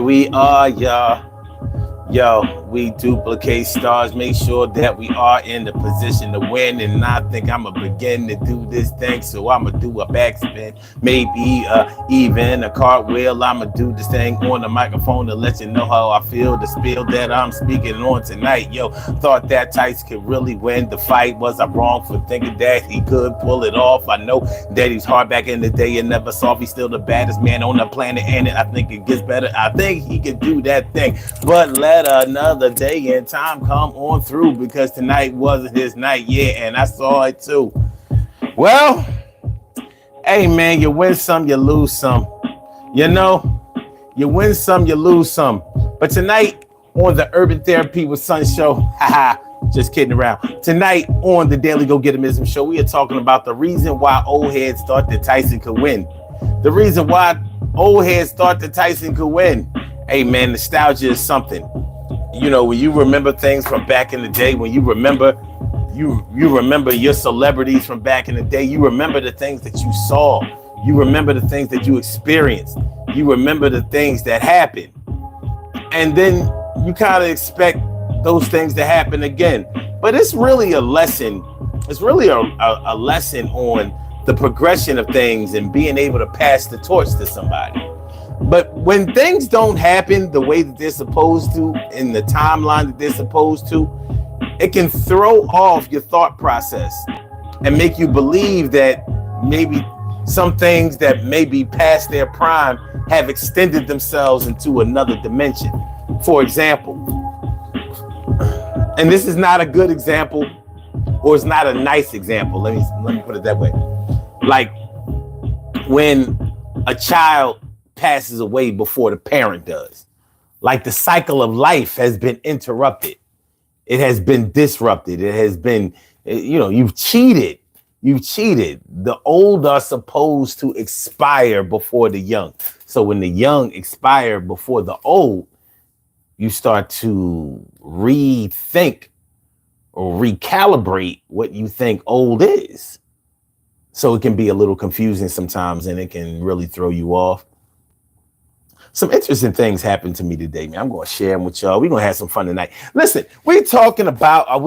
we are, y'all. Yo, we duplicate stars, make sure that we are in the position to win. And I think I'm going to begin to do this thing. So I'm going to do a backspin, maybe even a cartwheel. I'm going to do this thing on the microphone to let you know how I feel. The spiel that I'm speaking on tonight. Yo, thought that Tyson could really win the fight. Was I wrong for thinking that he could pull it off? I know that he's hard back in the day and never soft. He's still the baddest man on the planet. And I think it gets better. I think he can do that thing. But let another day and time come on through, because tonight wasn't his night yet, and I saw it too. Well, hey man, you win some, you lose some. You know, you win some, you lose some. But tonight on the Urban Therapy with Sun show, haha, just kidding around. Tonight on the Daily Go Getimism show, we are talking about the reason why old heads thought that Tyson could win. The reason why old heads thought that Tyson could win. Hey man, nostalgia is something. You know, when you remember things from back in the day, when you remember your celebrities from back in the day, you remember the things that you saw, you remember the things that you experienced, you remember the things that happened, and then you kind of expect those things to happen again. But it's really a lesson. It's really a lesson on the progression of things and being able to pass the torch to somebody. But when things don't happen the way that they're supposed to, in the timeline that they're supposed to, it can throw off your thought process and make you believe that maybe some things that may be past their prime have extended themselves into another dimension. For example, and this is not a good example, or it's not a nice example. Let me put it that way. Like when a child passes away before the parent does. Like the cycle of life has been interrupted. It has been disrupted. It has been, you've cheated. You've cheated. The old are supposed to expire before the young. So when the young expire before the old, you start to rethink or recalibrate what you think old is. So it can be a little confusing sometimes, and it can really throw you off. Some interesting things happened to me today, man. I'm going to share them with y'all. We're going to have some fun tonight. Listen, are we talking about the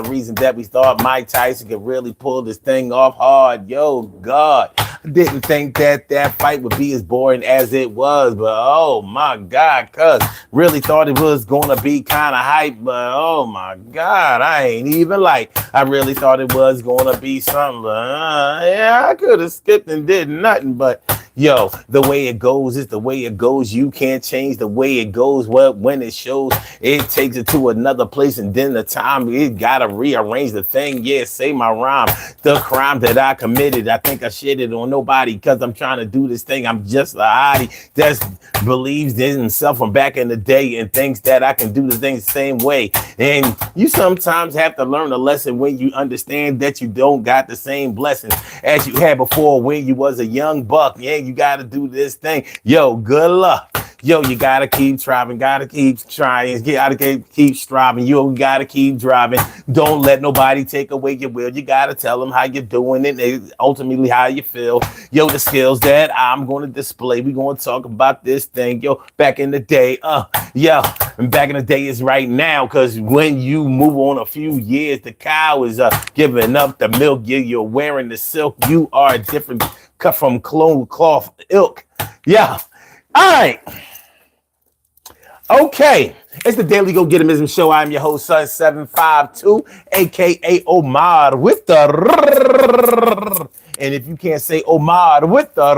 reason that we thought Mike Tyson could really pull this thing off hard? Yo, God, I didn't think that fight would be as boring as it was, but oh my God, cuz really thought it was going to be kind of hype, but oh my God, I ain't even I really thought it was going to be something, but yeah, I could have skipped and did nothing. But yo, the way it goes is the way it goes. You can't change the way it goes. Well, when it shows, it takes it to another place, and then the time it gotta rearrange the thing. Yeah, say my rhyme. The crime that I committed, I think I shitted on nobody because I'm trying to do this thing. I'm just a hottie that believes in himself from back in the day and thinks that I can do the things the same way. And you sometimes have to learn a lesson when you understand that you don't got the same blessings as you had before when you was a young buck. Yeah, you got to do this thing. Yo, good luck. Yo, you got to keep striving, got to keep trying, got to keep striving. You got to keep driving. Don't let nobody take away your will. You got to tell them how you're doing it and ultimately how you feel. Yo, the skills that I'm going to display. We're going to talk about this thing. Yo, back in the day, and back in the day is right now, because when you move on a few years, the cow is giving up the milk. You're wearing the silk. You are a different cut from cloth ilk. Yeah. All right. Okay, it's the Daily Go Getimism show. I'm your host, Sun 752, aka Omar with the and if you can't say Omar with the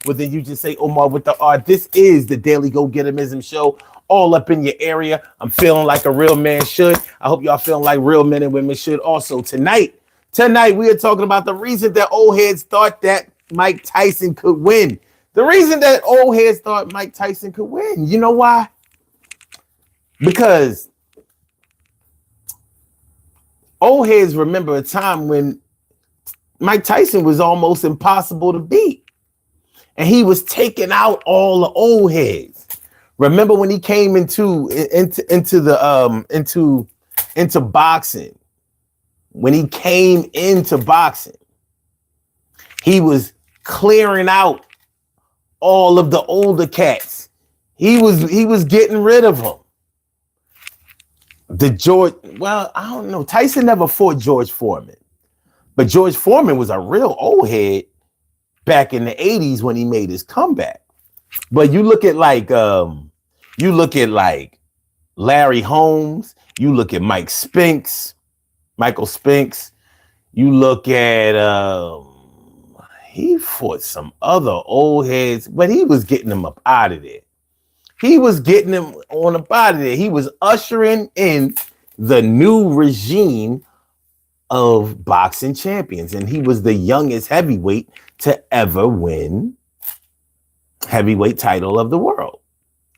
well, then you just say Omar with the R. This is the Daily Go Getimism show, all up in your area. I'm feeling like a real man should. I hope y'all feeling like real men and women should also. Tonight we are talking about the reason that old heads thought that Mike Tyson could win. The reason that old heads thought Mike Tyson could win, you know why? Because old heads remember a time when Mike Tyson was almost impossible to beat, and he was taking out all the old heads. Remember when he came into boxing? When he came into boxing, He was clearing out all of the older cats. He was getting rid of them. I don't know. Tyson never fought George Foreman. But George Foreman was a real old head back in the 80s when he made his comeback. But you look at Larry Holmes, you look at Michael Spinks, you look at he fought some other old heads, but he was getting them up out of there. He was getting them on up out of there. He was ushering in the new regime of boxing champions, and he was the youngest heavyweight to ever win heavyweight title of the world.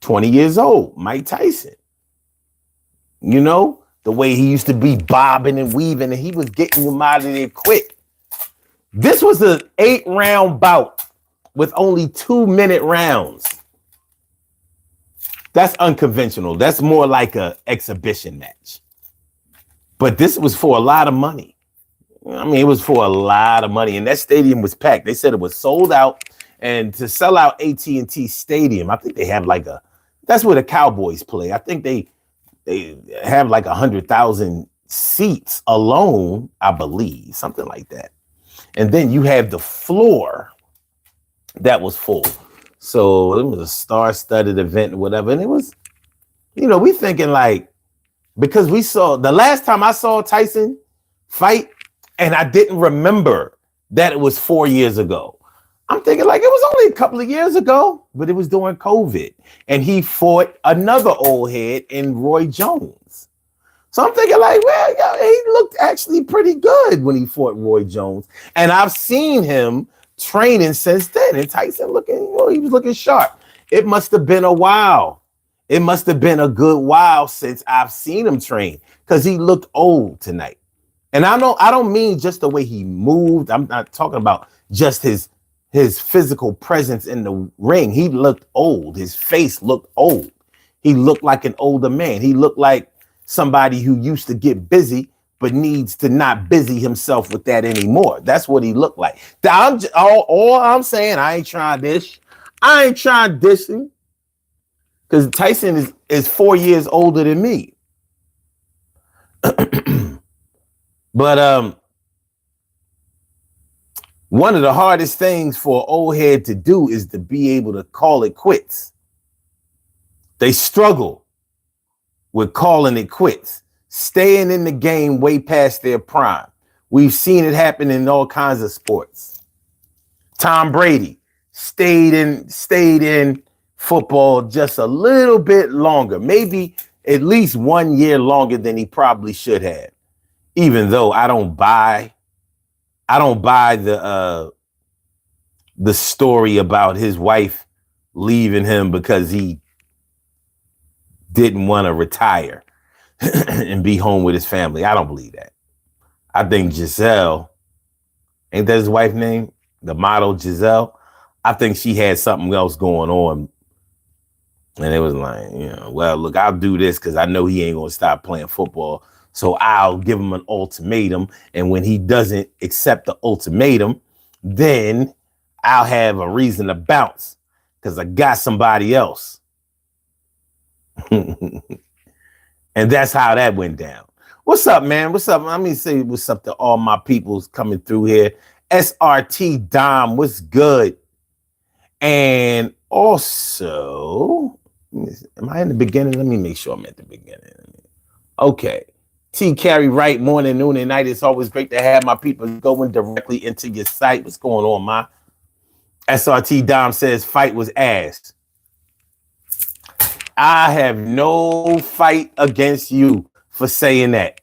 20 years old, Mike Tyson. You know, the way he used to be bobbing and weaving, and he was getting them out of there quick. This was an 8-round bout with only 2-minute rounds. That's unconventional. That's more like an exhibition match. But this was for a lot of money. I mean, it was for a lot of money. And that stadium was packed. They said it was sold out. And to sell out AT&T Stadium, I think they have that's where the Cowboys play. I think they have like 100,000 seats alone, I believe, something like that. And then you have the floor that was full. So it was a star-studded event or whatever. And it was, we thinking because we saw the last time I saw Tyson fight, and I didn't remember that it was 4 years ago. I'm thinking it was only a couple of years ago, but it was during COVID. And he fought another old head in Roy Jones. So I'm thinking he looked actually pretty good when he fought Roy Jones. And I've seen him training since then. And Tyson he was looking sharp. It must have been a while. It must have been a good while since I've seen him train, because he looked old tonight. And I don't mean just the way he moved. I'm not talking about just his physical presence in the ring. He looked old. His face looked old. He looked like an older man. He looked like somebody who used to get busy but needs to not busy himself with that anymore. That's what he looked like. All I'm saying, I ain't trying to dish him, because Tyson is 4 years older than me. But one of the hardest things for an old head to do is to be able to call it quits. They struggle with calling it quits, staying in the game way past their prime. We've seen it happen in all kinds of sports. Tom Brady stayed in football just a little bit longer, maybe at least 1 year longer than he probably should have. Even though I don't buy the story about his wife leaving him because he didn't want to retire and be home with his family. I don't believe that. I think Giselle, ain't that his wife's name? The model Giselle. I think she had something else going on. And it was well, look, I'll do this because I know he ain't going to stop playing football. So I'll give him an ultimatum. And when he doesn't accept the ultimatum, then I'll have a reason to bounce because I got somebody else. And that's how that went down. What's up, man? What's up? Let me say what's up to all my peoples coming through here. SRT Dom, what's good? And also, am I in the beginning? Let me make sure I'm at the beginning. Okay. T. Carey Wright, morning, noon, and night. It's always great to have my people going directly into your site. What's going on, ma? SRT Dom says fight was ass. I have no fight against you for saying that,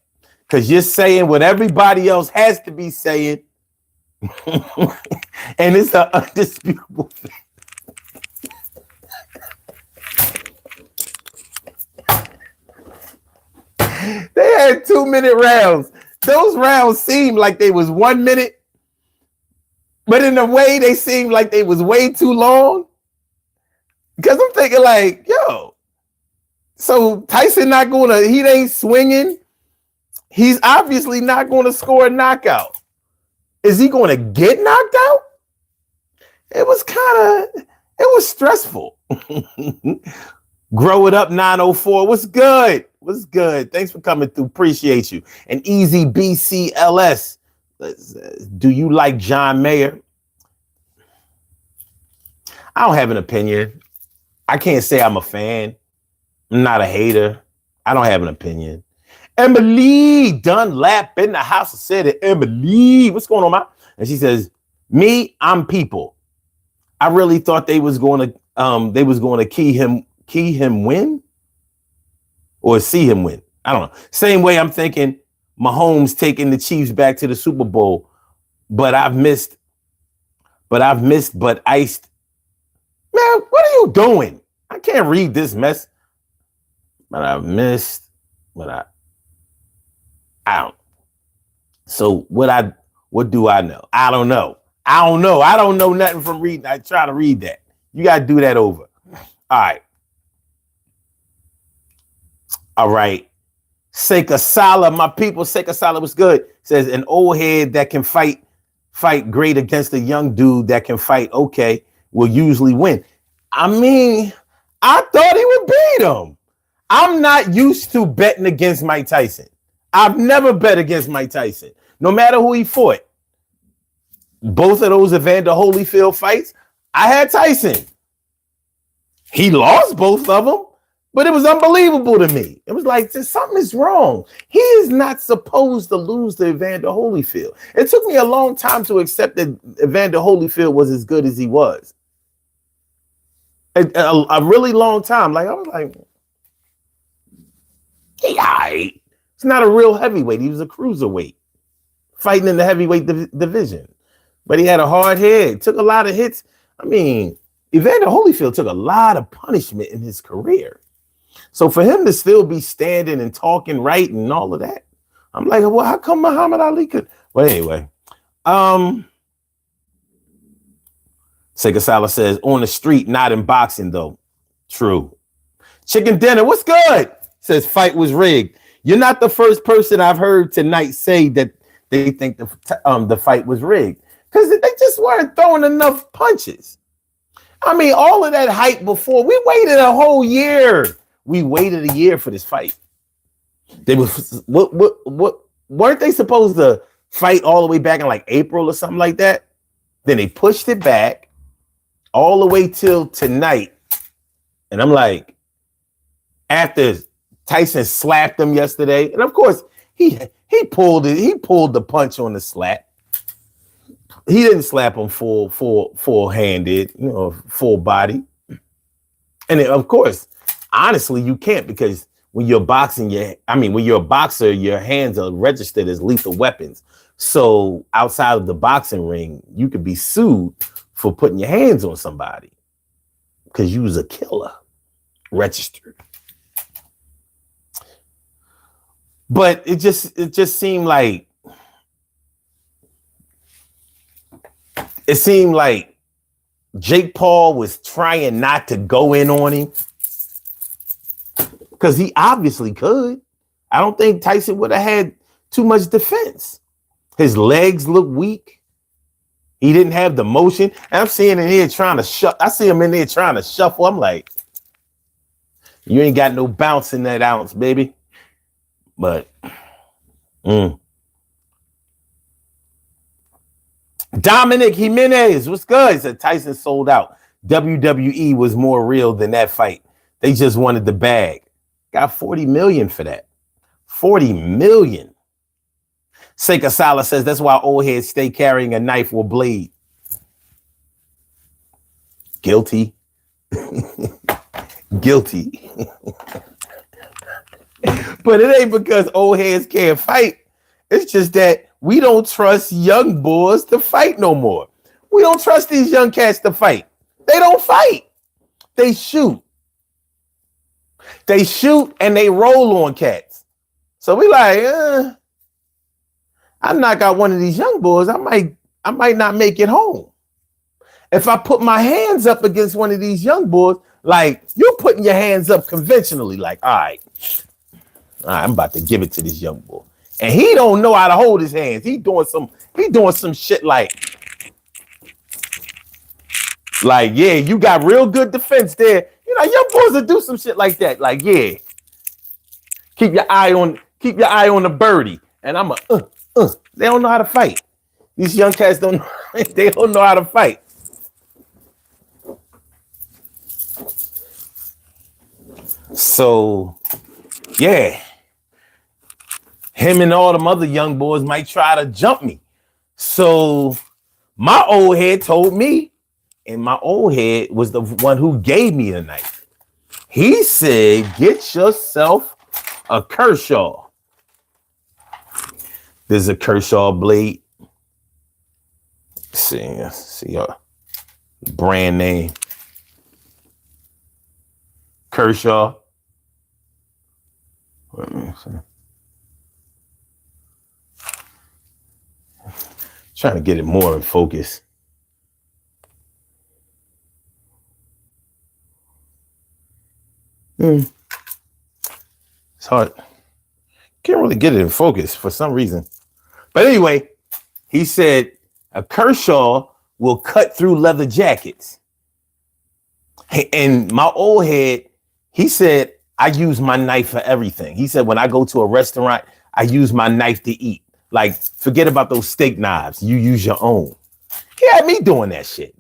because you're saying what everybody else has to be saying, and it's an undisputable fact. They had 2-minute rounds. Those rounds seemed like they was 1 minute, but in a way they seemed like they was way too long. Because I'm thinking yo, so Tyson he ain't swinging. He's obviously not going to score a knockout. Is he going to get knocked out? it was stressful. Grow it up 904. What's good? What's good? Thanks for coming through. Appreciate you. And Easy BCLS. Do you like John Mayer? I don't have an opinion. I can't say I'm a fan. I'm not a hater. I don't have an opinion. Emily Dunlap in the house. I said it. Emily, what's going on, man? And she says, me, I'm people. I really thought they was going to key him win or see him win. I don't know. Same way I'm thinking Mahomes taking the Chiefs back to the Super Bowl, but iced. Man, what are you doing? I can't read this mess. But I've missed, but I don't. So what do I know? I don't know. I don't know nothing from reading. I try to read that. You got to do that over. All right. Seka Sala, my people. Seka Sala was good. Says an old head that can fight great against a young dude that can fight. Okay, will usually win. I mean, I thought he would beat him. I'm not used to betting against Mike Tyson. I've never bet against Mike Tyson, no matter who he fought. Both of those Evander Holyfield fights, I had Tyson. He lost both of them, but it was unbelievable to me. It was like, something is wrong. He is not supposed to lose to Evander Holyfield. It took me a long time to accept that Evander Holyfield was as good as he was. A really long time. Like, I was like, he all right. He's not a real heavyweight. He was a cruiserweight fighting in the heavyweight division. But he had a hard head, took a lot of hits. I mean, Evander Holyfield took a lot of punishment in his career. So for him to still be standing and talking right and all of that, I'm like, well, how come Muhammad Ali could? Well, anyway. Sega Salah says, on the street, not in boxing, though. True. Chicken Dinner, what's good? Says, fight was rigged. You're not the first person I've heard tonight say that they think the fight was rigged. Because they just weren't throwing enough punches. I mean, all of that hype before, we waited a whole year. We waited a year for this fight. They was what weren't they supposed to fight all the way back in like April or something like that? Then they pushed it back all the way till tonight. And I'm like, after Tyson slapped him yesterday, and of course he pulled the punch on the slap. He didn't slap him full-handed, full body. And then, of course, honestly, you can't, because when you're boxing, when you're a boxer, your hands are registered as lethal weapons. So outside of the boxing ring, you could be sued for putting your hands on somebody because you was a killer, registered. But it just seemed like Jake Paul was trying not to go in on him because he obviously could. I don't think Tyson would have had too much defense. His legs look weak. He didn't have the motion. And I'm seeing in here trying to I see him in there trying to shuffle. I'm like, you ain't got no bounce in that ounce, baby. But Dominic Jimenez, what's good? He said Tyson sold out. WWE was more real than that fight. They just wanted the bag. Got 40 million for that. 40 million. Seka Sala says that's why old heads stay carrying a knife or blade. Guilty. Guilty. But it ain't because old heads can't fight. It's just that we don't trust young boys to fight no more. We don't trust these young cats to fight. They don't fight. They shoot. They shoot and they roll on cats. So we like, I knock out one of these young boys, I might not make it home. If I put my hands up against one of these young boys, like you're putting your hands up conventionally, like, all right, I'm about to give it to this young boy. And he don't know how to hold his hands. He doing some shit like Like, yeah, you got real good defense there. You know, young boys will do some shit like that. Like, yeah, keep your eye on the birdie. And I'm they don't know how to fight. These young cats don't they don't know how to fight. So, yeah, him and all them other young boys might try to jump me. So my old head told me, and my old head was the one who gave me the knife. He said, get yourself a Kershaw. There's a Kershaw blade. See brand name. Kershaw. Trying to get it more in focus. It's hard. Can't really get it in focus for some reason. But anyway, he said a Kershaw will cut through leather jackets. And my old head, he said, I use my knife for everything. He said, when I go to a restaurant, I use my knife to eat. Like, forget about those steak knives. You use your own. He had me doing that shit.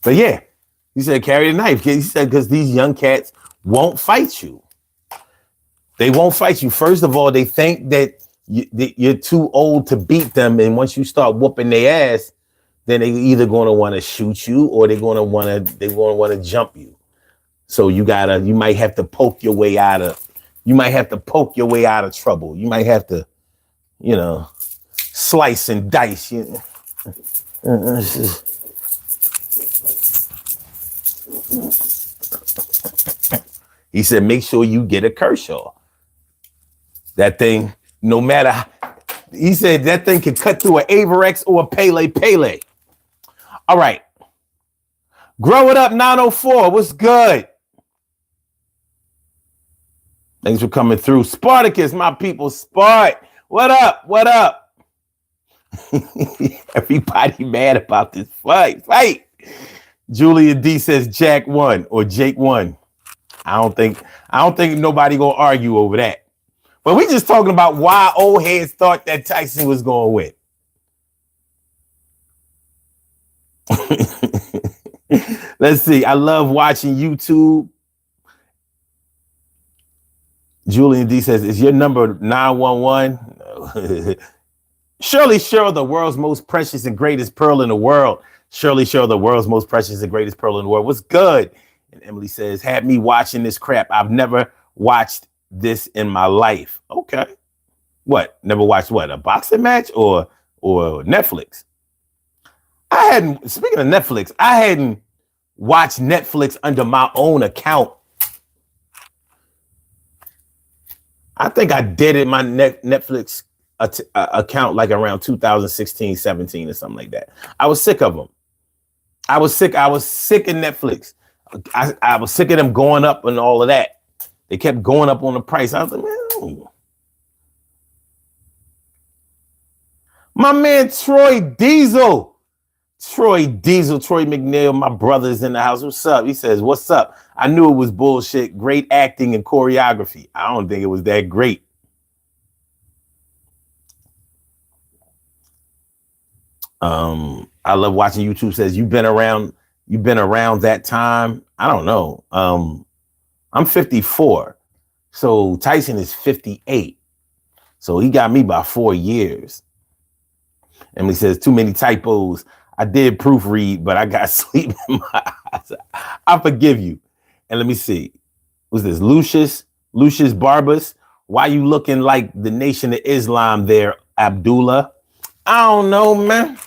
But yeah, he said, carry the knife. He said, because these young cats won't fight you. They won't fight you. First of all, they think that you're too old to beat them. And once you start whooping their ass, then they either going to want to shoot you or they're going to want to jump you. So you might have to poke your way out of trouble. You might have to, slice and dice. He said, make sure you get a Kershaw. That thing, no matter, he said that thing can cut through an Averex or a Pele. All right. Grow it up 904. What's good? Thanks for coming through. Spartacus, my people. Spart. What up? Everybody mad about this fight. Julia D says Jack won or Jake won. I don't think nobody gonna argue over that. But we just talking about why old heads thought that Tyson was gonna win. Let's see. I love watching YouTube. Julian D says, is your number 911? No. Shirley Cheryl, the world's most precious and greatest pearl in the world. Shirley Cheryl, the world's most precious and greatest pearl in the world. What's good? And Emily says, had me watching this crap. I've never watched this in my life. Okay. What? Never watched what? A boxing match or Netflix? Speaking of Netflix, I hadn't watched Netflix under my own account. I think I did it my Netflix account like around 2016, 17 or something like that. I was sick of them. I was sick of Netflix. I was sick of them going up and all of that. They kept going up on the price. I was like, man. My man Troy Diesel, Troy McNeil, my brother's in the house. What's up? He says, what's up? I knew it was bullshit. Great acting and choreography. I don't think it was that great. I love watching YouTube. Says you've been around that time. I don't know. I'm 54. So Tyson is 58. So he got me by 4 years. Emily says too many typos. I did proofread, but I got sleep in my eyes. I forgive you. And let me see. What's this? Lucius Barbas. Why you looking like the Nation of Islam there, Abdullah? I don't know, man.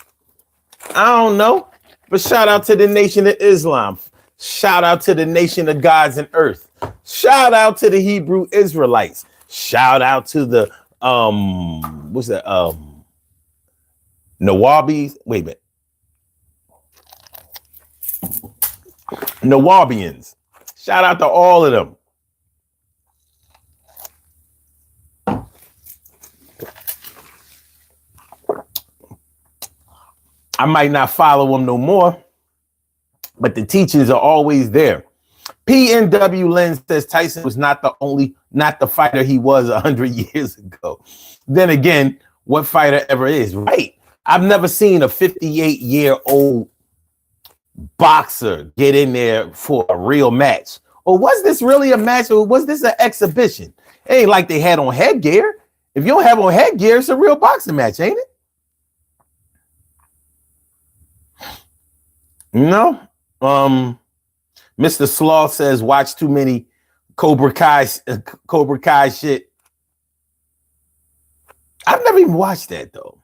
I don't know. But shout out to the Nation of Islam. Shout out to the Nation of Gods and Earth. Shout out to the Hebrew Israelites. Shout out to the what's that? Nawabis. Wait a minute. Nawabians. Shout out to all of them. I might not follow him no more, but the teachings are always there. PNW Lens says Tyson was not the fighter he was 100 years ago. Then again, what fighter ever is, right? I've never seen a 58-year-old boxer get in there for a real match. Or was this really a match, or was this an exhibition? It ain't like they had on headgear. If you don't have on headgear, it's a real boxing match, ain't it? No. Mr. Sloth says watch too many Cobra Kai shit. I've never even watched that though.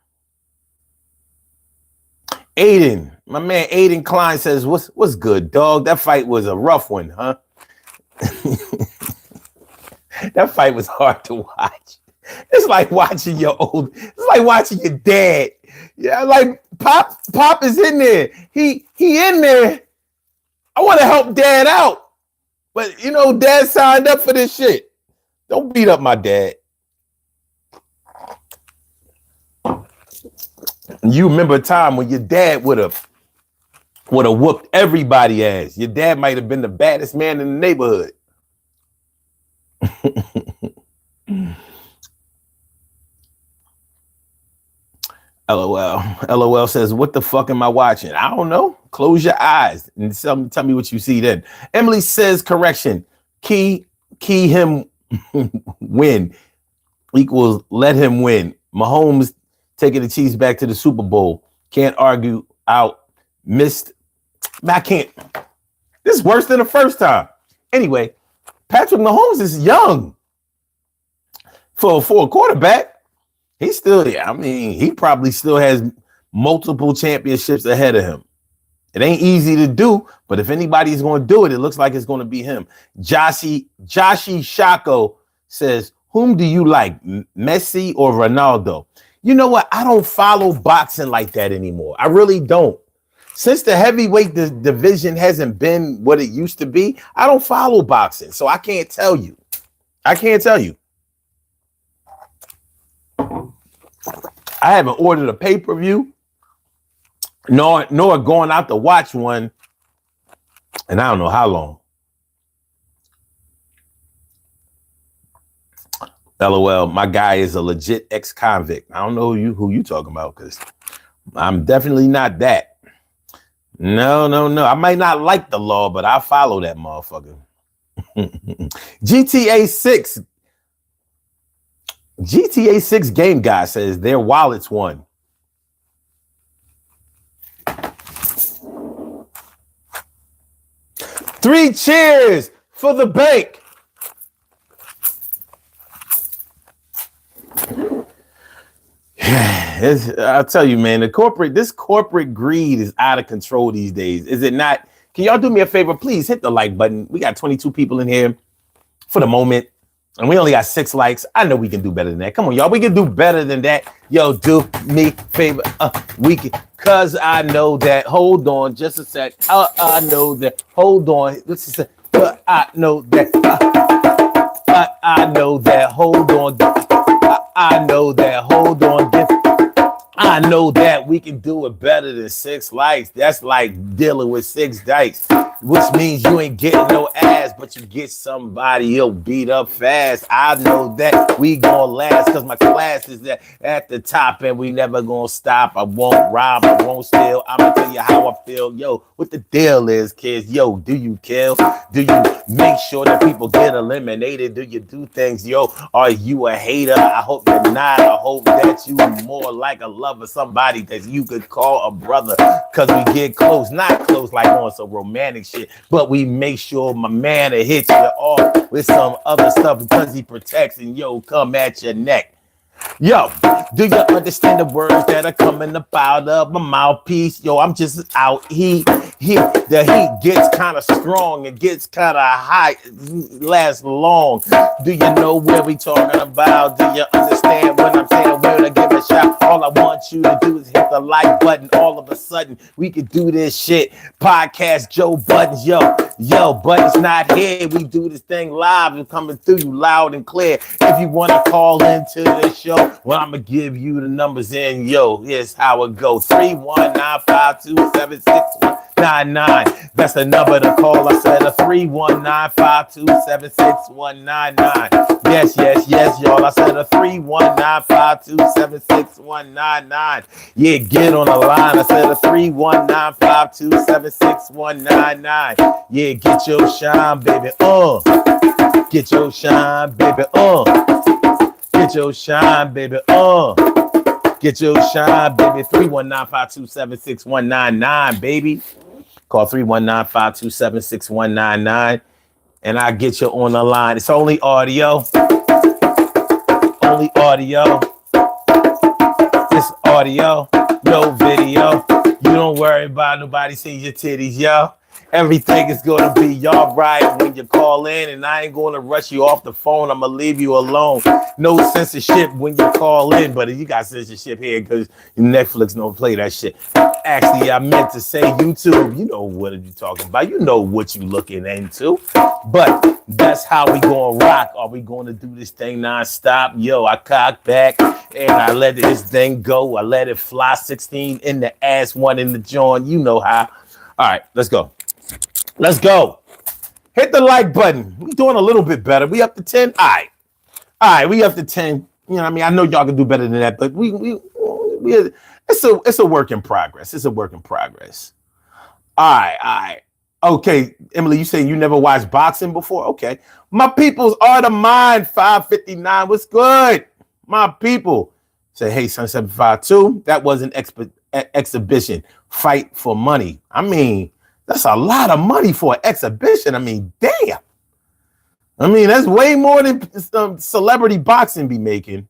Aiden, my man Aiden Klein says, what's good, dog? That fight was a rough one, huh? That fight was hard to watch. It's like watching your dad. Yeah, like Pop is in there. He in there. I want to help Dad out. But you know, Dad signed up for this shit. Don't beat up my dad. You remember a time when your dad would have whooped everybody ass. Your dad might have been the baddest man in the neighborhood. LOL. LOL says, what the fuck am I watching? I don't know. Close your eyes and tell me what you see then. Emily says, correction. Key him win equals let him win. Mahomes taking the Chiefs back to the Super Bowl. Can't argue out. Missed. I can't. This is worse than the first time. Anyway, Patrick Mahomes is young for a quarterback. He's still, he probably still has multiple championships ahead of him. It ain't easy to do, but if anybody's going to do it, it looks like it's going to be him. Joshi Shako says, whom do you like, Messi or Ronaldo? You know what? I don't follow boxing like that anymore. I really don't. Since the heavyweight division hasn't been what it used to be, I don't follow boxing. So I can't tell you. I haven't ordered a pay-per-view, nor going out to watch one, and I don't know how long. LOL, my guy is a legit ex-convict. I don't know who you talking about, because I'm definitely not that. No. I might not like the law, but I follow that motherfucker. GTA 6 game guy says their wallets won. Three cheers for the bank. I'll tell you, man, this corporate greed is out of control these days. Is it not? Can y'all do me a favor? Please hit the like button. We got 22 people in here for the moment, and we only got 6 likes. I know we can do better than that. Come on, y'all. We can do better than that. Yo, do me a favor. We can, cause I know that. Hold on just a sec. I know that. Hold on. This is I know that. I know that. Hold on. I know that. Hold on. I know that we can do it better than 6 likes. That's like dealing with 6 dikes, which means you ain't getting no ass, but you get somebody he'll beat up fast. I know that we gonna last because my class is at the top and we never gonna stop. I won't rob, I won't steal. I'm gonna tell you how I feel. Yo, what the deal is, kids? Yo, do you kill? Do you make sure that people get eliminated? Do you do things? Yo, are you a hater? I hope you're not. I hope that you more like a lover, somebody that you could call a brother, because we get close, not close like on some romantic shit, but we make sure my man will hit you off with some other stuff because he protects and yo, come at your neck. Yo, do you understand the words that are coming up out of my mouthpiece? Yo, I'm just out. The heat gets kind of strong. It gets kind of high. Lasts long. Do you know where we talking about? Do you understand what I'm saying? Where to give a shot? All I want want you to do is hit the like button. All of a sudden, we could do this shit. Podcast Joe Buttons, yo, Buttons not here. We do this thing live and coming through you loud and clear. If you want to call into the show, well, I'm going to give you the numbers in. Yo, here's how it goes. 319-527-6199. That's the number to call. I said a 319-527-6199. Yes, y'all. I said a 319-527-6199. Yeah, get on the line. I said a 319-527-6199. Yeah, get your shine, baby. Get your shine, baby. Get your shine, baby. Get your shine, baby. 319-527-6199, baby. Call 319-527-6199. And I get you on the line. It's only audio. Only audio. It's audio. No video. You don't worry about nobody seeing your titties, yo. Everything is going to be y'all right when you call in, and I ain't going to rush you off the phone. I'm going to leave you alone. No censorship when you call in, but you got censorship here because Netflix don't play that shit. Actually, I meant to say YouTube. You know what are you talking about. You know what you looking into. But that's how we going to rock. Are we going to do this thing nonstop? Yo, I cock back and I let this thing go. I let it fly. 16 in the ass, 1 in the joint. You know how. All right, let's go. Let's go. Hit the like button. We doing a little bit better. We up to 10. All right. We up to 10. You know what I mean? I know y'all can do better than that, but it's a work in progress. It's a work in progress. All right. Okay, Emily, you say you never watched boxing before? Okay. My people's Art of Mind 559. What's good? My people say, hey, Sun 752. That was an exhibition. Fight for money. I mean, that's a lot of money for an exhibition. I mean, damn. I mean, that's way more than celebrity boxing be making.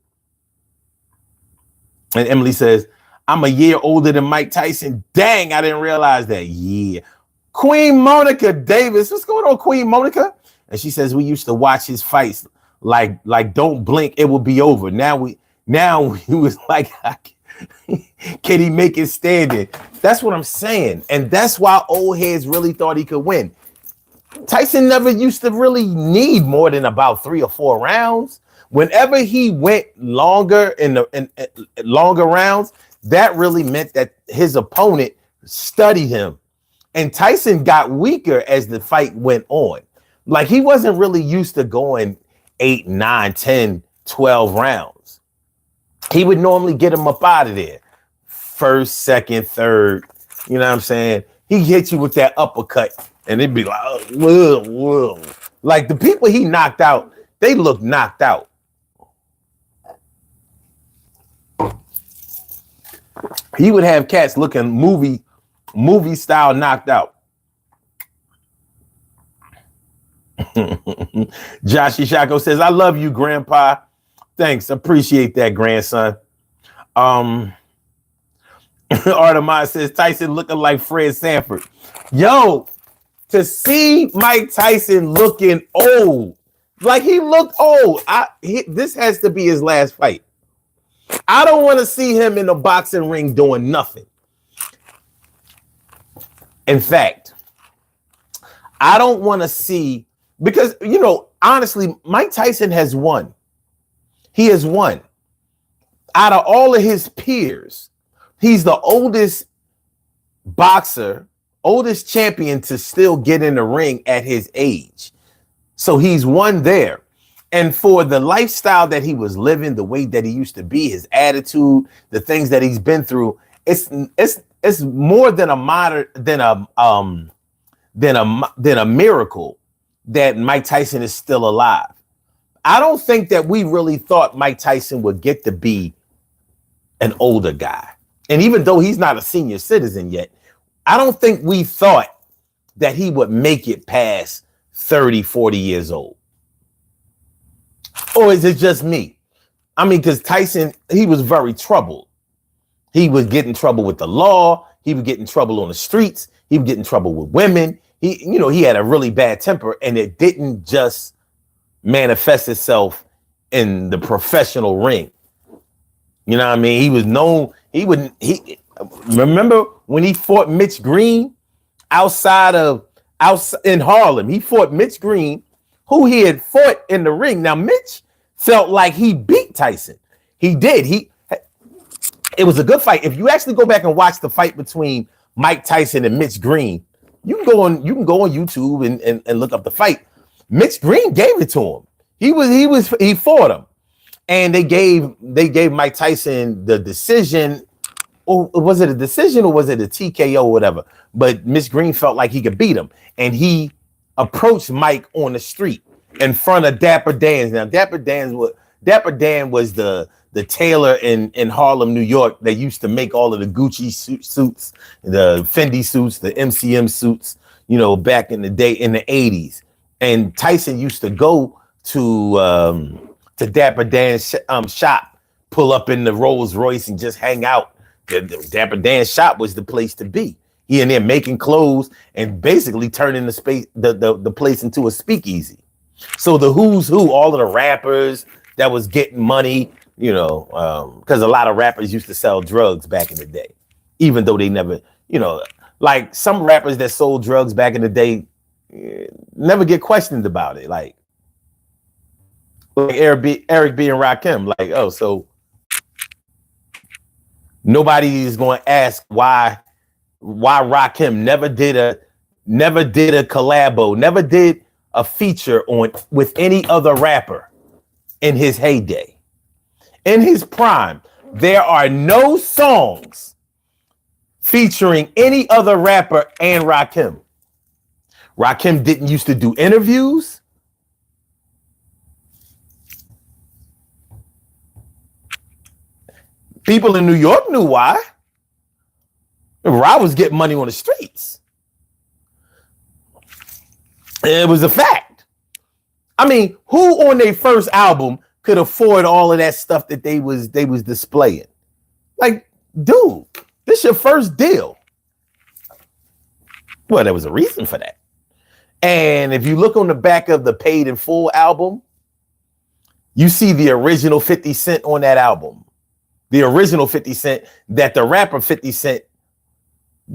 And Emily says, I'm a year older than Mike Tyson. Dang, I didn't realize that. Yeah. Queen Monica Davis. What's going on, Queen Monica? And she says, we used to watch his fights like don't blink, it will be over. Now he was like, can he make it standing? That's what I'm saying. And that's why old heads really thought he could win. Tyson never used to really need more than about 3 or 4 rounds. Whenever he went longer in longer rounds, that really meant that his opponent studied him. And Tyson got weaker as the fight went on. Like he wasn't really used to going 8, 9, 10, 12 rounds. He would normally get him up out of there. First, second, third. You know what I'm saying? He hit you with that uppercut and it'd be like, whoa. Like the people he knocked out, they look knocked out. He would have cats looking movie style knocked out. Josh Ishako says, I love you, Grandpa. Thanks. Appreciate that, grandson. Artemide says, Tyson looking like Fred Sanford. Yo, to see Mike Tyson looking old, like he looked old. This has to be his last fight. I don't want to see him in the boxing ring doing nothing. In fact, I don't want to see, because, you know, honestly, Mike Tyson has won. He has won. Out of all of his peers, he's the oldest boxer, oldest champion to still get in the ring at his age. So he's won there. And for the lifestyle that he was living, the way that he used to be, his attitude, the things that he's been through, it's more than a miracle that Mike Tyson is still alive. I don't think that we really thought Mike Tyson would get to be an older guy. And even though he's not a senior citizen yet, I don't think we thought that he would make it past 30, 40 years old. Or is it just me? I mean, because Tyson, he was very troubled. He would get in trouble with the law. He would get in trouble on the streets. He would get in trouble with women. He had a really bad temper, and it didn't just manifest itself in the professional ring. You know what I mean? He was known. He remember when he fought Mitch Green outside in Harlem. He fought Mitch Green, who he had fought in the ring. Now Mitch felt like he beat Tyson. He did. It was a good fight. If you actually go back and watch the fight between Mike Tyson and Mitch Green, you can go on YouTube and look up the fight. Mitch Green gave it to him. He fought him. And they gave Mike Tyson the decision. Or was it a decision or was it a TKO or whatever? But Mitch Green felt like he could beat him. And he approached Mike on the street in front of Dapper Dan's. Now, Dapper Dan was the tailor in Harlem, New York, that used to make all of the Gucci suits, the Fendi suits, the MCM suits, back in the day in the 80s. And Tyson used to go to Dapper Dan's shop, pull up in the Rolls Royce and just hang out. The Dapper Dan's shop was the place to be. He in there making clothes and basically turning the place into a speakeasy. So the who's who, all of the rappers that was getting money, because a lot of rappers used to sell drugs back in the day, even though they never, like some rappers that sold drugs back in the day never get questioned about it. Like Eric B and Rakim, like, oh, so nobody is going to ask why Rakim never did a collabo, never did a feature with any other rapper in his heyday. In his prime, there are no songs featuring any other rapper and Rakim. Rakim didn't used to do interviews. People in New York knew why. Ra was getting money on the streets. It was a fact. I mean, who on their first album could afford all of that stuff that they was displaying? Like, dude, this your first deal. Well, there was a reason for that. And if you look on the back of the Paid in Full album, you see the original 50 Cent on that album. The original 50 Cent that the rapper 50 Cent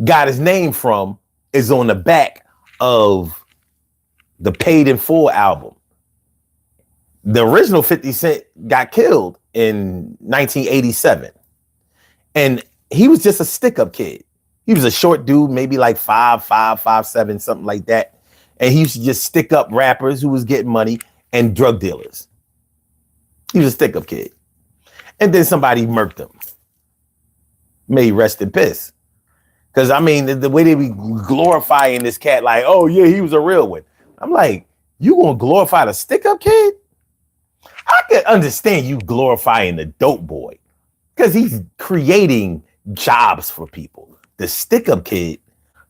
got his name from is on the back of the Paid in Full album. The original 50 Cent got killed in 1987. And he was just a stick-up kid. He was a short dude, maybe like 5'7", something like that. And he used to just stick up rappers who was getting money and drug dealers. He was a stick-up kid. And then somebody murked him. May he rest in peace. Because, I mean, the way they be glorifying this cat, like, oh, yeah, he was a real one. I'm like, you going to glorify the stick-up kid? I can understand you glorifying the dope boy because he's creating jobs for people. The stick-up kid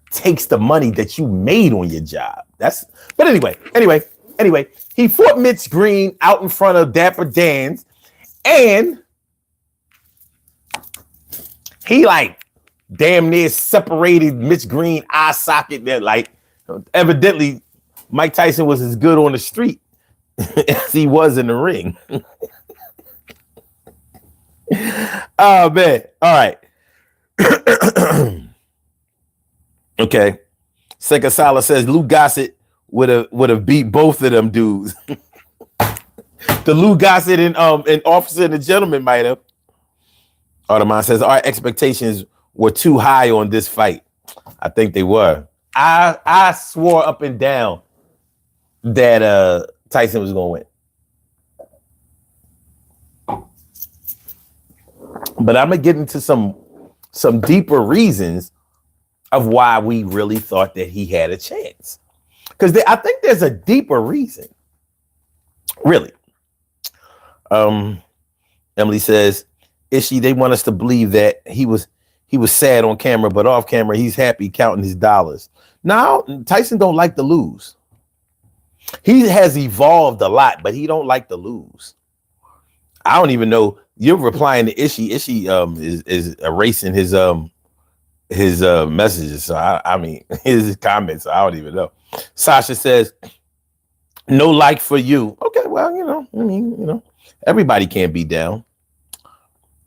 takes the money that you made on your job. But anyway, he fought Mitch Green out in front of Dapper Dan's, and he like damn near separated Mitch Green eye socket. That like evidently Mike Tyson was as good on the street as he was in the ring. Oh man! All right. Okay. Seka Sala says Lou Gossett would have beat both of them dudes. The Lou Gossett and Officer and the Gentleman might have. Audemars says our expectations were too high on this fight. I think they were. I swore up and down that Tyson was going to win. But I'm going to get into some deeper reasons of why we really thought that he had a chance. Because I think there's a deeper reason. Really. Emily says, Ishi, they want us to believe that he was sad on camera, but off camera, he's happy counting his dollars. Now, Tyson don't like to lose. He has evolved a lot, but he don't like to lose. I don't even know. You're replying to Ishi. Ishi is erasing his messages. So I mean his comments. So I don't even know. Sasha says, no like for you. Okay, well, everybody can't be down.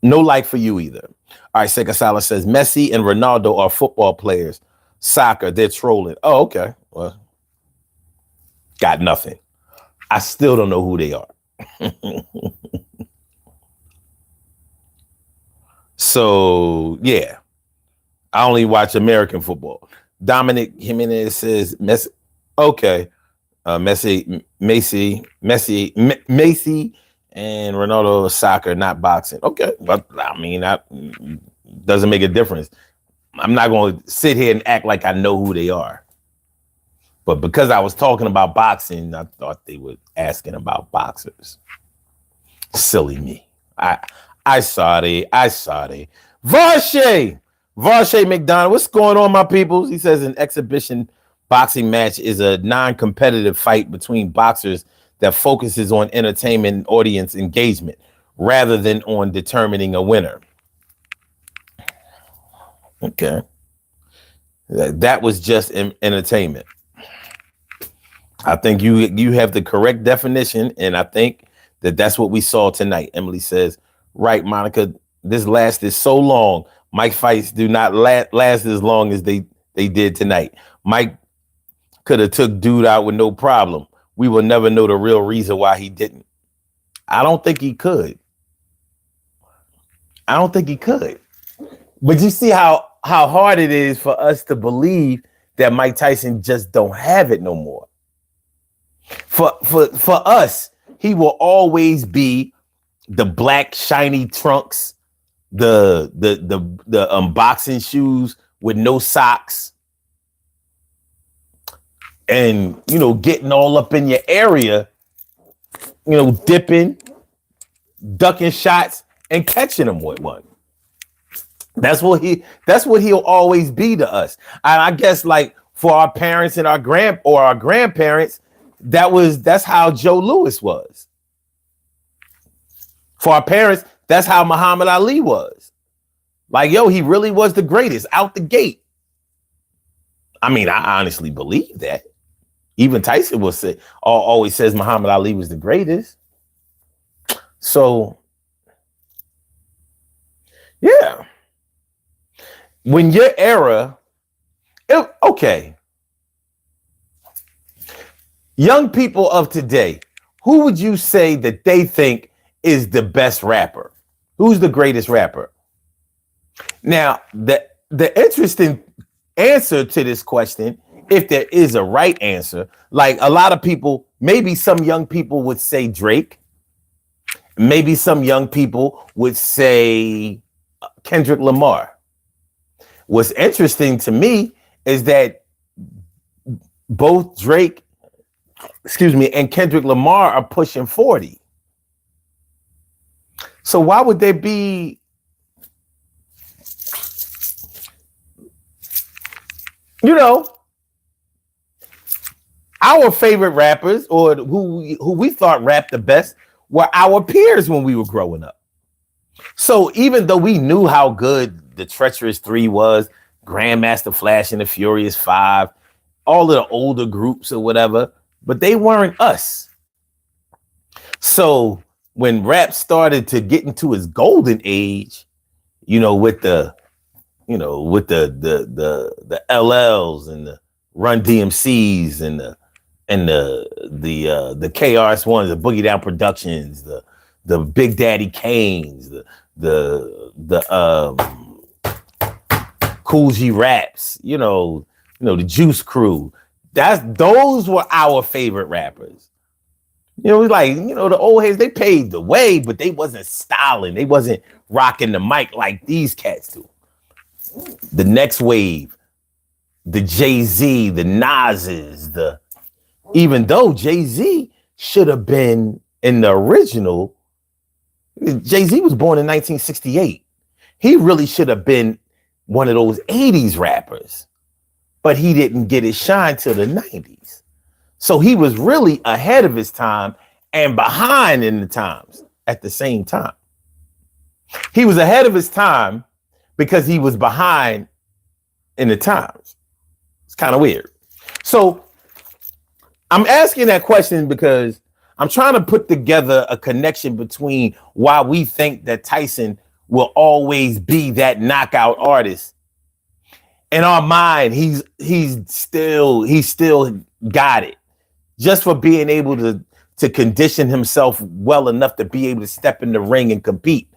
No like for you either. All right, Seka Sala says Messi and Ronaldo are football players. Soccer, they're trolling. Oh, okay. Well, got nothing. I still don't know who they are. So, yeah. I only watch American football. Dominic Jimenez says Messi. Okay. Messi, and Ronaldo soccer, not boxing. Okay. But I mean, that doesn't make a difference. I'm not going to sit here and act like I know who they are. But because I was talking about boxing, I thought they were asking about boxers. Silly me. I saw it. Varshay McDonald, what's going on, my peoples? He says an exhibition boxing match is a non-competitive fight between boxers that focuses on entertainment and audience engagement rather than on determining a winner. Okay. That was just entertainment. I think you have the correct definition, and I think that's what we saw tonight. Emily says, right, Monica, this lasted so long. Mike fights do not last as long as they did tonight. Mike could have took dude out with no problem. We will never know the real reason why he didn't. I don't think he could. But you see how hard it is for us to believe that Mike Tyson just don't have it no more. For us, he will always be the black shiny trunks, the boxing shoes with no socks, and getting all up in your area, dipping, ducking shots, and catching them with one. That's what he'll always be to us. And I guess like for our parents and our grandparents, that's how Joe Louis was. For our parents, that's how Muhammad Ali was. Like, he really was the greatest out the gate. I mean, I honestly believe that. Even Tyson always says Muhammad Ali was the greatest. So, yeah. When your era, okay. Young people of today, who would you say that they think is the best rapper? Who's the greatest rapper? Now, the interesting answer to this question, if there is a right answer, like a lot of people, maybe some young people would say Drake. Maybe some young people would say Kendrick Lamar. What's interesting to me is that both Drake, and Kendrick Lamar are pushing 40. So why would there be our favorite rappers, or who we thought rapped the best, were our peers when we were growing up. So even though we knew how good the Treacherous 3 was, Grandmaster Flash and the Furious 5, all of the older groups or whatever, but they weren't us. So when rap started to get into its golden age, with the LLs and the Run DMCs and the KRS-Ones, the Boogie Down Productions, the Big Daddy Kanes, the Cool G Raps, the Juice Crew. Those were our favorite rappers. The old heads, they paved the way, but they wasn't styling. They wasn't rocking the mic like these cats do. The next wave, the Jay-Z, the Nas's, even though Jay-Z should have been in the original, Jay-Z was born in 1968. He really should have been one of those 80s rappers, but he didn't get his shine till the 90s. So he was really ahead of his time and behind in the times at the same time. He was ahead of his time because he was behind in the times. It's kind of weird. So I'm asking that question because I'm trying to put together a connection between why we think that Tyson will always be that knockout artist. In our mind, he's still got it. Just for being able to condition himself well enough to be able to step in the ring and compete.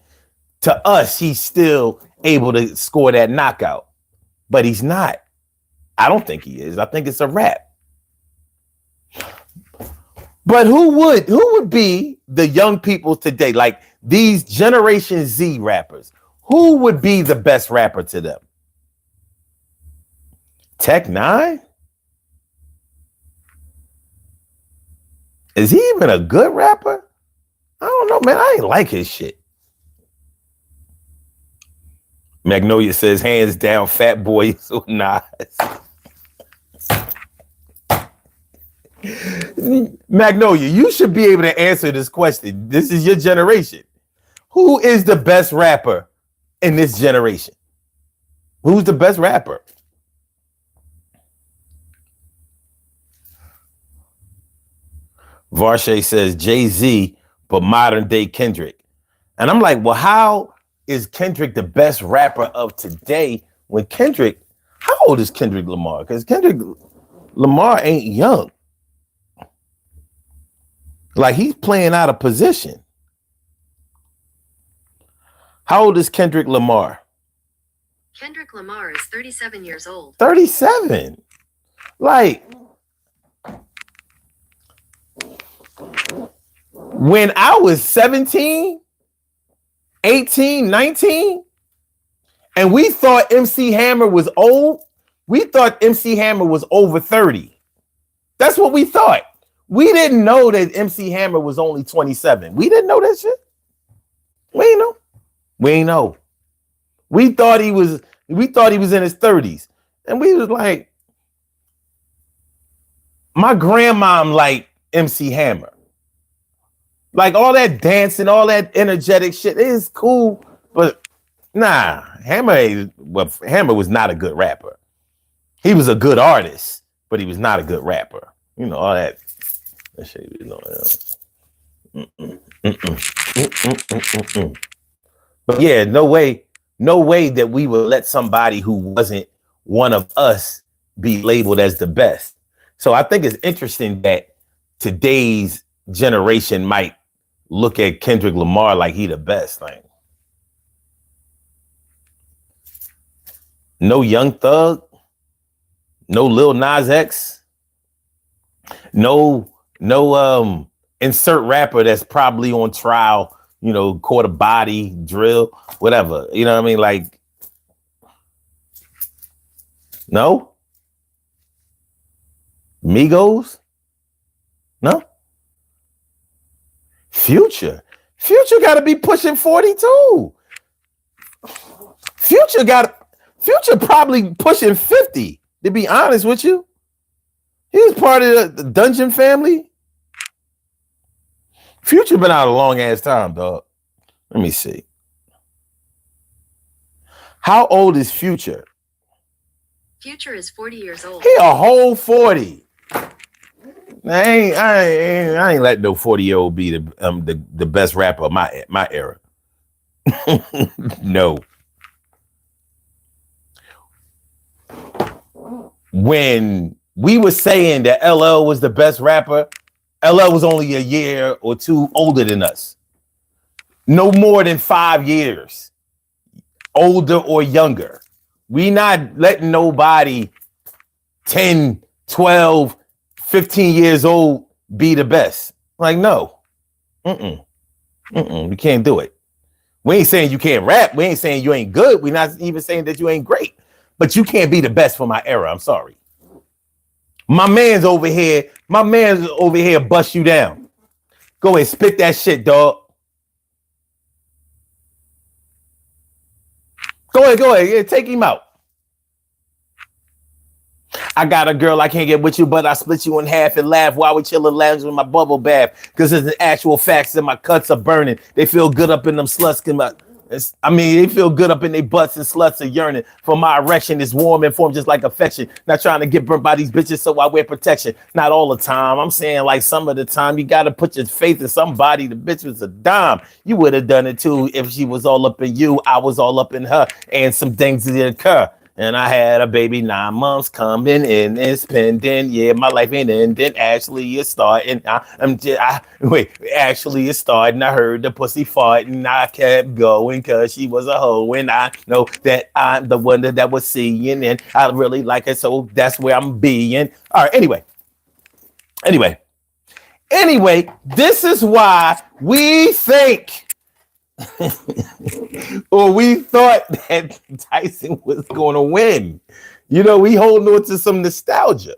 To us, he's still able to score that knockout. But he's not. I don't think he is. I think it's a wrap. But who would be the young people today, like these Generation Z rappers? Who would be the best rapper to them? Tech Nine? Is he even a good rapper? I don't know, man. I ain't like his shit. Magnolia says, hands down, Fat Boy so nice. Magnolia, you should be able to answer this question. This is your generation. Who is the best rapper in this generation? Who's the best rapper? Varshay says Jay-Z, but modern day Kendrick. And I'm like, well, how is Kendrick the best rapper of today when Kendrick, how old is Kendrick Lamar? Because Kendrick Lamar ain't young. Like, he's playing out of position. How old is Kendrick Lamar? Kendrick Lamar is 37 years old. 37. Like, when I was 17, 18, 19, and we thought MC Hammer was old, we thought MC Hammer was over 30. That's what we thought. We didn't know that MC Hammer was only 27. We didn't know that shit. We ain't know. We ain't know. We thought he was in his 30s. And we was like, my grandmom liked MC Hammer. Like, all that dancing, all that energetic shit is cool, but nah, Hammer was not a good rapper. He was a good artist, but he was not a good rapper. You know, all that shit, you know. But yeah, no way that we would let somebody who wasn't one of us be labeled as the best. So I think it's interesting that today's generation might look at Kendrick Lamar like he the best thing. No Young Thug, no Lil Nas X, no insert rapper that's probably on trial, you know, caught a body, drill, whatever. You know what I mean? Like, no? Migos? No? Future got to be pushing 42. Future probably pushing 50, to be honest with you. He was part of the Dungeon family. Future been out a long ass time, dog. Let me see. How old is Future? Future is 40 years old. He a whole 40. I ain't letting no 40-year-old be the best rapper of my era. No. When we were saying that LL was the best rapper, LL was only a year or two older than us. No more than 5 years older or younger. We not letting nobody 10, 12, 15 years old be the best. Like, no. We can't do it. We ain't saying you can't rap. We ain't saying you ain't good. We're not even saying that you ain't great. But you can't be the best for my era. I'm sorry. My man's over here bust you down. Go ahead, spit that shit, dog. Go ahead. Yeah, take him out. I got a girl, I can't get with you, but I split you in half and laugh while we chill and lounge with my bubble bath. Because there's an actual facts that my cuts are burning. They feel good up in them sluts. I mean, they feel good up in their butts and sluts are yearning for my erection. Is warm and form just like affection. Not trying to get burnt by these bitches, so I wear protection. Not all the time. I'm saying like some of the time. You got to put your faith in somebody. The bitch was a dime. You would have done it too if she was all up in you. I was all up in her, and some things did occur. And I had a baby 9 months coming in and spending. Yeah, my life ain't ending. Actually, it's starting. Actually, it's starting. I heard the pussy fart and I kept going because she was a hoe. And I know that I'm the one that was seeing. And I really like her. So that's where I'm being. All right. Anyway, this is why we think. Or we thought that Tyson was going to win. You know, we holding on to some nostalgia.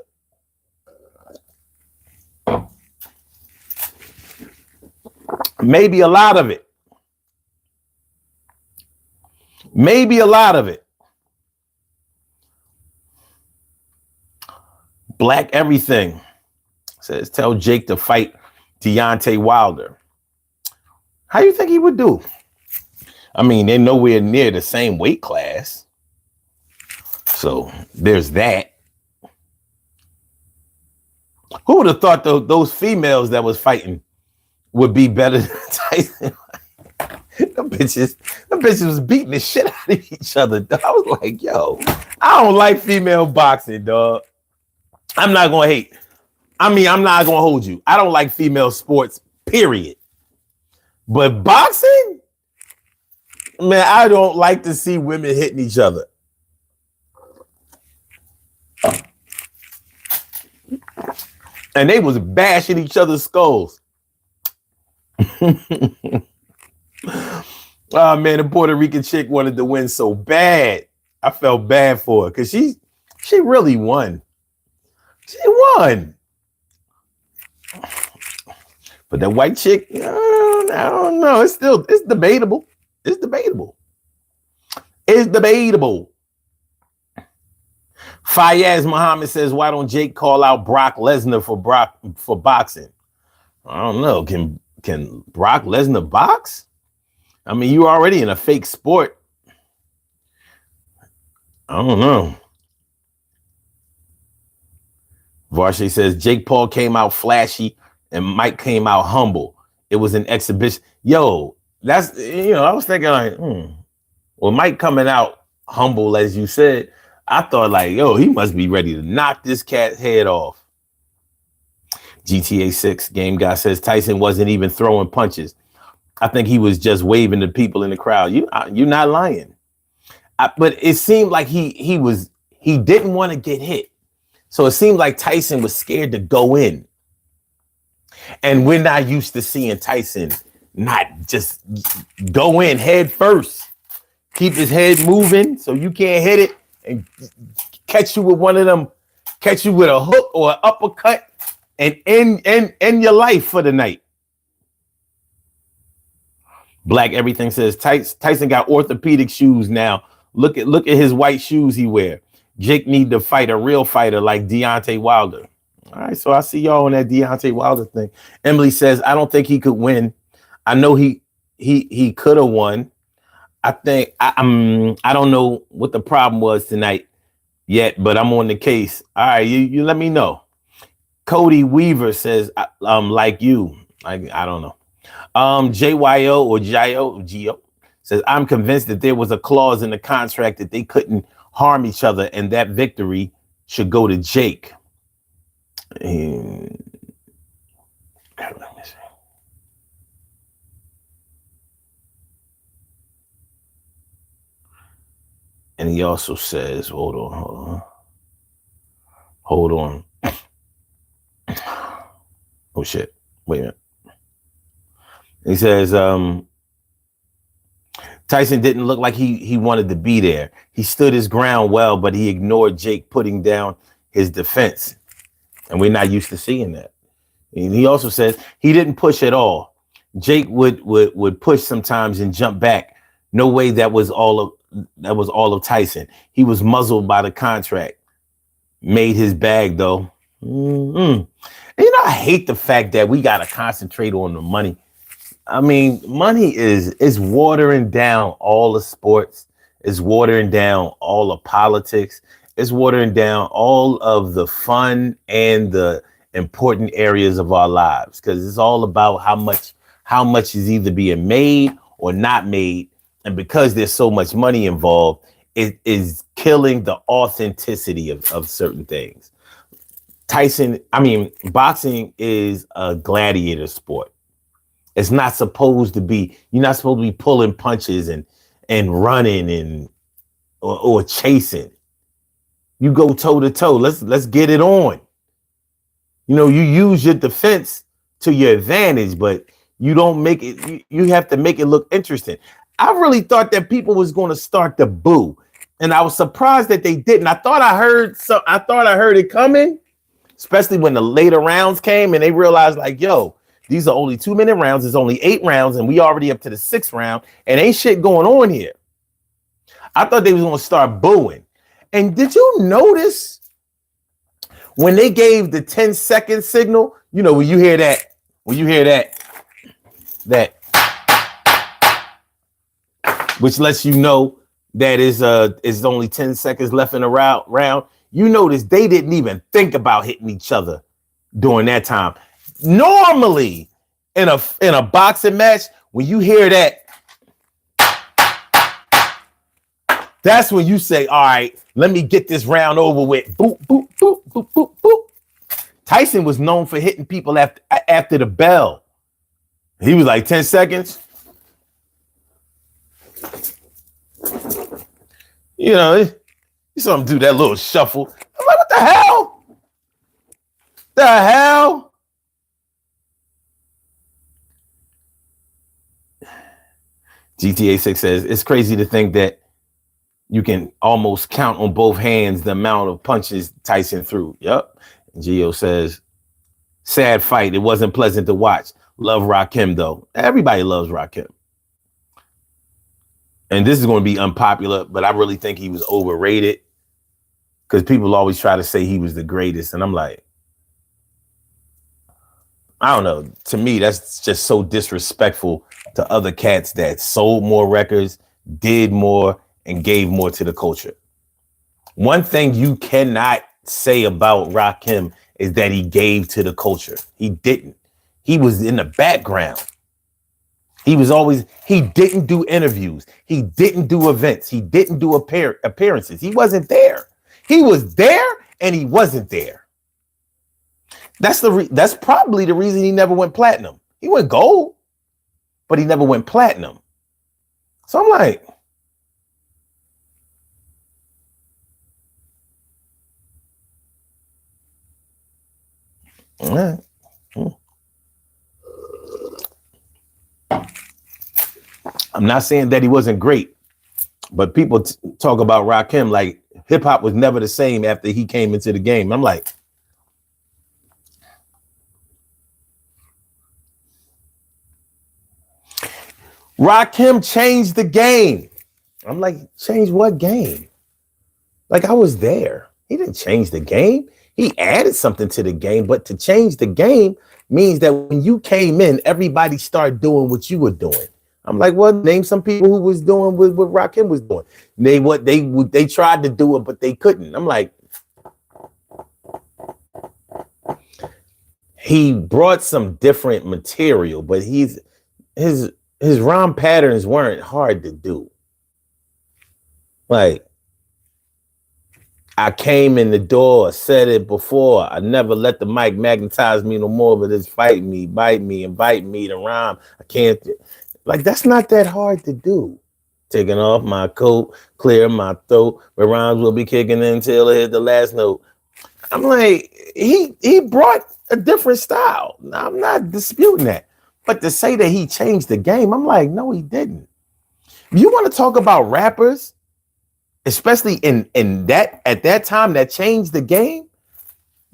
Maybe a lot of it. Black everything says, tell Jake to fight Deontay Wilder. How do you think he would do? I mean, they're nowhere near the same weight class. So there's that. Who would have thought those females that was fighting would be better than Tyson? Them bitches was beating the shit out of each other. Dog. I was like, yo, I don't like female boxing, dog. I'm not going to hate. I mean, I'm not going to hold you. I don't like female sports, period. But boxing, man, I don't like to see women hitting each other. And they was bashing each other's skulls. Oh man, the Puerto Rican chick wanted to win so bad. I felt bad for her because she really won. She won. But that white chick, I don't know. It's debatable. It's debatable. Fayez Muhammad says, why don't Jake call out Brock Lesnar for boxing? I don't know. Can Brock Lesnar box? I mean, you're already in a fake sport. I don't know. Varshay says, Jake Paul came out flashy and Mike came out humble. It was an exhibition. Yo, that's, I was thinking like, well, Mike coming out humble, as you said, I thought like, yo, he must be ready to knock this cat's head off. GTA 6 game guy says Tyson wasn't even throwing punches. I think he was just waving to people in the crowd. You're not lying. But it seemed like he didn't want to get hit. So it seemed like Tyson was scared to go in. And we're not used to seeing Tyson not just go in head first. Keep his head moving so you can't hit it and catch you with one of them, catch you with a hook or an uppercut and end your life for the night. Black Everything says Tyson got orthopedic shoes now. Look at his white shoes he wear. Jake need to fight a real fighter like Deontay Wilder. All right, so I see y'all on that Deontay Wilder thing. Emily says, I don't think he could win. I know he could have won. I think I don't know what the problem was tonight yet, but I'm on the case. All right, you let me know. Cody Weaver says, like you. I don't know. JYO or Gio says, I'm convinced that there was a clause in the contract that they couldn't harm each other and that victory should go to Jake. And he also says, hold on. Oh shit. Wait a minute. He says, Tyson didn't look like he wanted to be there. He stood his ground well, but he ignored Jake putting down his defense. And we're not used to seeing that. And he also says he didn't push at all. Jake would push sometimes and jump back. No way that was all of Tyson. He was muzzled by the contract. Made his bag though. And I hate the fact that we gotta concentrate on the money. I mean, money is watering down all the sports. It's watering down all the politics. It's watering down all of the fun and the important areas of our lives because it's all about how much is either being made or not made. And because there's so much money involved, it is killing the authenticity of certain things. Boxing is a gladiator sport. It's not supposed to be, you're not supposed to be pulling punches and running or chasing. You go toe to toe. Let's get it on. You use your defense to your advantage, but you don't make it, you have to make it look interesting. I really thought that people was going to start to boo. And I was surprised that they didn't. I thought I heard it coming, especially when the later rounds came and they realized like, yo, these are only 2-minute rounds. There's only 8 rounds and we already up to the 6th round and ain't shit going on here. I thought they was going to start booing. And did you notice when they gave the 10-second signal, when you hear that, which lets you know that is only 10 seconds left in the round, you notice they didn't even think about hitting each other during that time. Normally in a boxing match, when you hear that, that's when you say, all right, let me get this round over with. Boop, boop, boop, boop, boop, boop. Tyson was known for hitting people after the bell. He was like 10 seconds. You saw him do that little shuffle. I'm like, what the hell? The hell? GTA 6 says, it's crazy to think that you can almost count on both hands the amount of punches Tyson threw. Yep. Gio says, sad fight. It wasn't pleasant to watch. Love Rakim, though. Everybody loves Rakim. And this is going to be unpopular, but I really think he was overrated because people always try to say he was the greatest. And I'm like, I don't know. To me, that's just so disrespectful to other cats that sold more records, did more, and gave more to the culture. One thing you cannot say about Rakim is that he gave to the culture. He didn't. He was in the background. He didn't do interviews. He didn't do events. He didn't do appearances. He wasn't there. He was there and he wasn't there. That's probably the reason he never went platinum. He went gold, but he never went platinum. So I'm like, all right. I'm not saying that he wasn't great, but people talk about Rakim like hip hop was never the same after he came into the game. I'm like, Rakim changed the game. I'm like, change what game? Like, I was there. He didn't change the game. He added something to the game, but to change the game means that when you came in, everybody started doing what you were doing. I'm like, well, name some people who was doing what Rakim was doing. They tried to do it, but they couldn't. I'm like, he brought some different material, but his rhyme patterns weren't hard to do. Like, I came in the door, said it before. I never let the mic magnetize me no more, but it's fight me, bite me, invite me to rhyme. I can't. Like, that's not that hard to do. Taking off my coat, clear my throat, but rhymes will be kicking until it hit the last note. I'm like, he brought a different style. Now, I'm not disputing that. But to say that he changed the game, I'm like, no, he didn't. You want to talk about rappers, especially in that at that time that changed the game?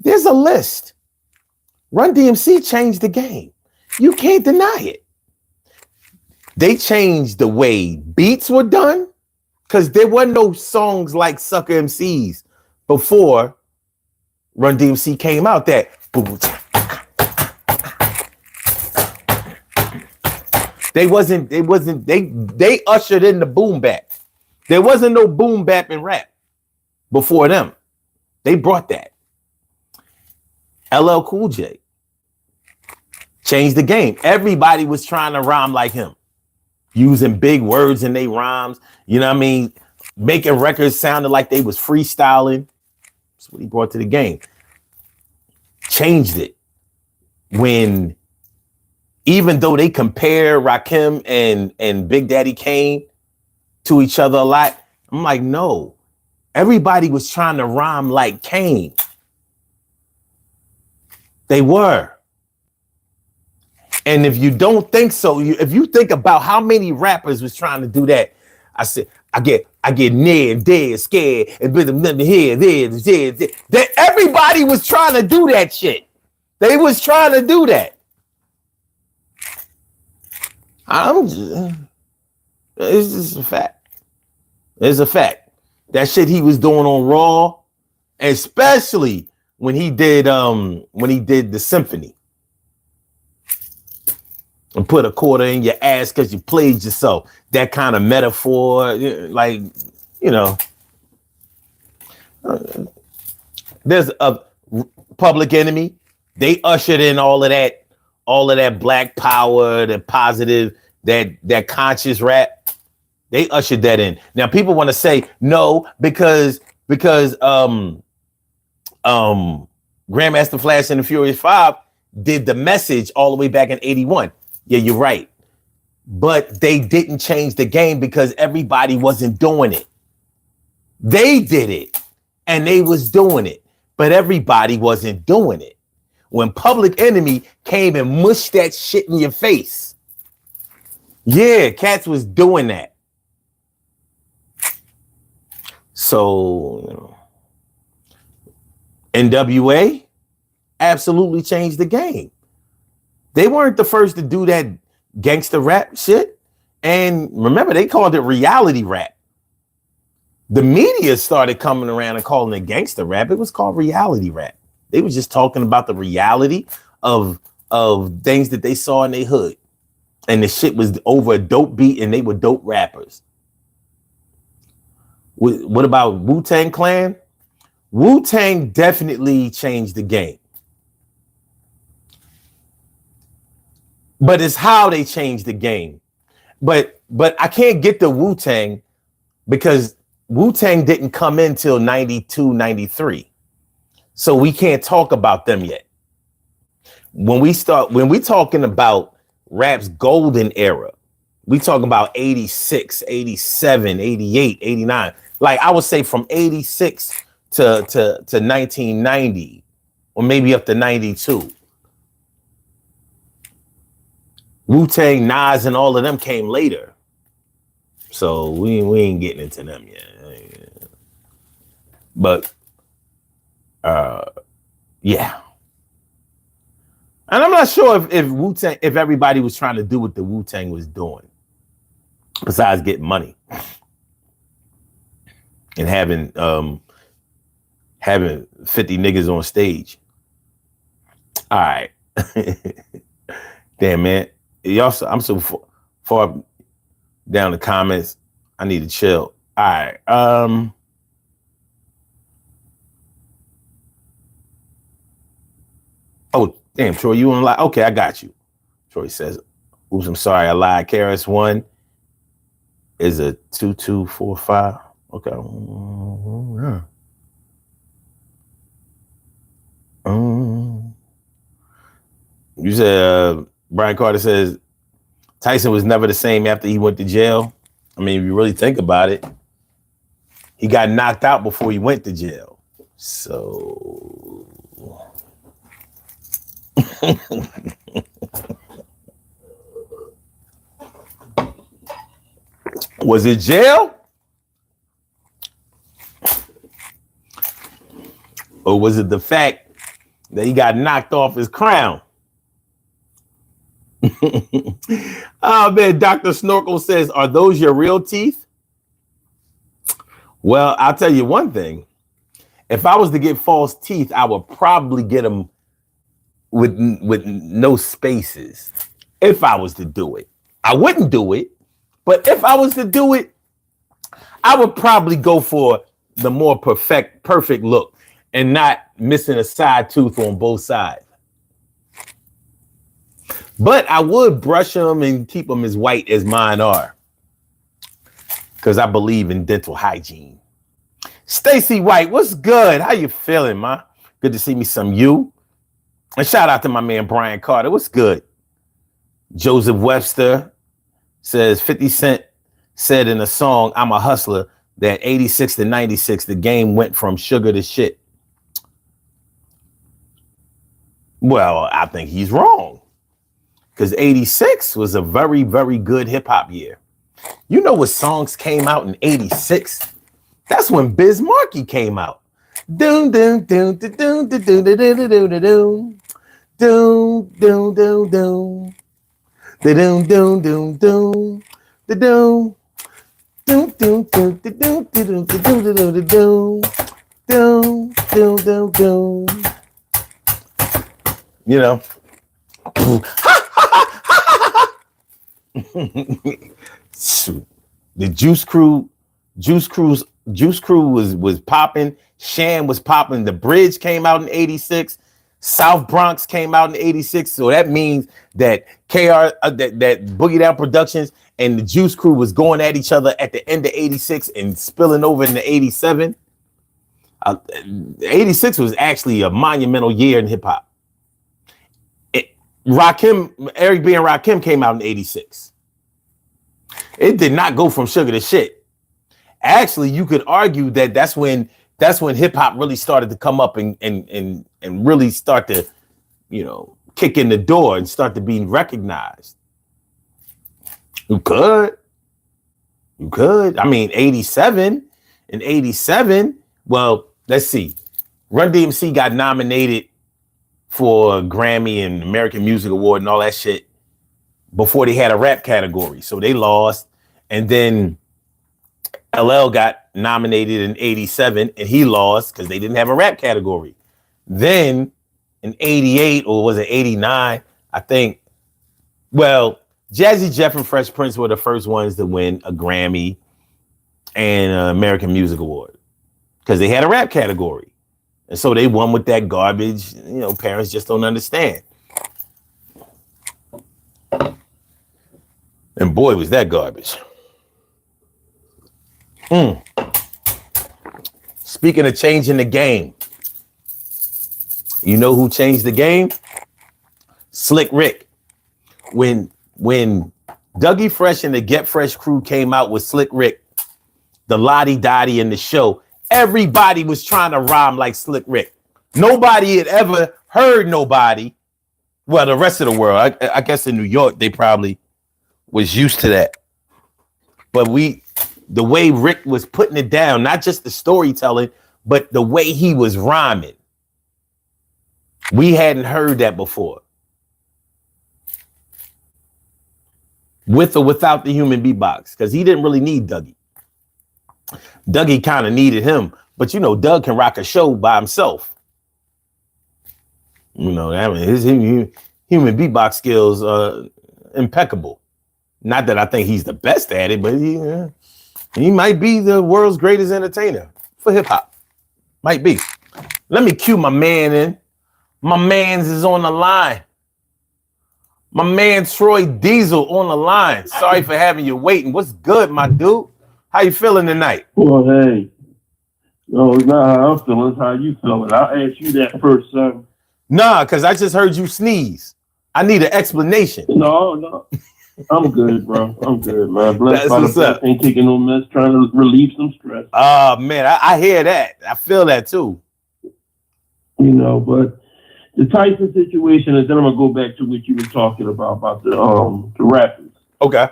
There's a list. Run DMC changed the game. You can't deny it. They changed the way beats were done because there were no songs like Sucker MCs before Run DMC came out. That They ushered in the boom bap. There wasn't no boom bap in rap before them. They brought that. LL Cool J changed the game. Everybody was trying to rhyme like him, using big words in their rhymes. You know what I mean? Making records sounded like they was freestyling. That's what he brought to the game. Changed it when, even though they compare Rakim and Big Daddy Kane to each other a lot, I'm like, no. Everybody was trying to rhyme like Kane. They were. And if you don't think so, if you think about how many rappers was trying to do that, I said, I get near and dead, scared, and nothing here, there. That everybody was trying to do that shit. They was trying to do that. It's just a fact. It's a fact. That shit he was doing on Raw, especially when he did the symphony. And put a quarter in your ass because you played yourself. That kind of metaphor, like, you know. There's a Public Enemy. They ushered in all of that black power, the positive, that conscious rap. They ushered that in. Now people want to say no because Grandmaster Flash and the Furious 5 did the Message all the way back in 81. Yeah, you're right. But they didn't change the game because everybody wasn't doing it. They did it and they was doing it, but everybody wasn't doing it. When Public Enemy came and mushed that shit in your face. Yeah, cats was doing that. So, NWA absolutely changed the game. They weren't the first to do that gangster rap shit. And remember, they called it reality rap. The media started coming around and calling it gangster rap. It was called reality rap. They were just talking about the reality of things that they saw in their hood. And the shit was over a dope beat and they were dope rappers. What about Wu-Tang Clan? Wu-Tang definitely changed the game. But it's how they changed the game. But I can't get the Wu-Tang because Wu-Tang didn't come in till 92, 93. So we can't talk about them yet. When we talking about rap's golden era, we talking about 86, 87, 88, 89. Like I would say from 86 to 1990 or maybe up to 92. Wu-Tang, Nas, and all of them came later. So we ain't getting into them yet. But yeah. And I'm not sure if Wu-Tang, if everybody was trying to do what the Wu-Tang was doing, besides getting money and having 50 niggas on stage. All right. Damn, man. Y'all, I'm so far down the comments. I need to chill. All right. Oh, damn, Troy, you want to lie? Okay, I got you. Troy says, oops, I'm sorry, I lied. KRS-One is a 2245. Okay. Yeah. You said, Brian Carter says, Tyson was never the same after he went to jail. I mean, if you really think about it, he got knocked out before he went to jail. So... Was it jail? Or was it the fact that he got knocked off his crown? Oh man, Dr. Snorkel says, are those your real teeth? Well, I'll tell you one thing. If I was to get false teeth, I would probably get them with no spaces. If I was to do it, I wouldn't do it, but if I was to do it, I would probably go for the more perfect look and not missing a side tooth on both sides. But I would brush them and keep them as white as mine are, because I believe in dental hygiene. Stacy White, what's good? How you feeling, man? Good to see me some you. And shout out to my man Brian Carter. What's good? Joseph Webster says 50 Cent said in a song, I'm a hustler, that 86 to 96, the game went from sugar to shit. Well, I think he's wrong, because 86 was a very, very good hip hop year. You know what songs came out in 86? That's when Biz Markie came out. Doom, doom, doom, doom, doom, doom, doom, doom, doom, doom, doom, doom, doom, doom. Doom doom doom doom doom doom doom doom doom doom doom doom doom doom. You know, the Juice Crew was popping. Shan was popping. The Bridge came out in 86. South Bronx came out in 86. So that means that that Boogie Down Productions and the Juice Crew was going at each other at the end of 86 and spilling over into 87. 86 was actually a monumental year in hip hop. Eric B. and Rakim came out in 86. It did not go from sugar to shit. Actually, you could argue that that's when hip hop really started to come up and really start to, kick in the door and start to be recognized. You could. I mean, 87 and 87. Well, let's see. Run DMC got nominated for a Grammy and American Music Award and all that shit before they had a rap category. So they lost. And then LL got nominated in 87 and he lost because they didn't have a rap category. Then in 88, or was it 89, I think, well, Jazzy Jeff and Fresh Prince were the first ones to win a Grammy and an American Music Award because they had a rap category. And so they won with that garbage. Parents just don't understand. And boy, was that garbage. Speaking of changing the game, you know who changed the game? Slick Rick. When Dougie Fresh and the Get Fresh crew came out with Slick Rick, the Lottie Dottie in the show, everybody was trying to rhyme like Slick Rick. Nobody had ever heard nobody. Well, the rest of the world, I guess in New York, they probably was used to that. But the way Rick was putting it down, not just the storytelling, but the way he was rhyming. We hadn't heard that before. With or without the human beatbox, because he didn't really need Dougie. Dougie kind of needed him, but Doug can rock a show by himself. His human beatbox skills are impeccable. Not that I think he's the best at it, but he might be the world's greatest entertainer for hip hop. Might be. Let me cue my man in. My man's is on the line. My man Troy Diesel on the line. Sorry for having you waiting. What's good, my dude? How you feeling tonight? Well, hey. No, it's not how I'm feeling. It's how you feeling. I'll ask you that first, son. Nah, because I just heard you sneeze. I need an explanation. No. I'm good, bro. I'm good, man. Blessed by what's up. Ain't taking no mess, trying to relieve some stress. Oh, man, I hear that. I feel that, too. But the Tyson situation, and then I'm going to go back to what you were talking about the rappers. Okay.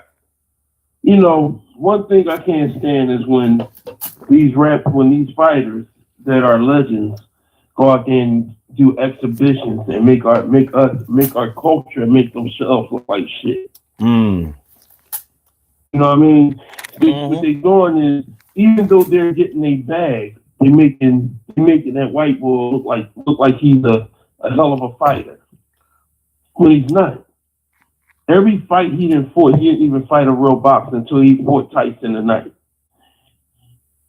One thing I can't stand is when these fighters that are legends go out there and do exhibitions and make our culture, make themselves look like shit. Mm. You know what I mean? What they're doing is, even though they're getting a bag, they're making that white boy look like he's a hell of a fighter when he's not. Every fight he didn't even fight a real boxer until he fought Tyson tonight.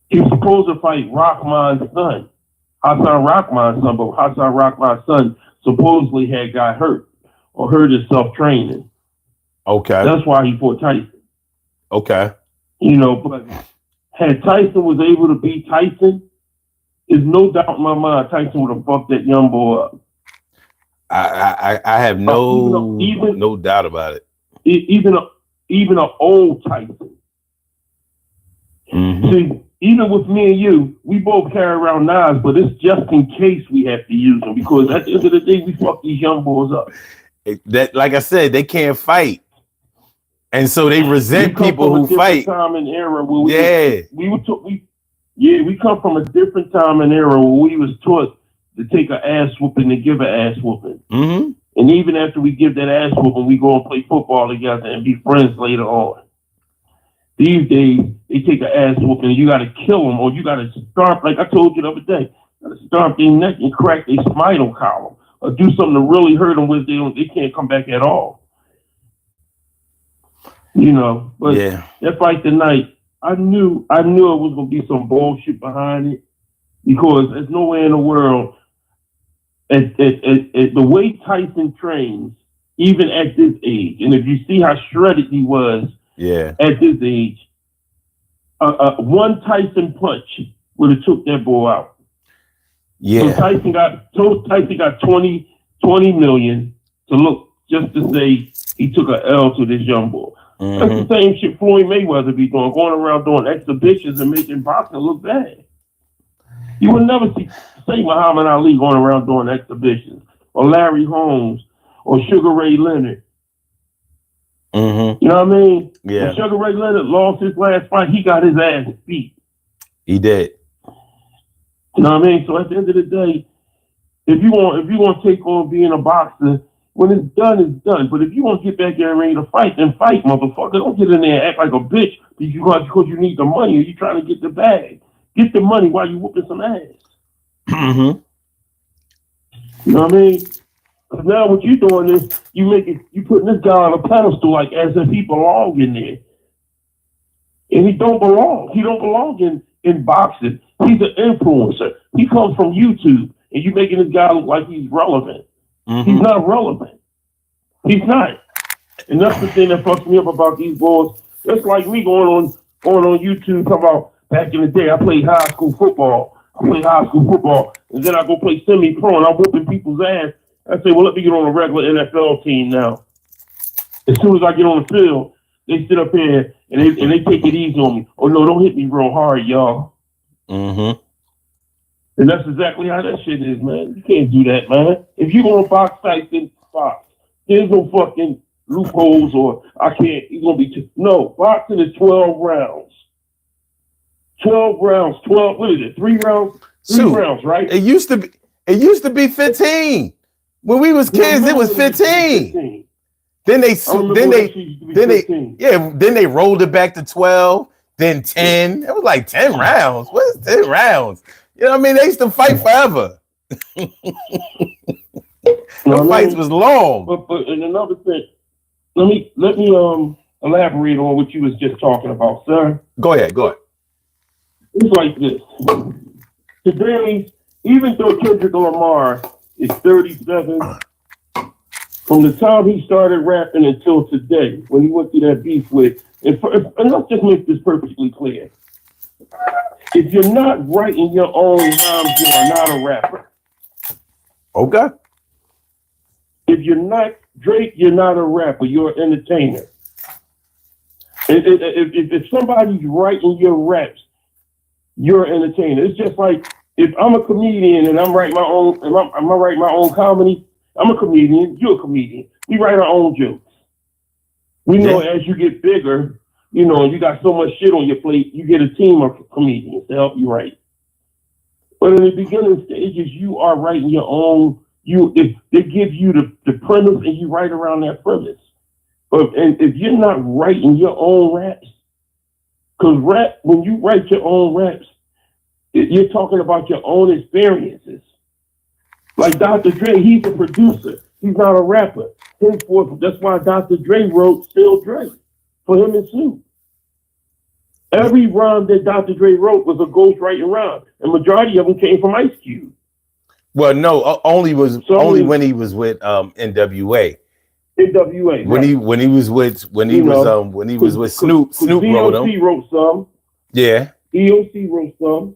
He was supposed to fight Rahman's son, Hassan Rahman's son, but Hassan Rahman's son supposedly got hurt or hurt himself training. Okay. That's why he fought Tyson. Okay. You know, but had Tyson was able to beat Tyson, there's no doubt in my mind Tyson would have fucked that young boy up. I have no doubt about it. Even an old Tyson. Mm-hmm. See, even with me and you, we both carry around knives, but it's just in case we have to use them because at the end of the day, we fuck these young boys up. That, like I said, they can't fight, and so they resent people who fight. Time and era where we come from a different time and era where we was taught to take an ass whooping and give an ass whooping. Mm-hmm. And even after we give that ass whooping, we go and play football together and be friends later on. These days, they take an ass whooping and you got to kill them or you got to stomp, like I told you the other day, got to stomp their neck and crack their spinal column or do something to really hurt them where they can't come back at all. You know, but that fight tonight, I knew it was going to be some bullshit behind it because there's no way in the world, at the way Tyson trains, even at this age, and if you see how shredded he was at this age, one Tyson punch would have took that boy out. Yeah. So Tyson got 20 million to look just to say he took an L to this young boy. Mm-hmm. That's the same shit Floyd Mayweather be doing, going around doing exhibitions and making boxing look bad. You would never say Muhammad Ali going around doing exhibitions, or Larry Holmes, or Sugar Ray Leonard. Mm-hmm. You know what I mean? Yeah. When Sugar Ray Leonard lost his last fight, he got his ass beat. He did. You know what I mean? So at the end of the day, if you want to take on being a boxer, when it's done, it's done. But if you want to get back there and ready to fight, then fight, motherfucker. Don't get in there and act like a bitch because you need the money or you're trying to get the bag. Get the money while you whooping some ass. Mm-hmm. You know what I mean? Because now what you're doing is you putting this guy on a pedestal like as if he belong in there. And he don't belong. He don't belong in boxing. He's an influencer. He comes from YouTube and you making this guy look like he's relevant. Mm-hmm. He's not relevant. He's not. And that's the thing that fucks me up about these boys. It's like me going on YouTube talking about back in the day I played high school football. And then I go play semi-pro and I'm whooping people's ass. I say, well, let me get on a regular NFL team now. As soon as I get on the field, they sit up here and they take it easy on me. Oh, no, don't hit me real hard, y'all. Mm-hmm. And that's exactly how that shit is, man. You can't do that, man. If you want to box Tyson, box. There's no fucking loopholes or I can't, it's going to be no, boxing is 12 rounds. 12 rounds, 12, what is it, 3 rounds? 3 rounds, right? It used to be 15. When we was kids, it was 15. Then they rolled it back to 12, then 10. It was like 10 rounds. What is 10 rounds? You know what I mean? They used to fight forever. The fights was long. But and another thing, let me elaborate on what you was just talking about, sir. Go ahead. It's like this. Today, even though Kendrick Lamar is 37, from the time he started rapping until today, when he went through that beef with, and let's just make this perfectly clear. If you're not writing your own rhymes, you are not a rapper. Okay. If you're not Drake, you're not a rapper. You're an entertainer. If somebody's writing your raps, you're an entertainer. It's just like if I'm a comedian and I'm writing my own comedy, I'm a comedian, you're a comedian. We write our own jokes. We know as you get bigger, you know, you got so much shit on your plate, you get a team of comedians to help you write. But in the beginning stages, you are writing your own, they give you the premise and you write around that premise. And if you're not writing your own raps, because when you write your own raps, you're talking about your own experiences. Like Dr. Dre, he's a producer. He's not a rapper. Henceforth, that's why Dr. Dre wrote Still Dre for him and Snoop. Every rhyme that Dr. Dre wrote was a ghostwriting rhyme, and majority of them came from Ice Cube. Well, no, only when he was with NWA. NWA. When he was with Snoop wrote them. DOC wrote some. Yeah. EOC wrote some.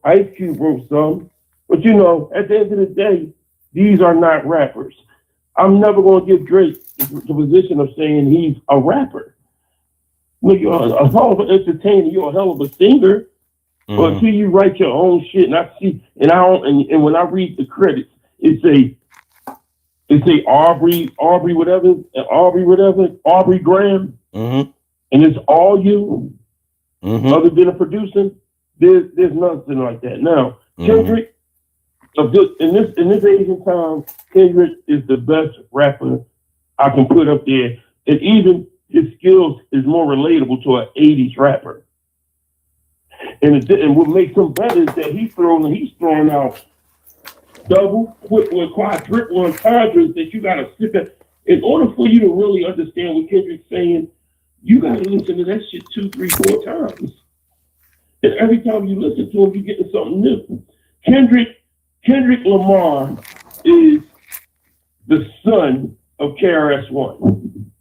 Ice Cube wrote some. But at the end of the day, these are not rappers. I'm never going to give Drake the position of saying he's a rapper. Look, you're a hell of an entertainer. You're a hell of a singer. Mm-hmm. But until you write your own shit, and and when I read the credits, it say Aubrey Graham, mm-hmm. and it's all you, mm-hmm. other than a producer. There's nothing like that. Now, Kendrick, in this age and time, Kendrick is the best rapper I can put up there, and even his skills is more relatable to an '80s rapper. And what makes him better is that he's throwing out double, quadruple entendres that you gotta sit there. In order for you to really understand what Kendrick's saying, you gotta listen to that shit 2, 3, 4 times. And every time you listen to him, you're getting something new. Kendrick Lamar is the son of KRS-One.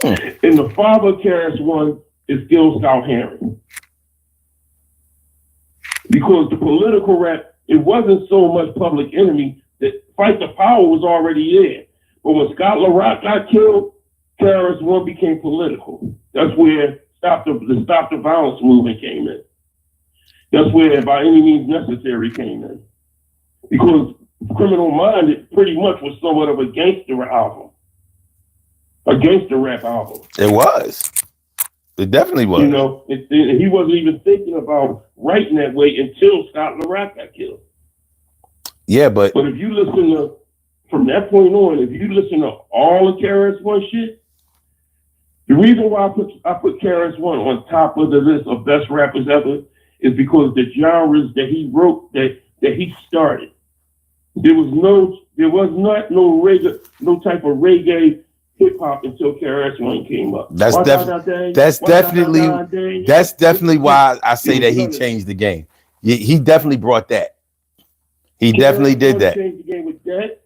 And the father of KRS-One is Gil Scott-Heron. Because the political rap, it wasn't so much Public Enemy, that Fight the Power was already there. But when Scott LaRock got killed, KRS-One became political. That's where the Stop the Violence movement came in. That's where By Any Means Necessary came in. Because Criminal Minded pretty much was somewhat of a gangster album. A gangster rap album. It was. It definitely was. He wasn't even thinking about writing that way until Scott LaRock got killed. Yeah, but if you listen from that point on, if you listen to all of KRS-One shit, the reason why I put KRS-One on top of the list of best rappers ever is because the genres that he wrote, that he started, there was not no type of reggae hip hop until KRS-One came up. That's definitely why I say that he changed the game. He definitely brought that. He definitely did that. He changed the game with that.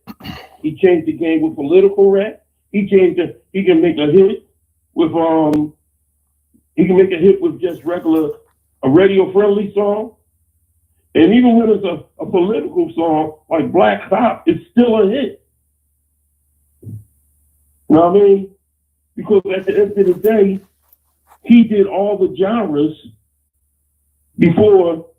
He changed the game with political rap. He can make a hit with just a radio friendly song. And even when it's a political song like Black Cop, it's still a hit. You know what I mean? Because at the end of the day, he did all the genres before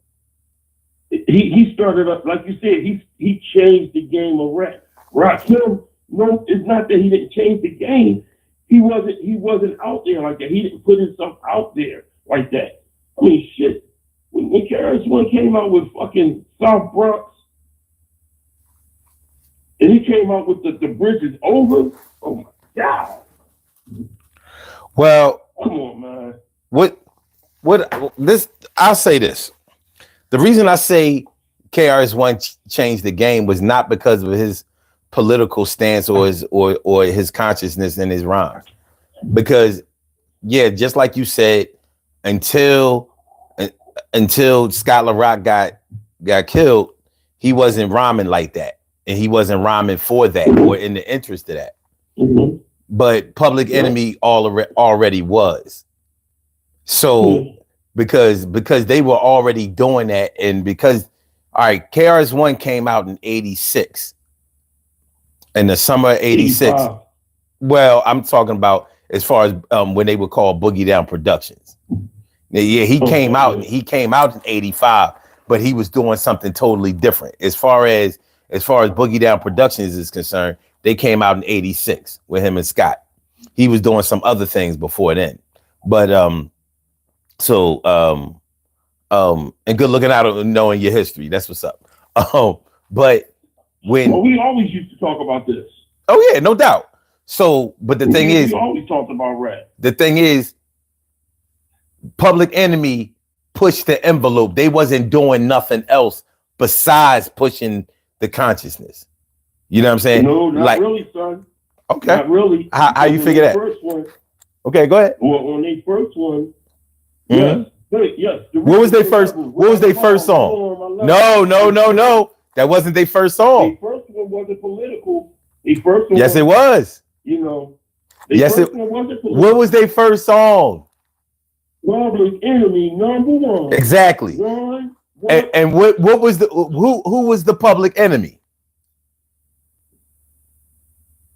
he started up. Like you said, he changed the game of rap. Rakim, no, it's not that he didn't change the game. He wasn't out there like that. He didn't put himself out there like that. I mean, shit. When KRS-One came out with fucking South Bronx, and he came out with the Bridge Is Over. Oh my God. Well, come on, man. I'll say this. The reason I say KRS-One changed the game was not because of his political stance or his consciousness in his rhymes. Because, yeah, just like you said, until Scott LaRock got killed, he wasn't rhyming like that. And he wasn't rhyming for that or in the interest of that. Mm-hmm. But Public Enemy already was. So because they were already doing that, and because KRS-One came out in '86, in the summer of '86. Well, I'm talking about as far as when they were called Boogie Down Productions. Yeah, he came out in '85, but he was doing something totally different. As far as Boogie Down Productions is concerned, they came out in '86 with him and Scott. He was doing some other things before then. But and good looking out and knowing your history. That's what's up. But we always used to talk about this. Oh yeah, no doubt. So, but the thing is, we always talked about rap. The thing is, Public Enemy pushed the envelope. They wasn't doing nothing else besides pushing the consciousness. You know what I'm saying? No, not like, really, son. Okay. Not really. How you figure that? First one, okay, go ahead. on their first one, Mm-hmm. yes. What was their first? What was their first song? No. That wasn't their first song. Their first one wasn't political. Their first one yes, it was. You know. Yes, it. What was their first song? Public Enemy #1. Exactly. And what was the who was the Public Enemy?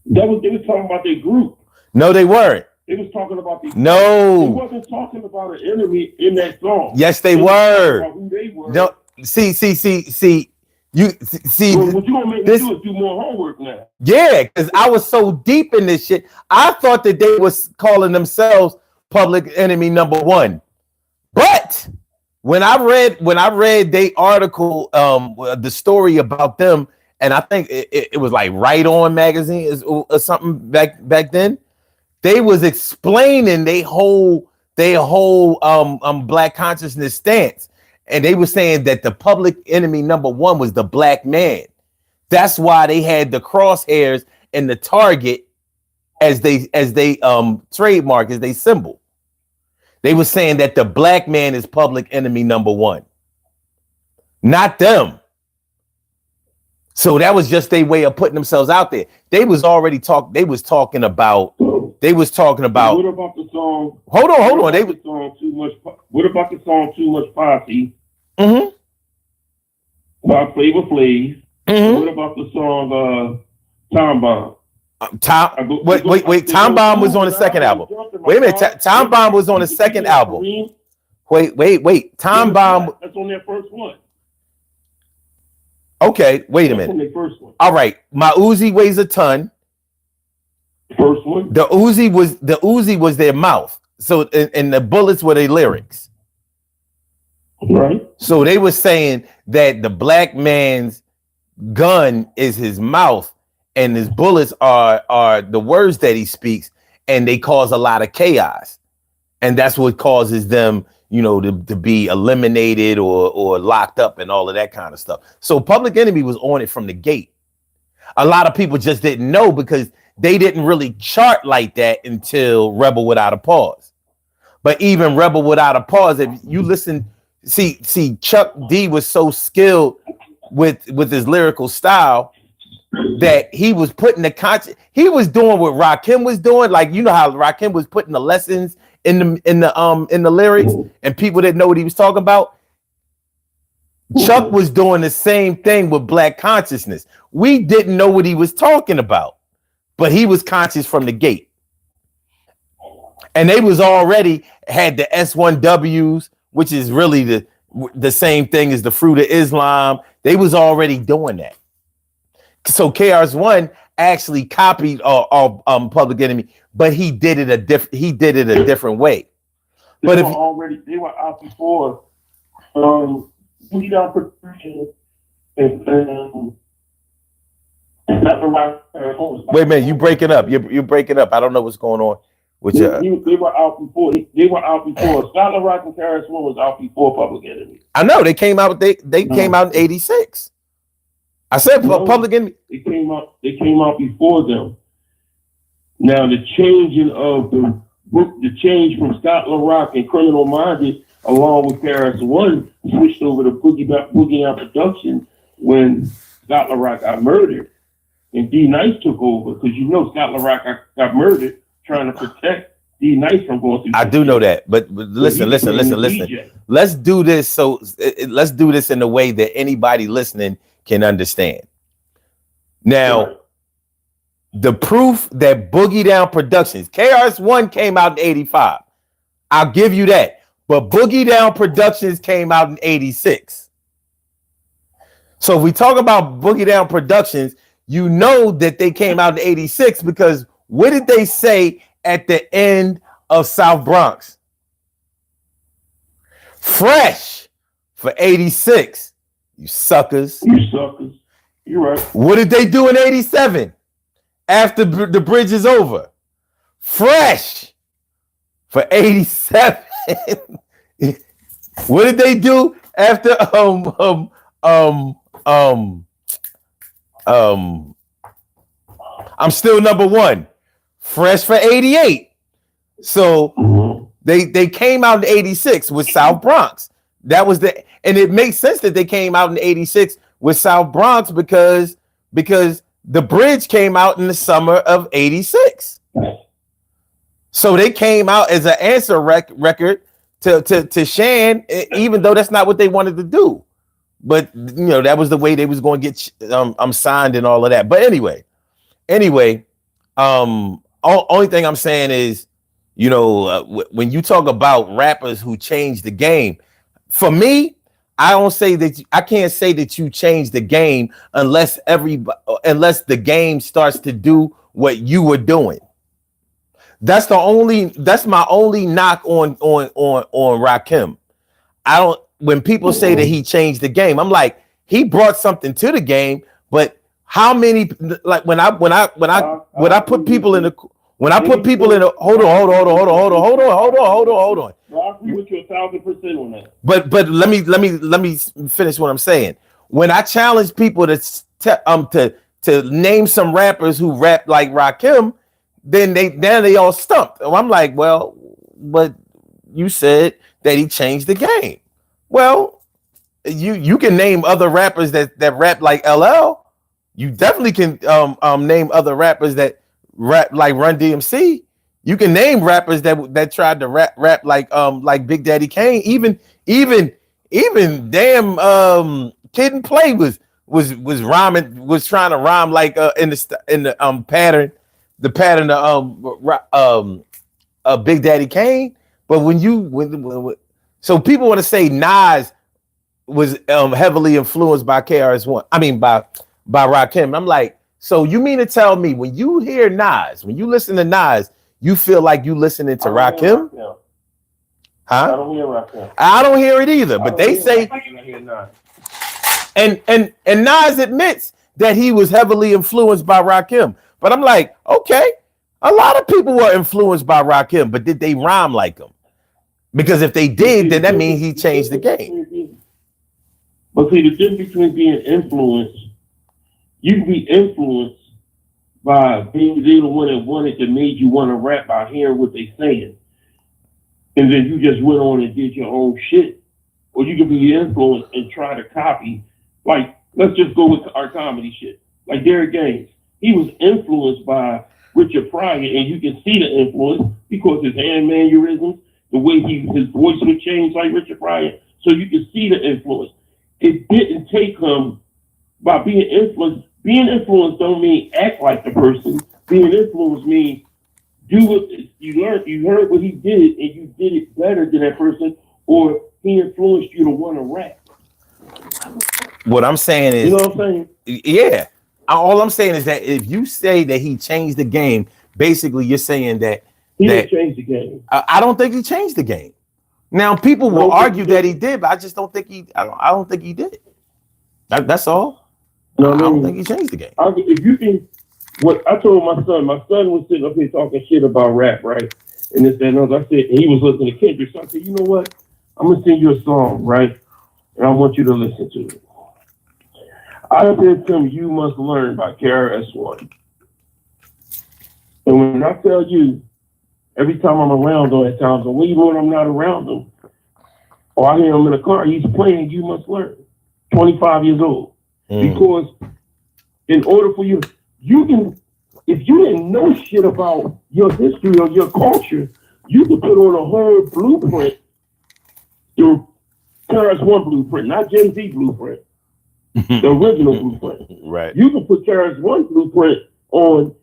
They was talking about their group. No, they weren't. They was talking about the No. They wasn't talking about an enemy in that song. Yes, they were. About who they were. No, see. You see. So what you gonna make me do is do more homework now. Yeah, because I was so deep in this shit. I thought that they was calling themselves Public Enemy #1. But when I read the article, the story about them, and I think it was like Right On magazine or something back then, they was explaining they whole black consciousness stance. And they were saying that the Public Enemy #1 was the black man. That's why they had the crosshairs and the target as they trademark, as they symbol. They were saying that the black man is Public Enemy #1, not them. So that was just their way of putting themselves out there. They was already talking. They was talking about. What about the song? Hold on. What about the song Too Much Posse? Mm-hmm. By Flavor Flav. Mm-hmm. What about the song Time Bomb? Wait. Time Bomb was on the second album. Wait a minute. Time Bomb was on the second album. Wait. Time Bomb. That's on their first one. Okay. Wait a minute. On their first one. All right. My Uzi weighs a ton. First one. The Uzi was their mouth. So and the bullets were their lyrics. Right. So they were saying that the black man's gun is his mouth and his bullets are the words that he speaks, and they cause a lot of chaos. And that's what causes them, to be eliminated or locked up and all of that kind of stuff. So Public Enemy was on it from the gate. A lot of people just didn't know because they didn't really chart like that until Rebel Without a Pause. But even Rebel Without a Pause, if you listen, see, Chuck D was so skilled with his lyrical style that he was putting he was doing what Rakim was doing. Like, you know how Rakim was putting the lessons in the lyrics, and people didn't know what he was talking about. Chuck was doing the same thing with black consciousness. We didn't know what he was talking about, but he was conscious from the gate. And they was already had the S1Ws, which is really the same thing as the Fruit of Islam. They was already doing that. So KRS-One actually copied Public Enemy, but he did it a different way. They were out before we got production and wait a minute, you breaking up. You're breaking up. I don't know what's going on with you. They were out before. Scholar Rock and KRS-One was out before Public Enemy. I know they came out. They came out in '86. I said Public Enemy. They came out before them. Now the changing of the change from Scott LaRock and Criminal Minded, along with KRS-One, switched over to Boogie Out Production when Scott LaRock got murdered, and D Nice took over, because Scott LaRock got murdered trying to protect D Nice from going through. I do know that, but listen. Let's do this. So let's do this in a way that anybody listening can understand. Now, the proof that Boogie Down Productions, KRS-One came out in '85. I'll give you that. But Boogie Down Productions came out in '86. So if we talk about Boogie Down Productions, you know that they came out in '86 because what did they say at the end of South Bronx? Fresh for '86. You suckers. You're right. What did they do in '87 after the bridge is over? Fresh for '87. What did they do after I'm still number one, fresh for 88. So they came out in 86 with South Bronx. That was and it makes sense that they came out in 86 with South Bronx because the bridge came out in the summer of 86. So they came out as an answer record to Shan, even though that's not what they wanted to do. But that was the way they was going to get signed and all of that. But anyway, only thing I'm saying is, when you talk about rappers who changed the game, for me, I can't say that you changed the game unless the game starts to do what you were doing. That's my only knock on Rakim. When people say that he changed the game, I'm like, he brought something to the game, but how many, like when I put people in the hold on. I agree with you 1,000% on that. But let me finish what I'm saying. When I challenge people to name some rappers who rap like Rakim, then they all stumped. I'm like, well, but you said that he changed the game. Well, you can name other rappers that rap like LL. You definitely can name other rappers that rap like Run DMC. You can name rappers that tried to rap like Big Daddy Kane. Even damn Kid and Play was rhyming, was trying to rhyme like in the pattern of Big Daddy Kane. But when so people want to say Nas was heavily influenced by KRS-One. I mean by Rakim. I'm like, so you mean to tell me when you hear Nas, when you listen to Nas, you feel like you listening to Rakim? Huh? I don't hear Rakim. I don't hear it either. But they say, and Nas admits that he was heavily influenced by Rakim. But I'm like, okay, a lot of people were influenced by Rakim, but did they rhyme like him? Because if they did, then that means he changed the game. But see, the difference between being influenced, you can be influenced by being the one that wanted to made you want to rap by hearing what they saying. And then you just went on and did your own shit. Or you can be influenced and try to copy. Like, let's just go with our comedy shit. Like Derek Gaines. He was influenced by Richard Pryor, and you can see the influence because his hand mannerisms, the way his voice would change like Richard Pryor. So you can see the influence. It didn't take him by being influenced. Being influenced don't mean act like the person. Being influenced means do what you learned. You heard what he did, and you did it better than that person, or he influenced you to want to rap. What I'm saying is, you know what I'm saying? Yeah. All I'm saying is that if you say that he changed the game, basically you're saying that he didn't change the game. I don't think he changed the game. Now people will argue that he did, but I just don't think I don't think he did. That's all. No, I don't think he changed the game. If you can, what I told my son was sitting up here talking shit about rap, right? And this, that, and other. I said, and he was listening to Kendrick. So I said, you know what? I'm gonna send you a song, right? And I want you to listen to it. I said to him, "You Must Learn" by KRS-One. And when I tell you, every time I'm around him at times, or even when I'm not around him, or I hear him in the car, he's playing "You Must Learn." 25 years old. Because in order for you can, if you didn't know shit about your history or your culture, you could put on a whole blueprint, your KRS-One blueprint, not Jay-Z blueprint, the original blueprint. Right. You can put KRS-One blueprint on,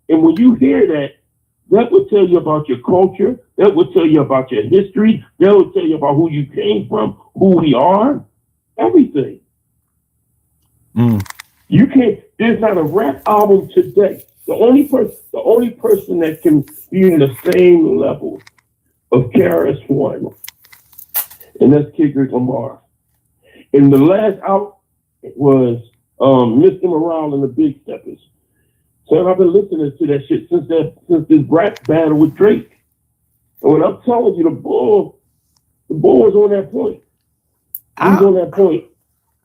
and when you hear that, that would tell you about your culture, that would tell you about your history, that would tell you about who you came from, who we are, everything. You can't, there's not a rap album today. The only person that can be in the same level of KRS-One, and that's Kendrick Lamar. And the last album was Mr. Morale and the Big Steppers. So I've been listening to that shit since this rap battle with Drake. And when I'm telling you, the bull was on that point. He's on that point.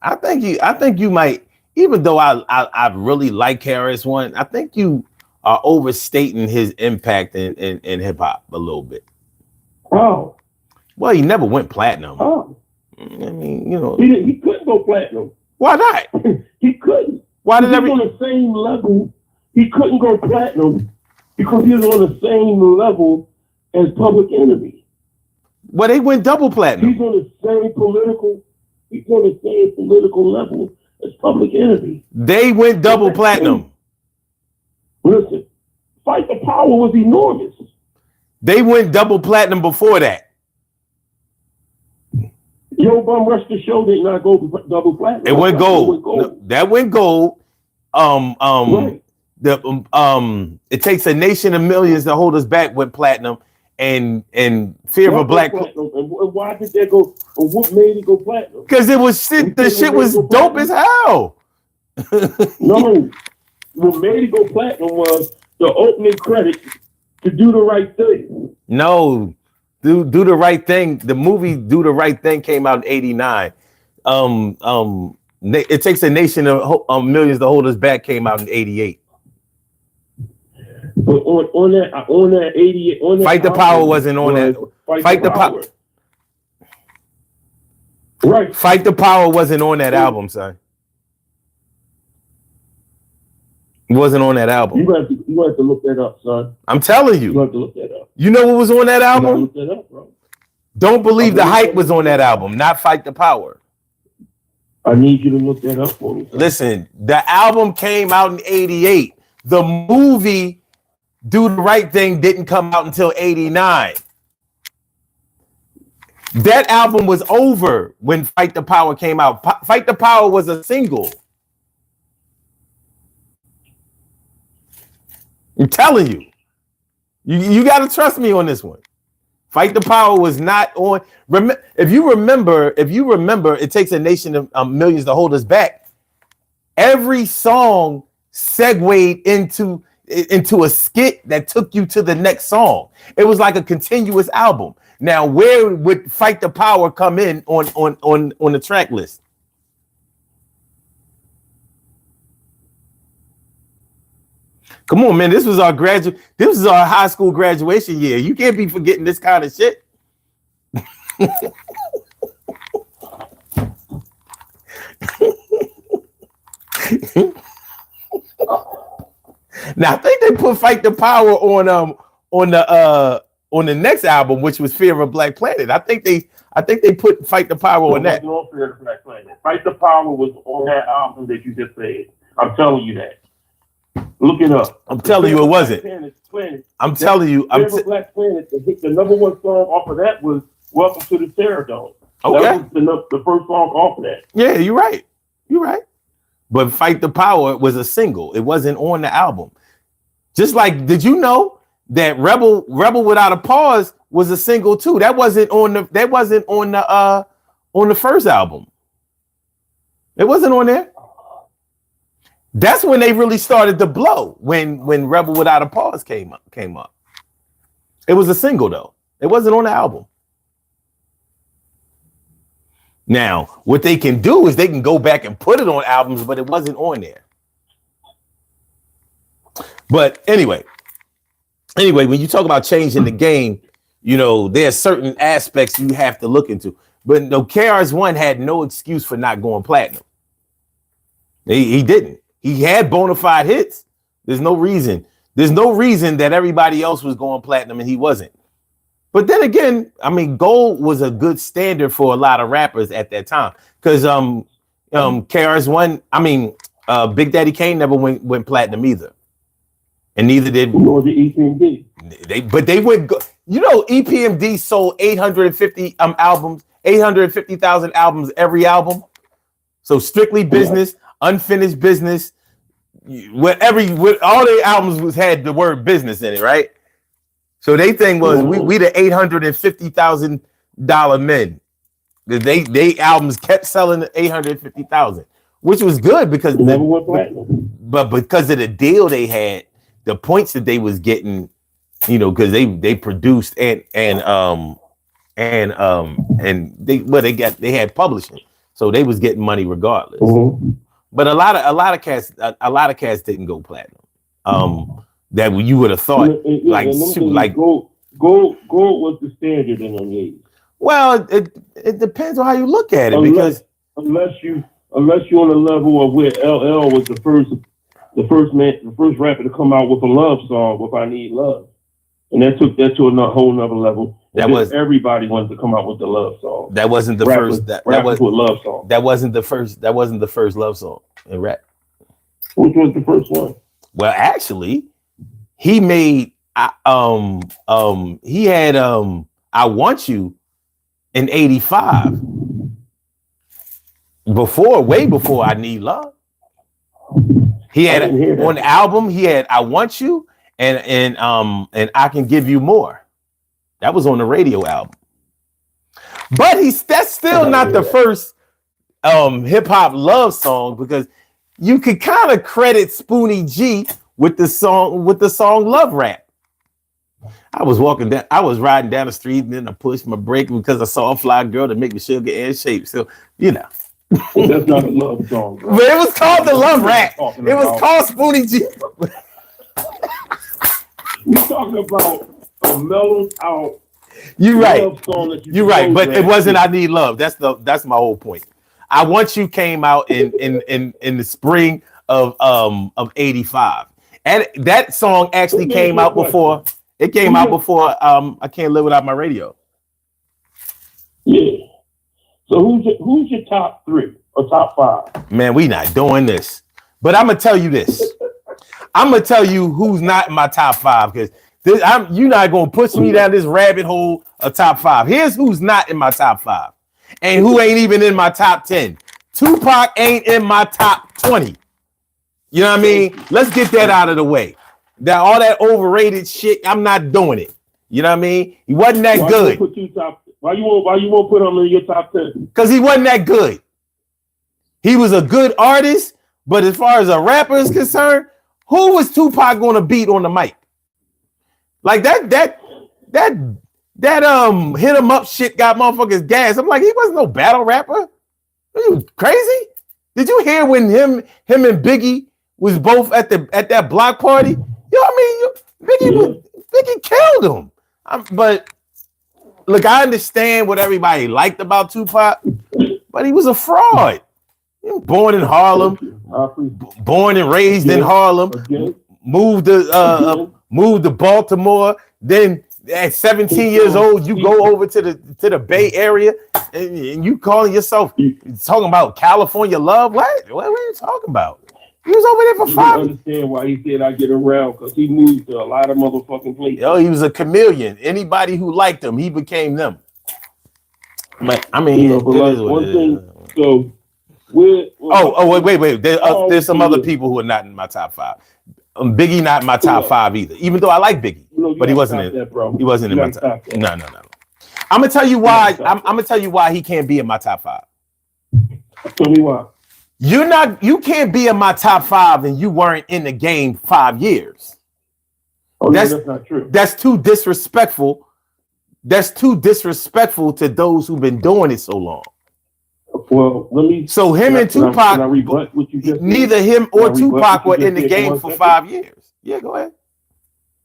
I think you might, even though I really like KRS-One, I think you are overstating his impact in hip hop a little bit. Oh. Well, he never went platinum. Oh. I mean, you know, he couldn't go platinum. Why not? He couldn't. Why did he was on the same level? He couldn't go platinum because he was on the same level as Public Enemy. Well, they went double platinum. He's on the same political level as Public Enemy. They went double platinum. Listen, Fight the Power was enormous. They went double platinum before that. Yo Bum Rush the Show did not go double platinum. It went gold. No, that went gold. Right. It Takes a Nation of Millions to Hold Us Back went platinum, and Fear of a Black. And why did that go? Or what made it go platinum? Because it was shit. The shit was dope as hell. No, what made it go platinum was the opening credits to Do the Right Thing. No, Do the Right Thing. The movie Do the Right Thing came out in '89. It Takes a Nation of Millions to Hold Us Back came out in '88. But on that 88, on that Fight the Power wasn't on that. Fight the Power. Right. Fight the Power wasn't on that album, son. It wasn't on that album. You have to look that up, son. I'm telling you. You have to look that up. You know what was on that album? Look that up, bro. Don't Believe the Hype was on that album, not Fight the Power. I need you to look that up for me, son. Listen, the album came out in '88. The movie Do the Right Thing didn't come out until '89. That album was over when Fight the Power came out. Fight the Power was a single. I'm telling you. You got to trust me on this one. Fight the Power was not on. If you remember, It Takes a Nation of Millions to Hold Us Back. Every song segued into a skit that took you to the next song. It was like a continuous album. Now, where would Fight the Power come in on the track list? Come on, man. This was our high school graduation year. You can't be forgetting this kind of shit. Now I think they put Fight the Power on the next album, which was Fear of a Black Planet. I think they put Fight the Power on that. It wasn't on Fear of the Black Planet. Fight the Power was on that album that you just said. I'm telling you that. Look it up. I'm telling you it wasn't. I'm telling you. Fear of a Black Planet. The number one song off of that was Welcome to the Terror Dome. Okay. That was the first song off of that. Yeah, you're right. You're right. But Fight the Power was a single. It wasn't on the album. Just like, did you know that Rebel Without a Pause was a single too? That wasn't on the first album. It wasn't on there. That's when they really started to blow, when Rebel Without a Pause came up. It was a single though. It wasn't on the album. Now, what they can do is they can go back and put it on albums, but it wasn't on there. But anyway, when you talk about changing the game, you know, there's certain aspects you have to look into. But no, KRS-One had no excuse for not going platinum. He didn't. He had bona fide hits. There's no reason that everybody else was going platinum and he wasn't. But then again, I mean, gold was a good standard for a lot of rappers at that time. Because KRS-One, Big Daddy Kane never went platinum either. And neither did nor the EPMD. They went. You know, EPMD sold 850 albums, 850,000 albums every album. So Strictly Business, Unfinished Business, all their albums had the word business in it, right? So they thing was we the $850,000 men. They albums kept selling 850,000, which was good because never went platinum. But because of the deal they had, the points that they was getting, you know, because they produced and they had publishing, so they was getting money regardless. Mm-hmm. But a lot of cats didn't go platinum. That you would have thought gold was the standard in them days. Well, it depends on how you look at it, because unless you're on the level of where LL was the first rapper to come out with a love song with "I Need Love," and that took that to a whole nother level. Everybody wanted to come out with the love song. That wasn't the first. That was with love song. That wasn't the first. That wasn't the first love song in rap. Which was the first one? Well, actually, he made he had "I Want You" in '85. Way before "I Need Love." He had on the album. He had "I Want You" and "I Can Give You More." That was on the radio album. But that's still not the first hip hop love song, because you could kind of credit Spoonie G with the song "Love Rap." I was riding down the street, and then I pushed my brake because I saw a fly girl to make me sugar and shape. So that's not a love song, bro. But it was called the Love Rap. It was called Spoonie G. You're talking about a mellowed out. You're right. You're right, but it wasn't "I Need Love." That's my whole point. "I Want You" came out in the spring of '85, and that song actually came out before. It came out before "I Can't Live Without My Radio." Yeah. So who's your top 3 or top 5? Man, we not doing this. But I'm gonna tell you this. I'm gonna tell you who's not in my top 5, because you're not gonna push me down this rabbit hole of top 5. Here's who's not in my top 5, and who ain't even in my top 10. Tupac ain't in my top 20. You know what I mean? Let's get that out of the way. All that overrated shit, I'm not doing it. You know what I mean? He wasn't that good. Why you won't put him in your top 10? Because he wasn't that good. He was a good artist, but as far as a rapper is concerned, who was Tupac going to beat on the mic? Like that hit 'em up shit got motherfuckers gas. I'm like, he wasn't no battle rapper. Are you crazy? Did you hear when him and Biggie was both at that block party? You know what I mean? Biggie killed him. But look, I understand what everybody liked about Tupac, but he was a fraud. He was born in Harlem, born and raised in Harlem, moved to Baltimore. Then at 17 years old, you go over to the Bay Area, and you calling yourself talking about California love? What are you talking about? He was over there for 5 years. Understand why he said I get around, because he moved to a lot of motherfucking places. Yo, he was a chameleon. Anybody who liked him, he became them. But I mean, one thing. So, wait. There's some other people who are not in my top 5. Biggie not in my top 5 either. Even though I like Biggie, but he wasn't in. He wasn't in my top. No. I'm gonna tell you why. I'm gonna tell you why he can't be in my top 5. Tell me why. You can't be in my top 5 and you weren't in the game 5 years. That's not true. That's too disrespectful. That's too disrespectful to those who've been doing it so long. Well, let me. So him and Tupac, neither him or Tupac were in the game for 5 years. Yeah, go ahead.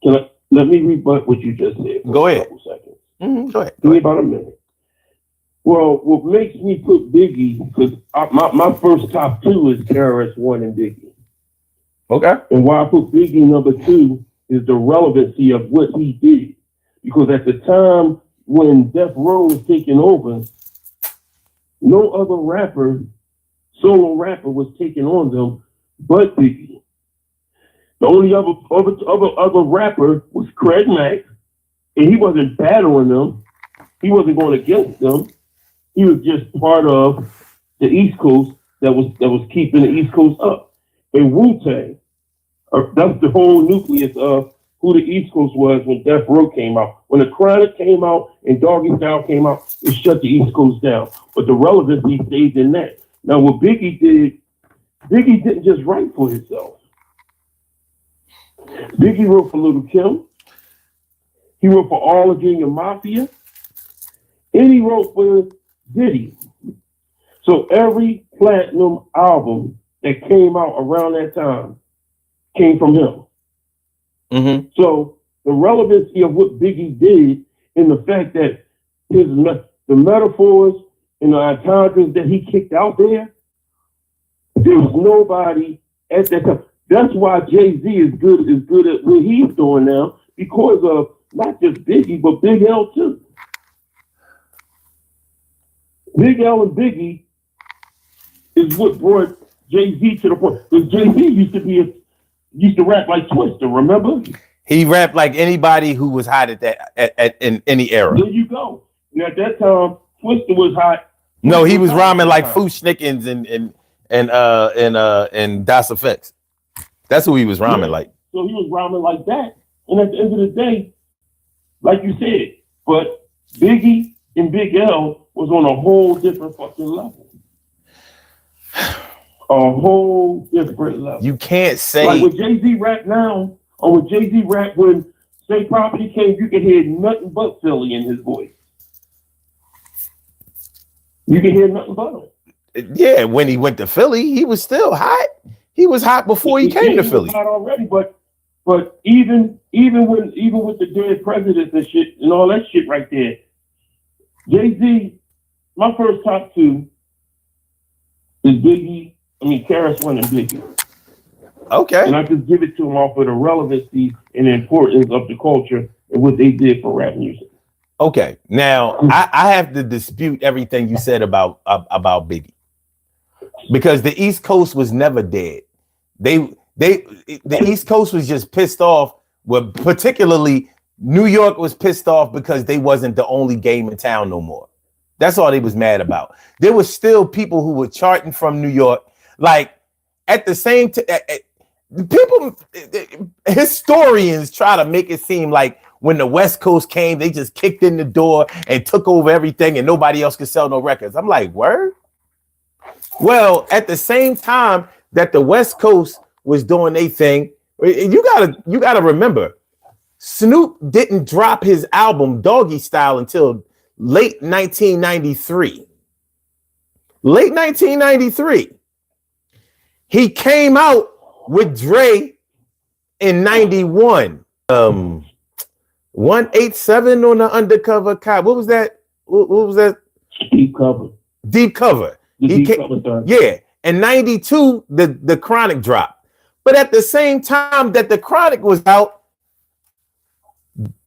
Let me rebut what you just said. Go ahead. Seconds. Go ahead. Give me about a minute. Well, what makes me put Biggie, because my first top 2 is KRS-One and Biggie. Okay. And why I put Biggie number 2 is the relevancy of what he did. Because at the time when Death Row was taking over, no other solo rapper was taking on them but Biggie. The only other rapper was Craig Mack, and he wasn't battling them. He wasn't going against them. He was just part of the East Coast that was keeping the East Coast up. And Wu-Tang, that's the whole nucleus of who the East Coast was when Death Row came out. When the Chronic came out and Doggy Style came out, it shut the East Coast down. But the relevancy stayed in that. Now, what Biggie didn't just write for himself. Biggie wrote for Little Kim. He wrote for all of Junior Mafia. And he wrote for Diddy. So every platinum album that came out around that time came from him. Mm-hmm. So the relevancy of what Biggie did and the fact that the metaphors and the entendres that he kicked out there was nobody at that time. That's why Jay-Z is good at what he's doing now, because of not just Biggie, but Big L too. Big L and Biggie is what brought Jay-Z to the point. Because Jay-Z used to rap like Twister, remember? He rapped like anybody who was hot in any era. There you go. And at that time, Twister was hot. No, he was rhyming like Fushnikins and Das Effects. That's who he was rhyming like. So he was rhyming like that. And at the end of the day, like you said, but Biggie and Big L was on a whole different fucking level. A whole different level. You can't say like with Jay-Z rap now, or with Jay-Z rap when State Property came, you could hear nothing but Philly in his voice. You can hear nothing but him. Yeah, when he went to Philly, he was still hot. He was hot before he came to Philly. Was hot already, but even with the dead presidents and shit and all that shit right there, Jay-Z, my first top two is KRS-One and Biggie. Okay. And I just give it to them off of the relevancy and the importance of the culture and what they did for rap music. Okay. Now I have to dispute everything you said about Biggie, because the East Coast was never dead. The East Coast was just pissed off. Well, particularly New York was pissed off because they wasn't the only game in town no more. That's all they was mad about. There was still people who were charting from New York. Like at the same time, historians try to make it seem like when the West Coast came, they just kicked in the door and took over everything and nobody else could sell no records. I'm like, word? Well, at the same time that the West Coast was doing their thing, you gotta remember, Snoop didn't drop his album Doggy Style until late 1993. Late 1993. He came out with Dre in 91. 187 on the Undercover Cop. What was that? What was that? Deep Cover. Deep Cover. Cover. Yeah. And 92, the Chronic dropped. But at the same time that the Chronic was out,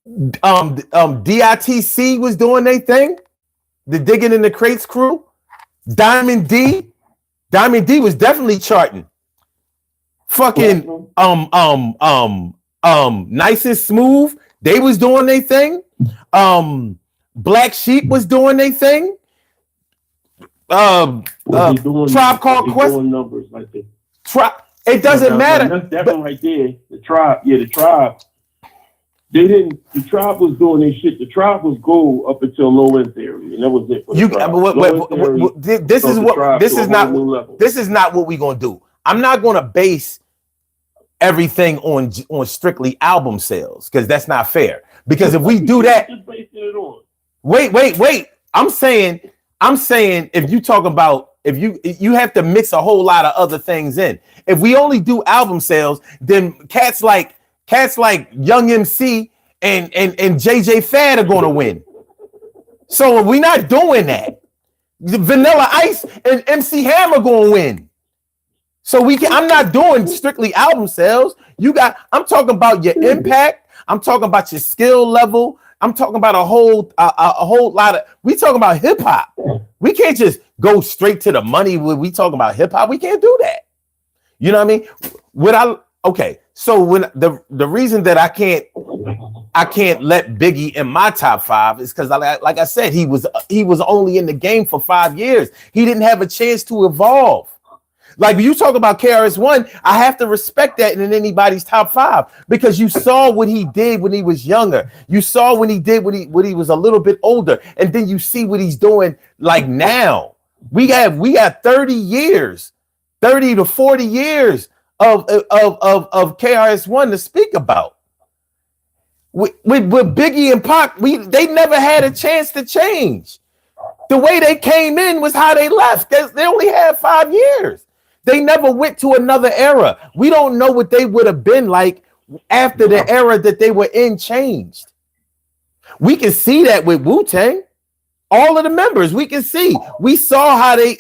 DITC was doing their thing. The Digging in the Crates crew. Diamond D was definitely charting. Fucking Nice and Smooth, they was doing their thing. Black Sheep was doing their thing. Tribe Called Quest. Numbers like that. It doesn't matter. That's that one right there. The Tribe. Yeah, the Tribe. They didn't. The Tribe was doing their shit. The Tribe was gold up until Low End Theory, and that was it. This is not what we're gonna do. I'm not gonna base everything on strictly album sales, because that's not fair. Because if we do that, wait. I'm saying if you talk about, if you have to mix a whole lot of other things in. If we only do album sales, then cats like Young MC and JJ Fad are going to win. So we're not doing that. Vanilla Ice and MC Hammer going to win. So I'm not doing strictly album sales. I'm talking about your impact. I'm talking about your skill level. I'm talking about a whole lot of. We talking about hip hop. We can't just go straight to the money when we talking about hip hop. We can't do that. You know what I mean? Okay. So when the reason that I can't let Biggie in my top five is because like I said, he was only in the game for 5 years. He didn't have a chance to evolve. Like when you talk about KRS-One, I have to respect that in anybody's top five, because you saw what he did when he was younger. You saw when he did when he was a little bit older, and then you see what he's doing like now. We got 30 years, 30 to 40 years of KRS-One to speak about. With Biggie and Pac, they never had a chance to change. The way they came in was how they left. They only had 5 years. They never went to another era. We don't know what they would have been like after the era that they were in changed. We can see that with Wu-Tang. All of the members, we can see. We saw how they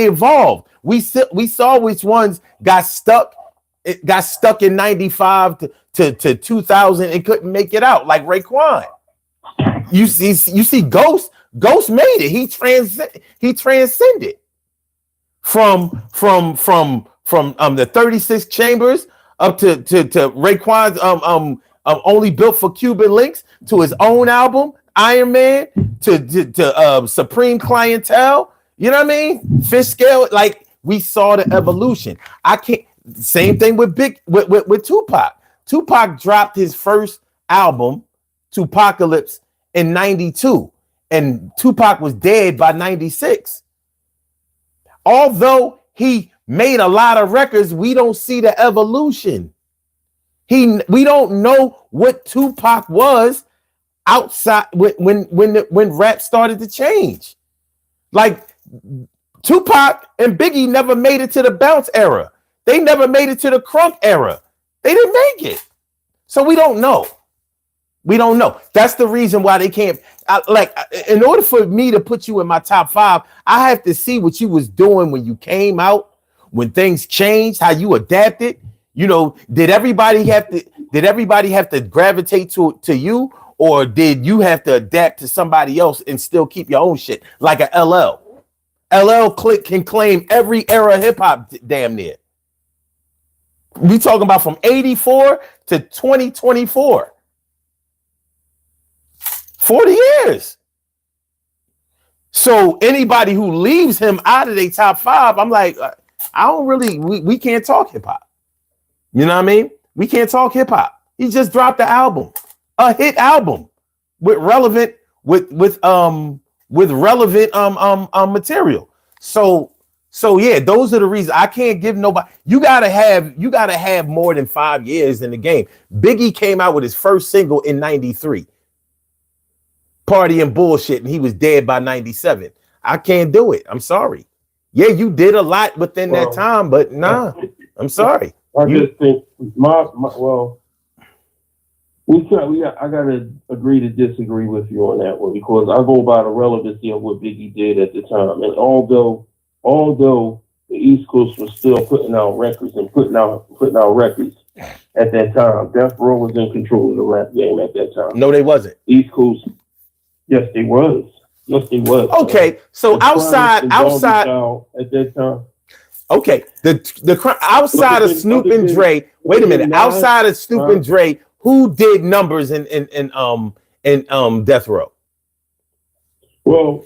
evolved. We saw which ones got stuck. It got stuck in 95 to 2000 and couldn't make it out, like Raekwon. You see Ghost made it. He transcended from the 36 chambers up to Raekwon's only built for Cuban links, to his own album Iron Man, to Supreme Clientele. You know what I mean? Fish Scale. Like, we saw the evolution. Same thing with with Tupac. Tupac dropped his first album, Tupacalypse, in 92, and Tupac was dead by 96. Although he made a lot of records, we don't see the evolution. We don't know what Tupac was outside when rap started to change. Like, Tupac and Biggie never made it to the bounce era. They never made it to the crunk era. They didn't make it. So we don't know. We don't know. That's the reason why they can't. In order for me to put you in my top 5, I have to see what you was doing when you came out, when things changed, how you adapted. You know, did everybody have to gravitate to you, or did you have to adapt to somebody else and still keep your own shit, like a LL? LL can claim every era of hip hop damn near. We talking about from 84 to 2024. 40 years. So anybody who leaves him out of their top 5, I'm like, I don't really, we can't talk hip hop. You know what I mean? We can't talk hip hop. He just dropped the album, a hit album with relevant material. So yeah, those are the reasons. I can't give nobody. You gotta have more than 5 years in the game. Biggie came out with his first single in 93. Party and Bullshit, and he was dead by 97. I can't do it. I'm sorry. Yeah, you did a lot within that time, but nah, I'm sorry. I just think I gotta agree to disagree with you on that one, because I go by the relevancy of what Biggie did at the time. And although the East Coast was still putting out records and putting out records at that time, Death Row was in control of the rap game at that time. No, they wasn't. East Coast, yes, they was. Yes, they was. Okay, so outside at that time. Okay, the outside of Snoop and Dre. Wait a minute. Outside of Snoop and Dre, who did numbers in Death Row? Well,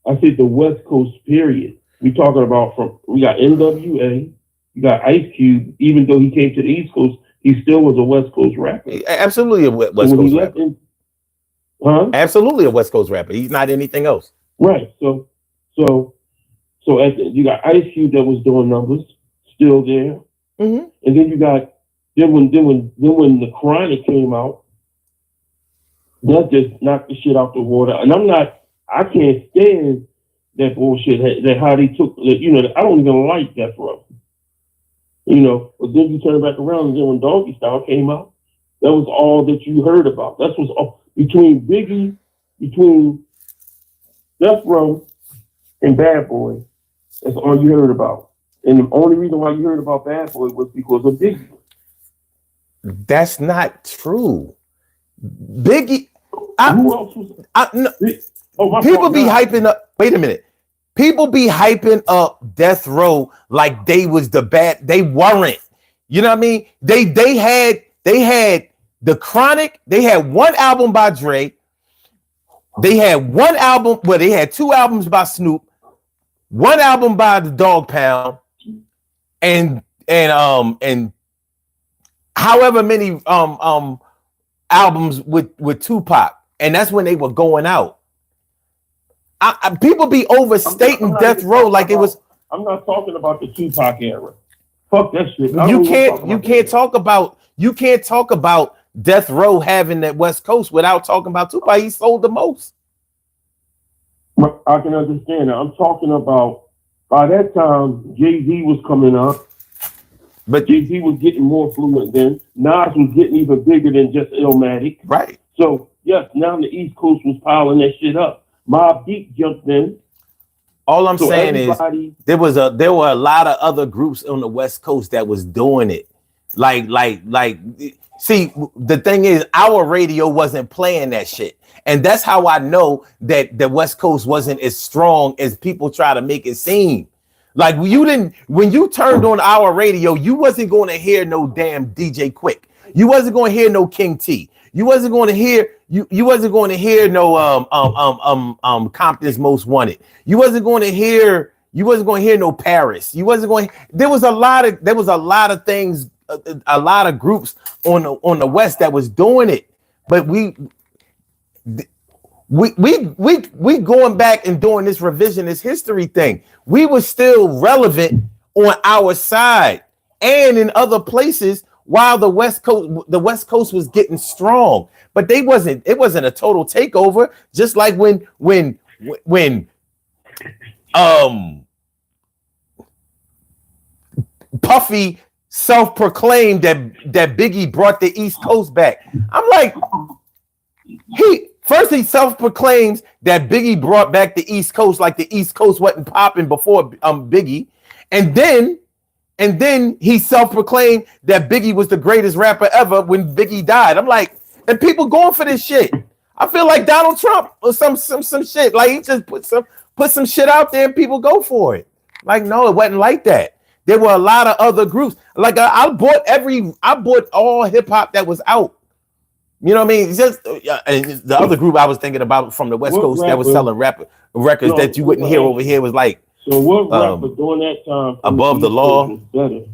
I think the West Coast period. We talking about we got NWA, you got Ice Cube. Even though he came to the East Coast, he still was a West Coast rapper. Absolutely a West Coast rapper. Absolutely a West Coast rapper. He's not anything else. Right. So you got Ice Cube that was doing numbers, still there, and then you got when the Chronic came out, that just knocked the shit out the water. And I can't stand that bullshit. That how they took, I don't even like Death Row. But then you turn back around, and then when Doggy Style came out, that was all that you heard about. That was all between Death Row and Bad Boy. That's all you heard about. And the only reason why you heard about Bad Boy was because of Biggie. That's not true. Biggie. Who else was? People be hyping up. Wait a minute. People be hyping up Death Row like they was the bad. They weren't. You know what I mean? They had the Chronic. They had one album by Dre. They had one album. Well, they had two albums by Snoop. One album by the Dog Pound, and however many albums with Tupac, and that's when they were going out. People be overstating Death Row like it was. I'm not talking about the Tupac era. Fuck that shit. You can't talk about Death Row having that West Coast without talking about Tupac. He sold the most. I can understand that. I'm talking about By that time, Jay-Z was coming up. But Jay-Z was getting more fluent then. Nas was getting even bigger than just Illmatic. right. So, yes, now the East Coast was piling that shit up. Mobb Deep jumped in. All I'm So saying is there were a lot of other groups on the West Coast that was doing it. See, the thing is, our radio wasn't playing that shit. And that's how I know that the West Coast wasn't as strong as people try to make it seem. Like when you turned on our radio, you wasn't going to hear no damn DJ Quick. You wasn't going to hear no King T. You wasn't going to hear no Compton's Most Wanted. You wasn't going to hear no Paris. There was a lot of things, a lot of groups on the West that was doing it. But we going back and doing this revisionist history thing. We were still relevant on our side and in other places while the West Coast was getting strong. But it wasn't a total takeover. Just like when Puffy self-proclaimed that Biggie brought the East Coast back. I'm like, he self-proclaims that Biggie brought back the East Coast, like the East Coast wasn't popping before Biggie, and then he self-proclaimed that Biggie was the greatest rapper ever when Biggie died. I'm like, and people going for this shit. I feel like Donald Trump or some shit. Like he just put some shit out there and people go for it. Like, no, it wasn't like that. There were a lot of other groups. Like I bought all hip hop that was out. You know what I mean? Just and the other group I was thinking about from the West Coast that was selling records that you wouldn't hear over here was like. So what rapper during that time Above the Law was better?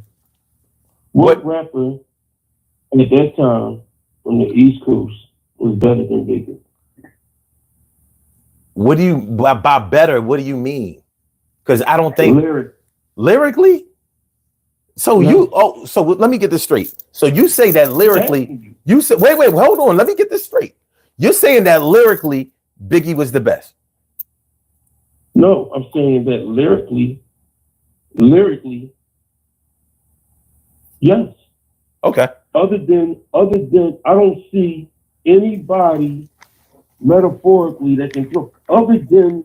What rapper at that time from the East Coast was better than Biggie? What do you by better? What do you mean? Because I don't think lyrically. So No. so let me get this straight. So you say that lyrically, you said wait, hold on, let me get this straight. You're saying that lyrically, Biggie was the best. No, I'm saying that lyrically, yes. Okay. Other than I don't see anybody metaphorically that can go other than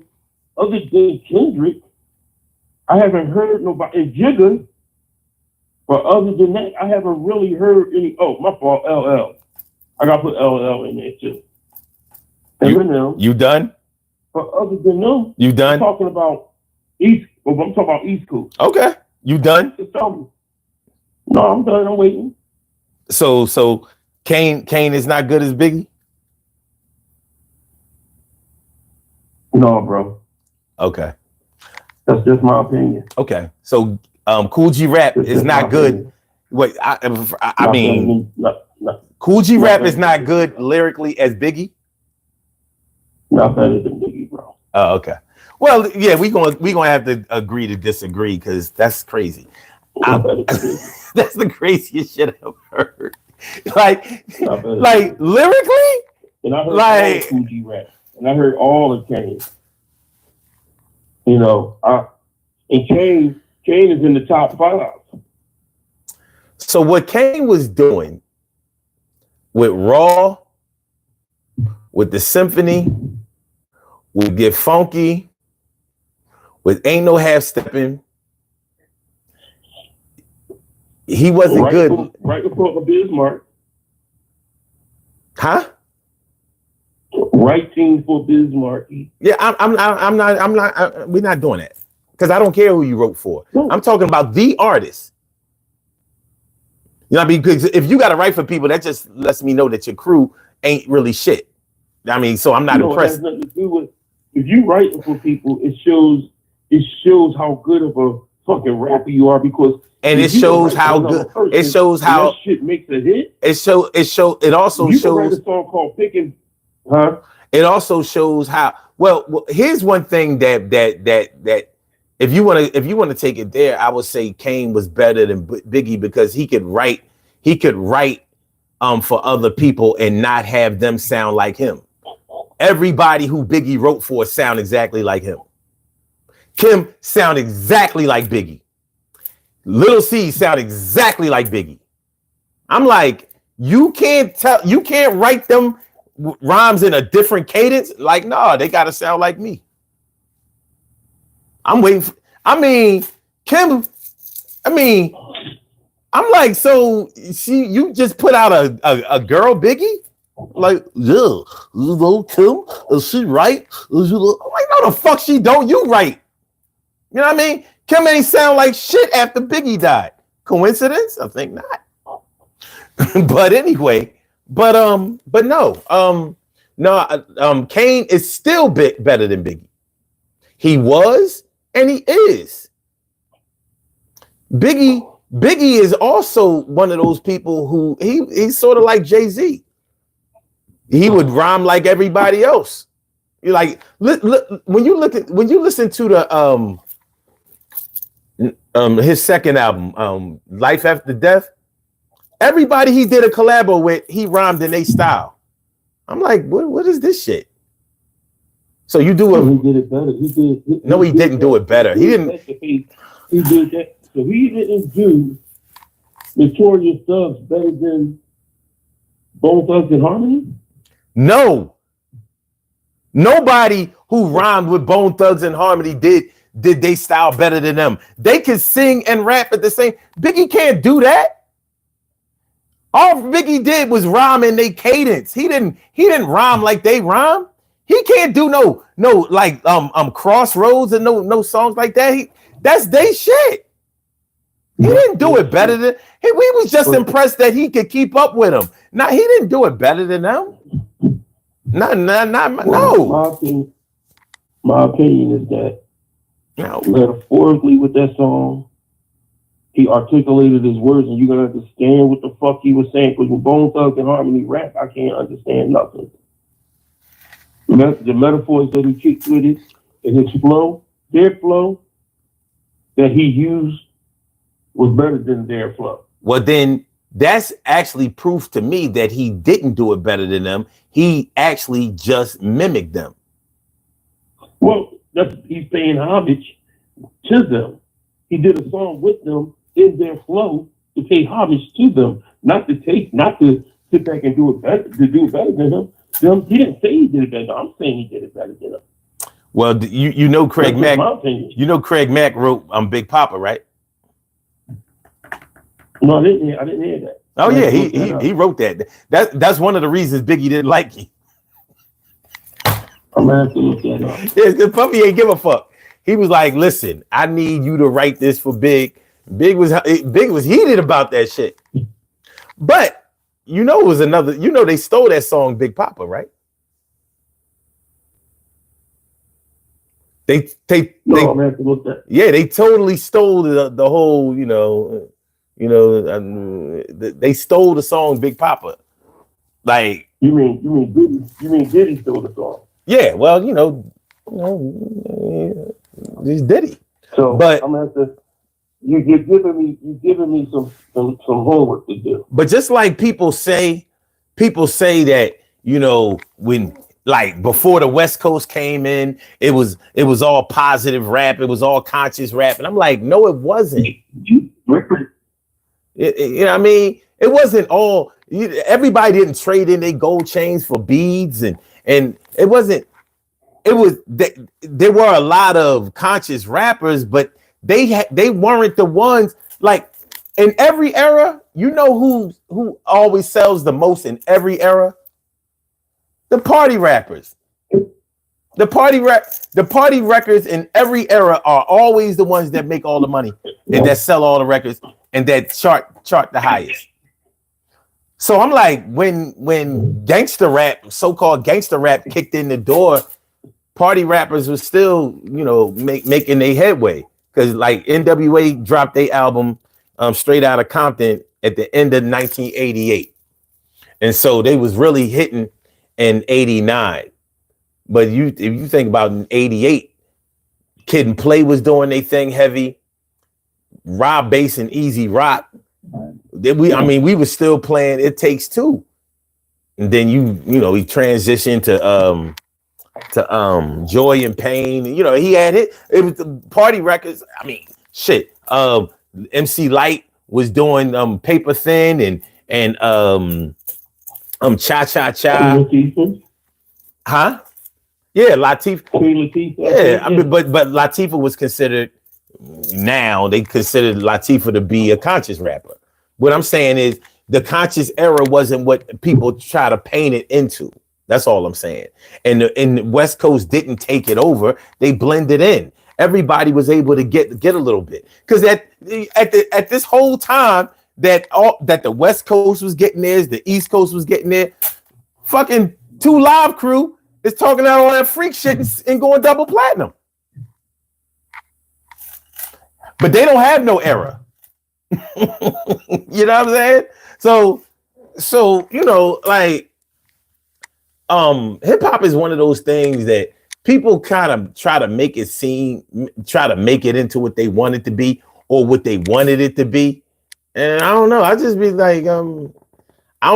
Kendrick. I haven't heard nobody and Jigga. But other than that, I haven't really heard any. Oh, my fault. LL. I gotta put LL in there too. You done? But other than them, you done? I'm talking about East. Well, I'm talking about East Coast. Okay. You done? No, I'm done. I'm waiting. So Kane is not good as Biggie? No, bro. Okay. That's just my opinion. Okay. So Cool G Rap is not good. Wait, I mean, Cool G Rap is not good lyrically as Biggie. Not better than Biggie, bro. Oh, okay. Well, yeah, we gonna have to agree to disagree because that's crazy. That's the craziest shit I've heard. Like lyrically, and I heard all Cool G Rap, and I heard all of Kane. You know, and Kane is in the top 5. So what Kane was doing with Raw, with the Symphony, with Get Funky, with Ain't No Half Stepping, he wasn't good. Right before the Bismarck. Huh? Writing for Bismarck. Yeah, I'm not. We're not doing that because I don't care who you wrote for. No. I'm talking about the artist. You know what I mean? Because if you got to write for people, that just lets me know that your crew ain't really shit. I mean, so I'm not impressed. It has nothing to do with if you write for people. It shows how good of a fucking rapper you are because. And it shows how good. It shows how that shit makes a hit. It also you shows. Write a song called Picking. Huh? It also shows how well. Here's one thing that if you want to take it there, I would say Kane was better than Biggie because he could write for other people and not have them sound like him. Everybody who Biggie wrote for sound exactly like him. Kim sound exactly like Biggie. Little C sound exactly like Biggie. I'm like, you can't write them rhymes in a different cadence. Like, no, they gotta sound like me. I'm waiting for, Kim, I'm like, so you just put out a girl Biggie? Like, yeah, Kim, is she right? I'm like, no, the fuck she don't. You right. You know what I mean? Kim ain't sound like shit after Biggie died. Coincidence? I think not. But anyway, but no, Kane is still better than Biggie. He was and he is. Biggie is also one of those people who he's sort of like Jay-Z. He would rhyme like everybody else. You like when you listen to the his second album, Life After Death, everybody he did a collabo with, he rhymed in their style. I'm like, what is this shit? So you do He did it better. He didn't do it better. He didn't. He did that. So he didn't do Notorious Thugs better than Bone Thugs and Harmony? No. Nobody who rhymed with Bone Thugs and Harmony did they style better than them. They can sing and rap at the same. Biggie can't do that. All Biggie did was rhyme in their cadence. He didn't rhyme like they rhyme. He can't do no like Crossroads and no songs like that. That's they shit. He didn't do it better than we was just impressed that he could keep up with them. Now he didn't do it better than them. No. My opinion is that metaphorically with that song, he articulated his words, and you're gonna understand what the fuck he was saying. Because with Bone Thugs and Harmony rap, I can't understand nothing. The metaphors that he kicked with it, and his flow, their flow that he used was better than their flow. Well, then that's actually proof to me that he didn't do it better than them. He actually just mimicked them. Well, he's paying homage to them. He did a song with them in their flow to pay homage to them, not to sit back and do it better, than them. He didn't say he did it better. I'm saying he did it better than them. Well, you know Craig Mack. You know Craig Mack wrote Big Papa, right? No, I didn't hear that. Oh yeah, he wrote that. That's one of the reasons Biggie didn't like him. I'm gonna have to look that up. Yeah, because Puffy ain't give a fuck. He was like, "Listen, I need you to write this for Big." Big was heated about that shit. But it was another. They stole that song Big Papa, right? They I'm gonna have to look that. Yeah, they totally stole the whole. They stole the song Big Papa. Like you mean Diddy stole the song? Yeah, well, he's Diddy. So, but I'm gonna have to. You're giving me some homework to do. But just like people say that when like before the West Coast came in, it was all positive rap, it was all conscious rap, and I'm like, no, it wasn't. It wasn't all. Everybody didn't trade in their gold chains for beads, and it wasn't. It was there were a lot of conscious rappers, but they weren't the ones. Like in every era, who always sells the most in every era? The party rappers. The party records in every era are always the ones that make all the money and that sell all the records and that chart the highest. So I'm like, when gangster rap, so-called gangster rap kicked in the door, party rappers were still, making their headway. Because like NWA dropped their album Straight Outta Compton at the end of 1988. And so they was really hitting in 89. But if you think about in 88, Kid and Play was doing their thing heavy. Rob Bass and Easy Rock. We were still playing It Takes Two. And then he transitioned to Joy and Pain. You know, he had it was the party records. I mean, shit. MC Light was doing Paper Thin and Cha Cha Cha. Huh? Yeah, Latifah. Yeah, I mean, but Latifah was considered, now they considered Latifah to be a conscious rapper. What I'm saying is the conscious era wasn't what people try to paint it into. That's all I'm saying. And the West Coast didn't take it over. They blended in. Everybody was able to get a little bit. Because at this whole time that the West Coast was getting theirs, the East Coast was getting there, fucking 2 Live Crew is talking out all that freak shit and going double platinum. But they don't have no era. You know what I'm saying? So you know, like hip hop is one of those things that people kind of try to make it into what they want it to be or what they wanted it to be. And I don't know. I just be like, I don't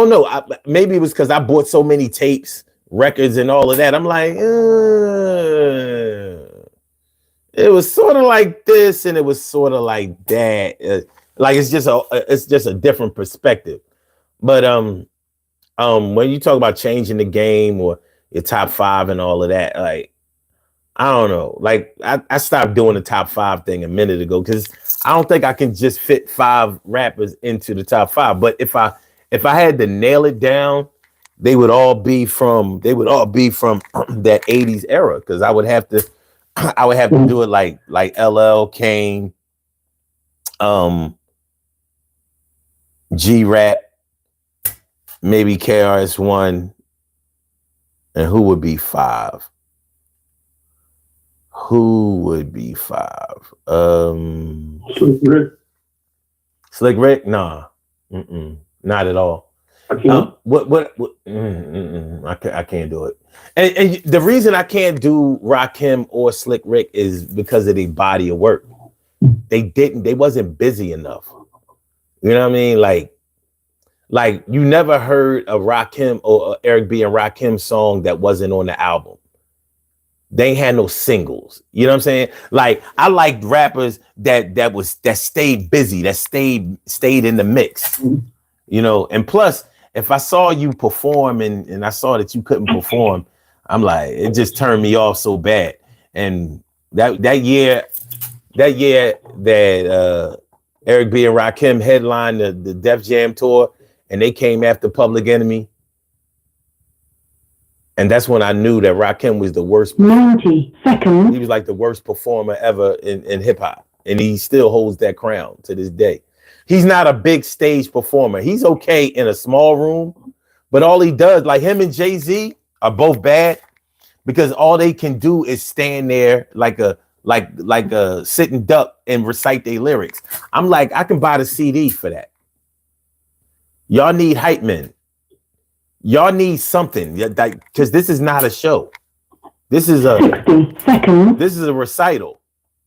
know. Maybe it was because I bought so many tapes, records, and all of that. I'm like, it was sort of like this, and it was sort of like that. Like it's just a different perspective. But when you talk about changing the game or your top 5 and all of that, like I don't know. Like I stopped doing the top 5 thing a minute ago because I don't think I can just fit 5 rappers into the top 5. But if I had to nail it down, they would all be from that 80s era, because I would have to do it like LL, Kane, G-Rap, maybe KRS-One, and who would be 5? Who would be 5? Slick Rick. Slick Rick? Nah, not at all. I can't do it. And the reason I can't do Rakim or Slick Rick is because of the body of work. They wasn't busy enough. You know what I mean? Like you never heard a Rakim or Eric B. and Rakim song that wasn't on the album. They ain't had no singles. You know what I'm saying? Like I liked rappers that stayed busy, that stayed in the mix. You know, and plus, if I saw you perform and I saw that you couldn't perform, I'm like, it just turned me off so bad. And that year that Eric B. and Rakim headlined the Def Jam tour, and they came after Public Enemy, and that's when I knew that Rakim was the worst. 90 seconds. He was like the worst performer ever in hip hop, and he still holds that crown to this day. He's not a big stage performer. He's okay in a small room, but all he does, like him and Jay-Z are both bad because all they can do is stand there like a sitting duck and recite their lyrics. I'm like, I can buy the CD for that. Y'all need hype men. Y'all need something, because this is not a show. This is a 60 seconds. This is a recital.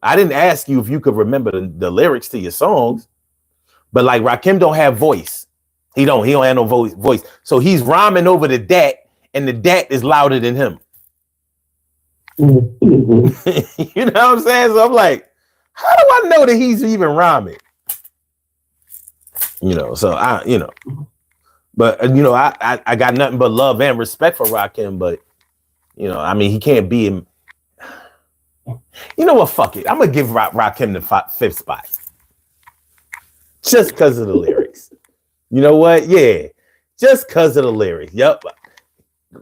I didn't ask you if you could remember the lyrics to your songs, but like Rakim don't have voice. He don't have no voice. So he's rhyming over the dat, and the dat is louder than him. You know what I'm saying? So I'm like, how do I know that he's even rhyming? You know, so but I got nothing but love and respect for Rakim, but you know, I mean, he can't be him. You know what? Fuck it. I'm gonna give Rakim the 5th spot just because of the lyrics. You know what? Yeah, just because of the lyrics. Yep.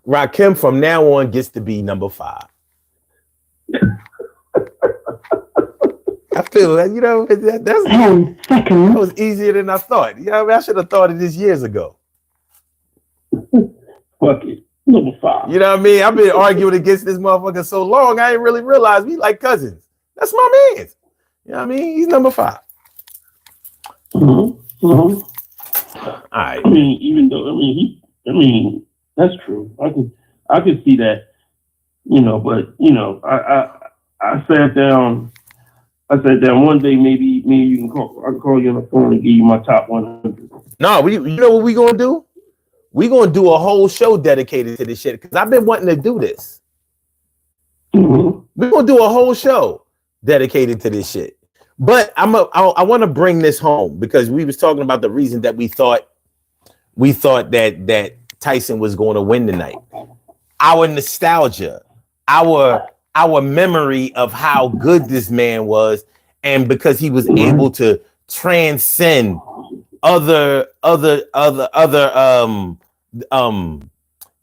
Rakim from now on gets to be number 5. I feel that, you know, that's 10 seconds. That was easier than I thought. You know, I should have thought of this years ago. Fuck it. Number 5. You know what I mean? I've been arguing against this motherfucker so long, I didn't really realize we like cousins. That's my man. You know what I mean? He's number 5. Mm-hmm. Mm-hmm. All right. I mean, even though that's true. I could see that, you know, but you know, I sat down one day, maybe you can call. I can call you on the phone and give you my top 100. No, you know what we gonna do? We gonna do a whole show dedicated to this shit because I've been wanting to do this. We're gonna do a whole show dedicated to this shit. But I want to bring this home because we was talking about the reason that we thought that Tyson was going to win tonight. Our nostalgia, our memory of how good this man was, and because he was able to transcend other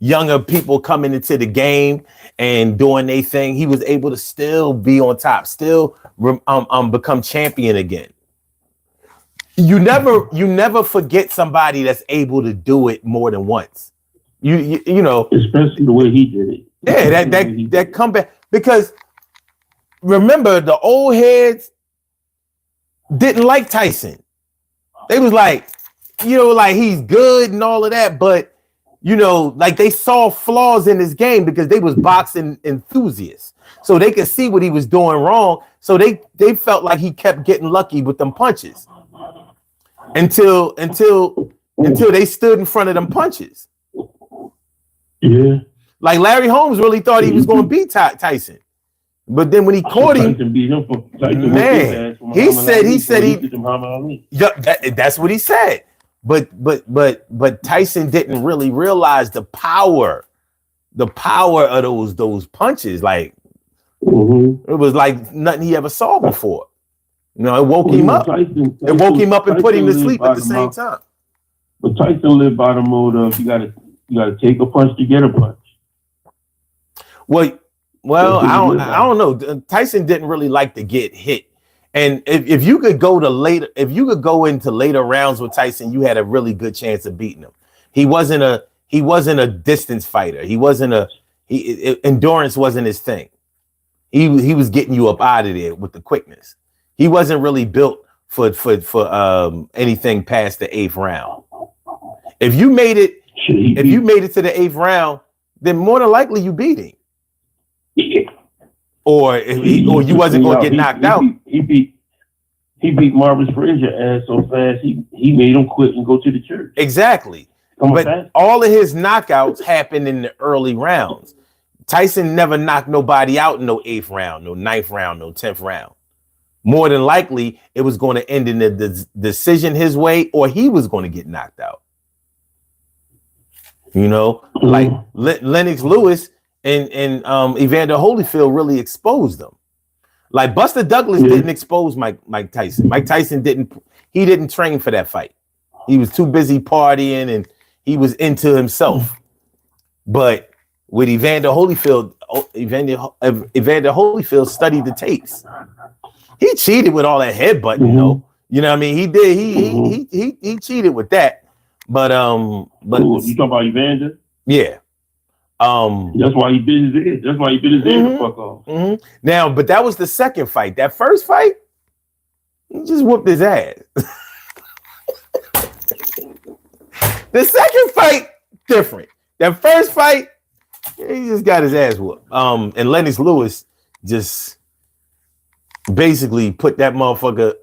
younger people coming into the game and doing their thing, he was able to still be on top, still become champion again. You never forget somebody that's able to do it more than once. You know, especially the way he did it. Yeah, that comeback, because remember the old heads didn't like Tyson. They was like, like he's good and all of that, but like they saw flaws in his game because they was boxing enthusiasts. So they could see what he was doing wrong. So they felt like he kept getting lucky with them punches until they stood in front of them punches. Yeah. Like Larry Holmes really thought he was going to beat Tyson. But then when he caught him, man, he said that's what he said. But Tyson didn't really realize the power of those punches. Like it was like nothing he ever saw before. It woke him up. It woke him up and put him to sleep at the same time. But Tyson lived by the mode of you gotta take a punch to get a punch. Well, I don't know. Tyson didn't really like to get hit. And if you could go into later rounds with Tyson, you had a really good chance of beating him. He wasn't a distance fighter. Endurance wasn't his thing. He was getting you up out of there with the quickness. He wasn't really built for anything past the 8th round. If you made it to the 8th round, then more than likely you beat him. Yeah. Or you wasn't going to get knocked out. He beat Marvis Frazier ass so fast he made him quit and go to the church. Exactly. But all of his knockouts happened in the early rounds. Tyson never knocked nobody out in no 8th round, no 9th round, no 10th round. More than likely, it was going to end in the decision his way, or he was going to get knocked out. Like Lennox Lewis and Evander Holyfield really exposed them. Like Buster Douglas didn't expose Mike Tyson. Mike Tyson didn't train for that fight. He was too busy partying and he was into himself. But with Evander Holyfield studied the tapes. He cheated with all that headbutting, You know what I mean? He did. He cheated with that. But you talking about Evander? Yeah. That's why he bit his head. That's why he bit his head the fuck off. Mm-hmm. Now, but that was the second fight. That first fight, he just whooped his ass. The second fight, different. That first fight, he just got his ass whooped. And Lennox Lewis just basically put that motherfucker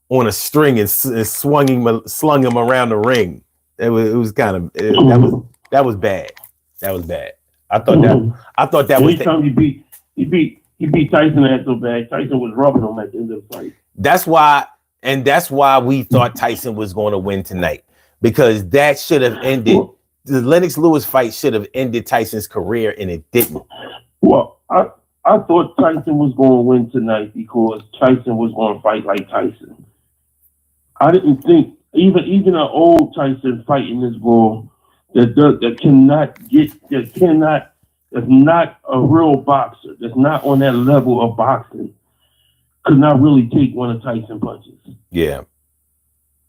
on a string and slung him around the ring. That was bad. That was bad. I thought that was. Every time he beat Tyson ass so bad. Tyson was rubbing him at the end of the fight. That's why we thought Tyson was going to win tonight, because that should have ended. The Lennox Lewis fight should have ended Tyson's career, and it didn't. Well, I thought Tyson was going to win tonight because Tyson was going to fight like Tyson. I didn't think even an old Tyson fighting this bull that's not a real boxer, that's not on that level of boxing, could not really take one of Tyson punches. Yeah.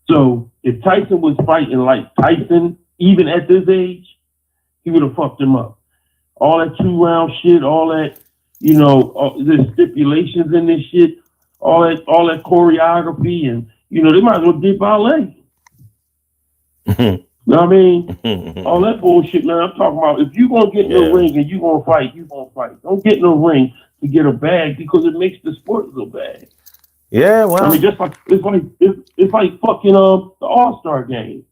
So if Tyson was fighting like Tyson, even at this age, he would have fucked him up. All that 2-round shit, all that, the stipulations in this shit, all that choreography, and they might as well did ballet. You know what I mean? All that bullshit, man. I'm talking about if you're gonna get in the ring and you're gonna fight, you're gonna fight. Don't get in the ring to get a bag because it makes the sport look bad. Yeah, well, I mean, just like it's like fucking the All-Star game.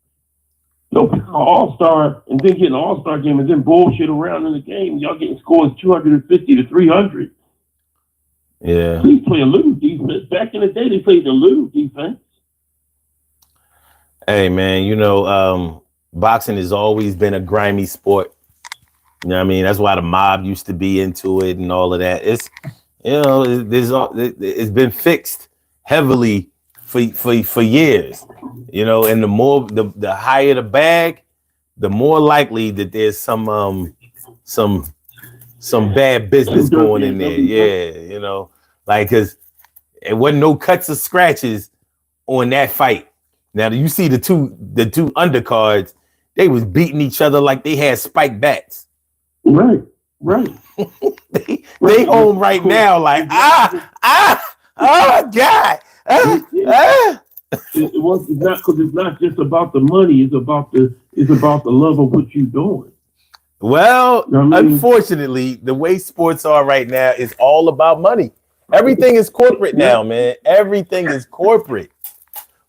No, all-star, and then get an all-star game and then bullshit around in the game. Y'all getting scores 250 to 300. Yeah. Please play a little defense. Back in the day, they played a little defense. Hey, man, boxing has always been a grimy sport. You know what I mean? That's why the mob used to be into it and all of that. It's, it's been fixed heavily for years, and the higher the bag, the more likely that there's some bad business going in there. Yeah, because it wasn't no cuts or scratches on that fight. Now you see the two undercards, they was beating each other like they had spiked bats. Right. they home right now like oh God. It's not just about the money. It's about the love of what you're doing. Well, unfortunately, the way sports are right now is all about money. Everything is corporate now, man. Everything is corporate.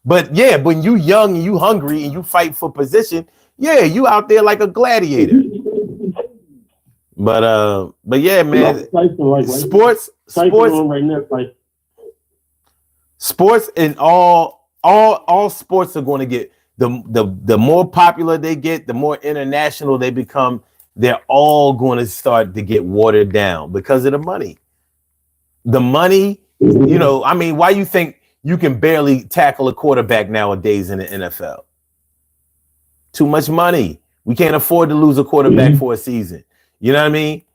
But yeah, when you young and you hungry and you fight for position, yeah, you out there like a gladiator. But yeah, man. Sports and all sports are going to get the more popular they get, the more international they become. They're all going to start to get watered down because of the money. The money, why you think you can barely tackle a quarterback nowadays in the NFL? Too much money. We can't afford to lose a quarterback for a season. You know what I mean?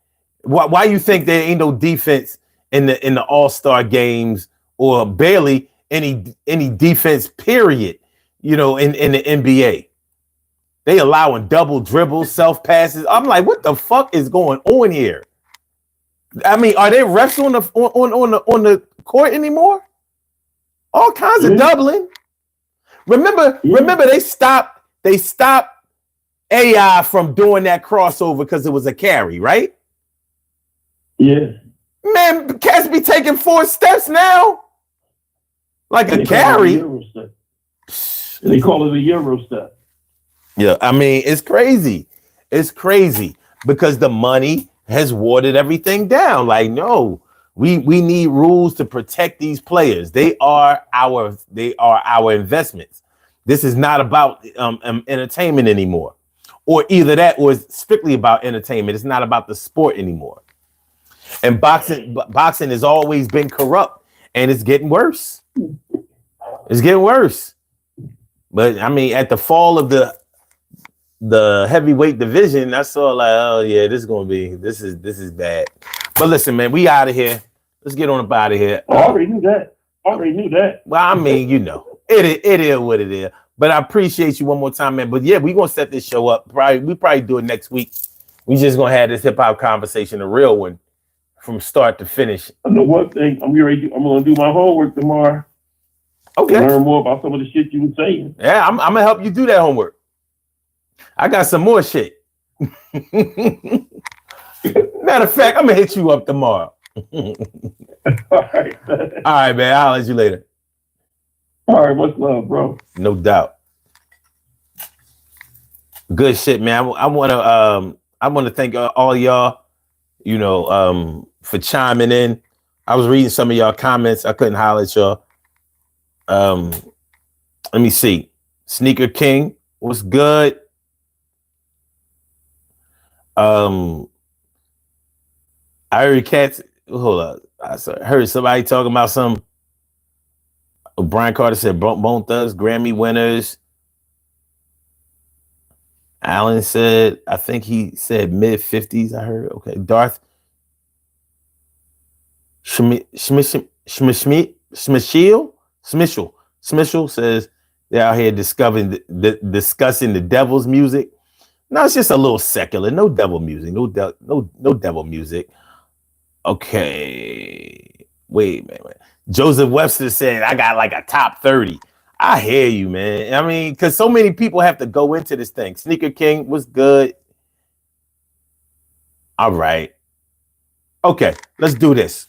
Why you think there ain't no defense in the All-Star games or barely any defense period, in the NBA? They allowing double dribbles, self passes. I'm like, what the fuck is going on here? I mean, are there refs on the court anymore? All kinds of doubling. Remember they stopped AI from doing that crossover because it was a carry, right? Yeah. Man, cats be taking 4 steps now. Like a carry. They call it a Euro step. Yeah, I mean, it's crazy. It's crazy because the money has watered everything down. Like, no, we need rules to protect these players. They are our investments. This is not about entertainment anymore. Or either that or it's strictly about entertainment. It's not about the sport anymore. And boxing has always been corrupt, and it's getting worse. It's getting worse. But I mean, at the fall of the heavyweight division, I saw like, oh yeah, this is bad. But listen, man, we out of here. Let's get on up out of here. I already knew that. Well, I mean, it is what it is. But I appreciate you one more time, man. But yeah, we're gonna set this show up. We probably do it next week. We just gonna have this hip hop conversation, a real one, from start to finish. I know one thing. I'm gonna do my homework tomorrow. Okay. Learn more about some of the shit you were saying. Yeah, I'm gonna help you do that homework. I got some more shit. Matter of fact, I'm gonna hit you up tomorrow. All right, man. I'll let you later. All right, much love, bro. No doubt. Good shit, man. I want to thank all y'all, for chiming in. I was reading some of y'all comments. I couldn't holler at y'all. Let me see. Sneaker King, what's good? I heard cats. Hold up. I heard somebody talking about some. Brian Carter said Bone Thugs, Grammy winners. Allen said, I think he said mid-50s. I heard. Okay. Darth Smishel says they're out here discussing the devil's music. No, it's just a little secular. No devil music. No devil music. Okay. Wait. Joseph Webster said, I got like a top 30. I hear you, man. I mean, because so many people have to go into this thing. Sneaker King was good. All right. Okay, let's do this.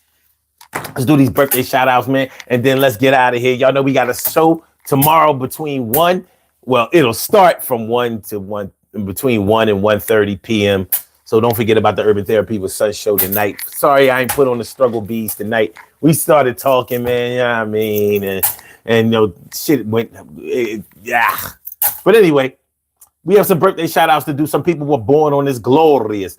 Let's do these birthday shout outs, man. And then let's get out of here. Y'all know we got a show tomorrow between 1 well, it'll start from 1 to 1, between 1 and 1:30 p.m. So don't forget about the Urban Therapy with Sun show tonight. Sorry, I ain't put on the struggle bees tonight. We started talking, man. You know what I mean? And shit went, yeah. But anyway, we have some birthday shout outs to do. Some people were born on this glorious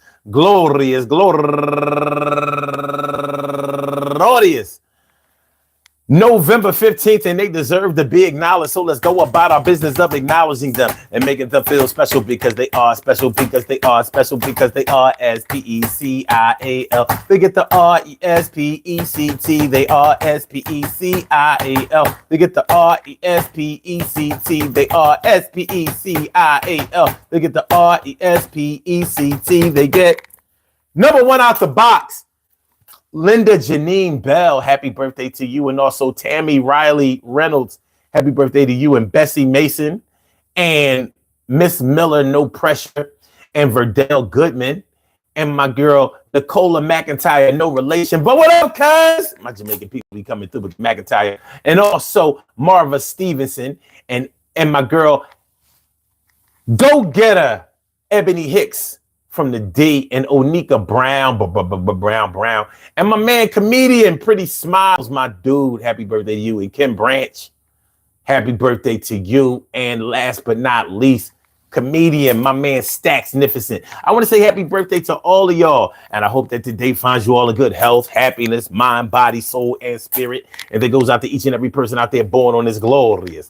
November 15th, and they deserve to be acknowledged. So let's go about our business of acknowledging them and making them feel special because they are special, because they are special, because they are S-P-E-C-I-A-L. They get the R-E-S-P-E-C-T. They are S-P-E-C-I-A-L. They get the R-E-S-P-E-C-T. They are S-P-E-C-I-A-L. They get the R-E-S-P-E-C-T. They get number one out the box. Linda Janine Bell, happy birthday to you. And also Tammy Riley Reynolds, happy birthday to you. And Bessie Mason and Miss Miller, no pressure. And Verdell Goodman. And my girl, Nicola McIntyre, no relation. But what up, cuz? My Jamaican people be coming through with McIntyre. And also Marva Stevenson and my girl, go-getter Ebony Hicks from the D, and Onika Brown, Brown, and my man, comedian Pretty Smiles, my dude, happy birthday to you. And Kim Branch, happy birthday to you. And last but not least, comedian, my man, Stacksnificent. I want to say happy birthday to all of y'all, and I hope that today finds you all in good health, happiness, mind, body, soul, and spirit. And that goes out to each and every person out there born on this glorious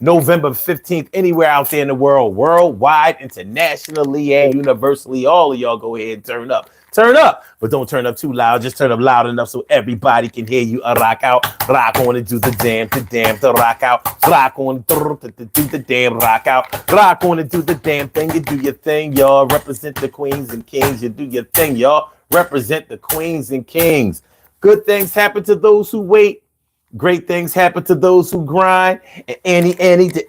November 15th, anywhere out there in the world, worldwide, internationally, and universally. All of y'all go ahead and turn up. Turn up, but don't turn up too loud. Just turn up loud enough so everybody can hear you. Rock out, rock on and do the damn, the rock out. Rock on, do the damn, rock out. Rock on and do the damn thing. You do your thing, y'all. Represent the queens and kings. You do your thing, y'all. Represent the queens and kings. Good things happen to those who wait. Great things happen to those who grind. And anything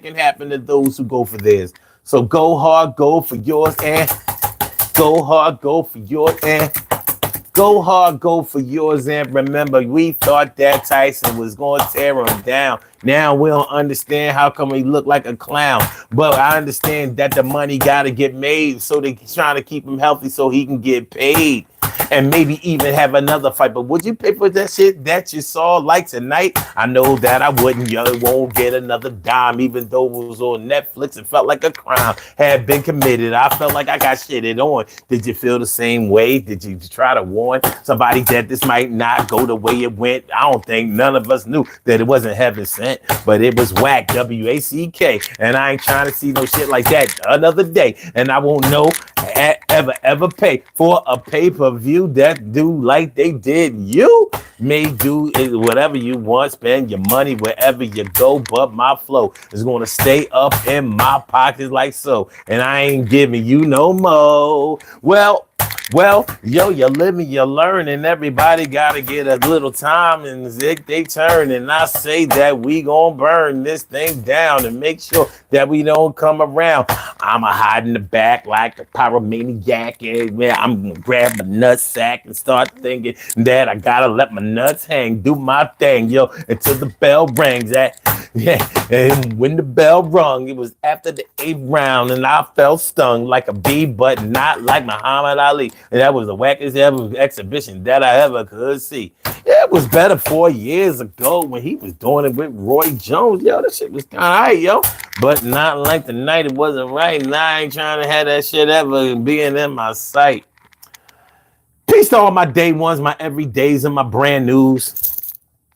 can happen to those who go for theirs. So go hard, go for yours, and go hard, go for yours, and go hard, go for yours. And remember, we thought that Tyson was going to tear him down. Now we don't understand how come he look like a clown. But I understand that the money got to get made. So they trying to keep him healthy so he can get paid. And maybe even have another fight. But would you pay for that shit that you saw like tonight? I know that I wouldn't. You won't get another dime, even though it was on Netflix. It felt like a crime had been committed. I felt like I got shitted on. Did you feel the same way? Did you try to warn somebody that this might not go the way it went? I don't think none of us knew that it wasn't heaven sent, but it was whack, W-A-C-K. And I ain't trying to see no shit like that another day. And I won't know ever pay for a pay-per-view that do like they did. You may do whatever you want, spend your money wherever you go, but my flow is going to stay up in my pockets like so, and I ain't giving you no more. Well, yo, you live and you learn, and everybody got to get a little time and they turn. And I say that we gonna burn this thing down and make sure that we don't come around. I'ma hide in the back like a pyromaniac, and man, I'm gonna grab my nutsack and start thinking that I gotta let my nuts hang, do my thing, yo, until the bell rings. And when the bell rung, it was after the 8th round, and I felt stung like a bee, but not like Muhammad Ali. And that was the wackest ever exhibition that I ever could see. It was better 4 years ago when he was doing it with Roy Jones. Yo, that shit was kind of right, yo. But not like tonight, it wasn't right. And I ain't trying to have that shit ever being in my sight. Peace to all my day ones, my everydays, and my brand news.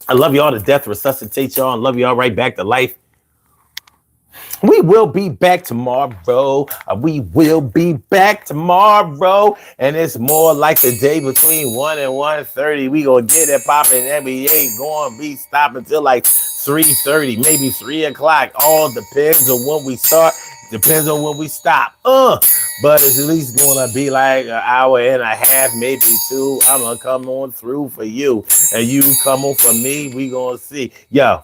I love y'all to death, resuscitate y'all, and love y'all right back to life. We will be back tomorrow. We will be back tomorrow. And it's more like the day between 1 and 1:30. We gonna get it popping, and we ain't gonna be stopping till like 3:30, maybe 3 o'clock. All depends on when we start. Depends on when we stop. But it's at least gonna be like an hour and a half, maybe 2. I'm gonna come on through for you, and you come on for me. We gonna see. Yo.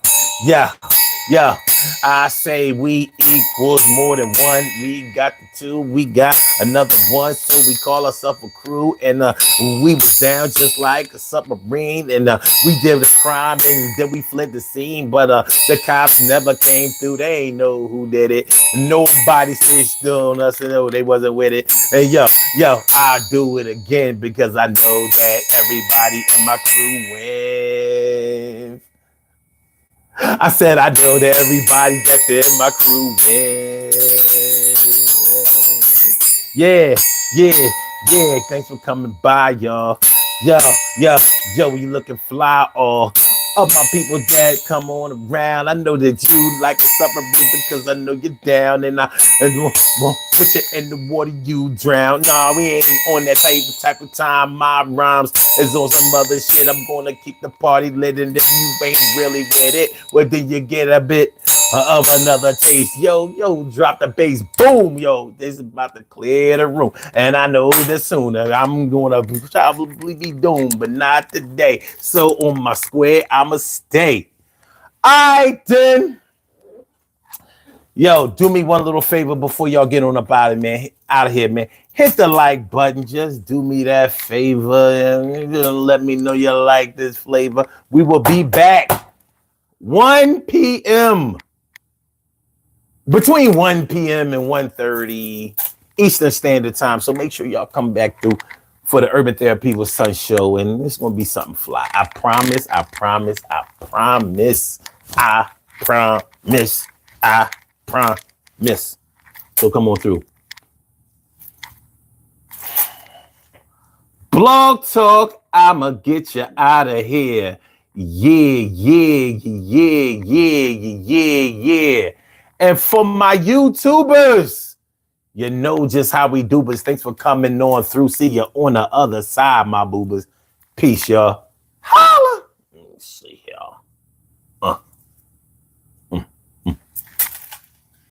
Yeah, I say we equals more than one. We got the two, we got another one, so we call ourselves a crew. And we was down just like a submarine, and we did the crime, and then we fled the scene. But the cops never came through. They ain't know who did it. Nobody snitched on us, and no, they wasn't with it. And yo, I'll do it again because I know that everybody in my crew wins. I said I know that everybody that's in my crew wins. Yeah. Thanks for coming by, y'all. Yo, you looking fly, all of my people that come on around. I know that you like a submarine because I know you're down, and I won't put you in the water, you drown. Nah, we ain't on that type of time. My rhymes is on some other shit. I'm gonna keep the party lit, and if you ain't really with it, well then you get a bit of another taste. Yo, drop the bass, boom, yo. This is about to clear the room, and I know that sooner I'm gonna probably be doomed, but not today. So on my square, I'ma stay. I then. Yo, do me one little favor before y'all get on up out of here, man. Hit the like button. Just do me that favor and let me know you like this flavor. We will be back 1 p.m. between 1 p.m. and 1:30 Eastern Standard Time. So make sure y'all come back through for the Urban Therapy with Sun show, and it's gonna be something fly. I promise. Promise. So come on through. Blog Talk, I'ma get you out of here. Yeah. And for my YouTubers, you know just how we do, but thanks for coming on through. See you on the other side, my boobers. Peace, y'all.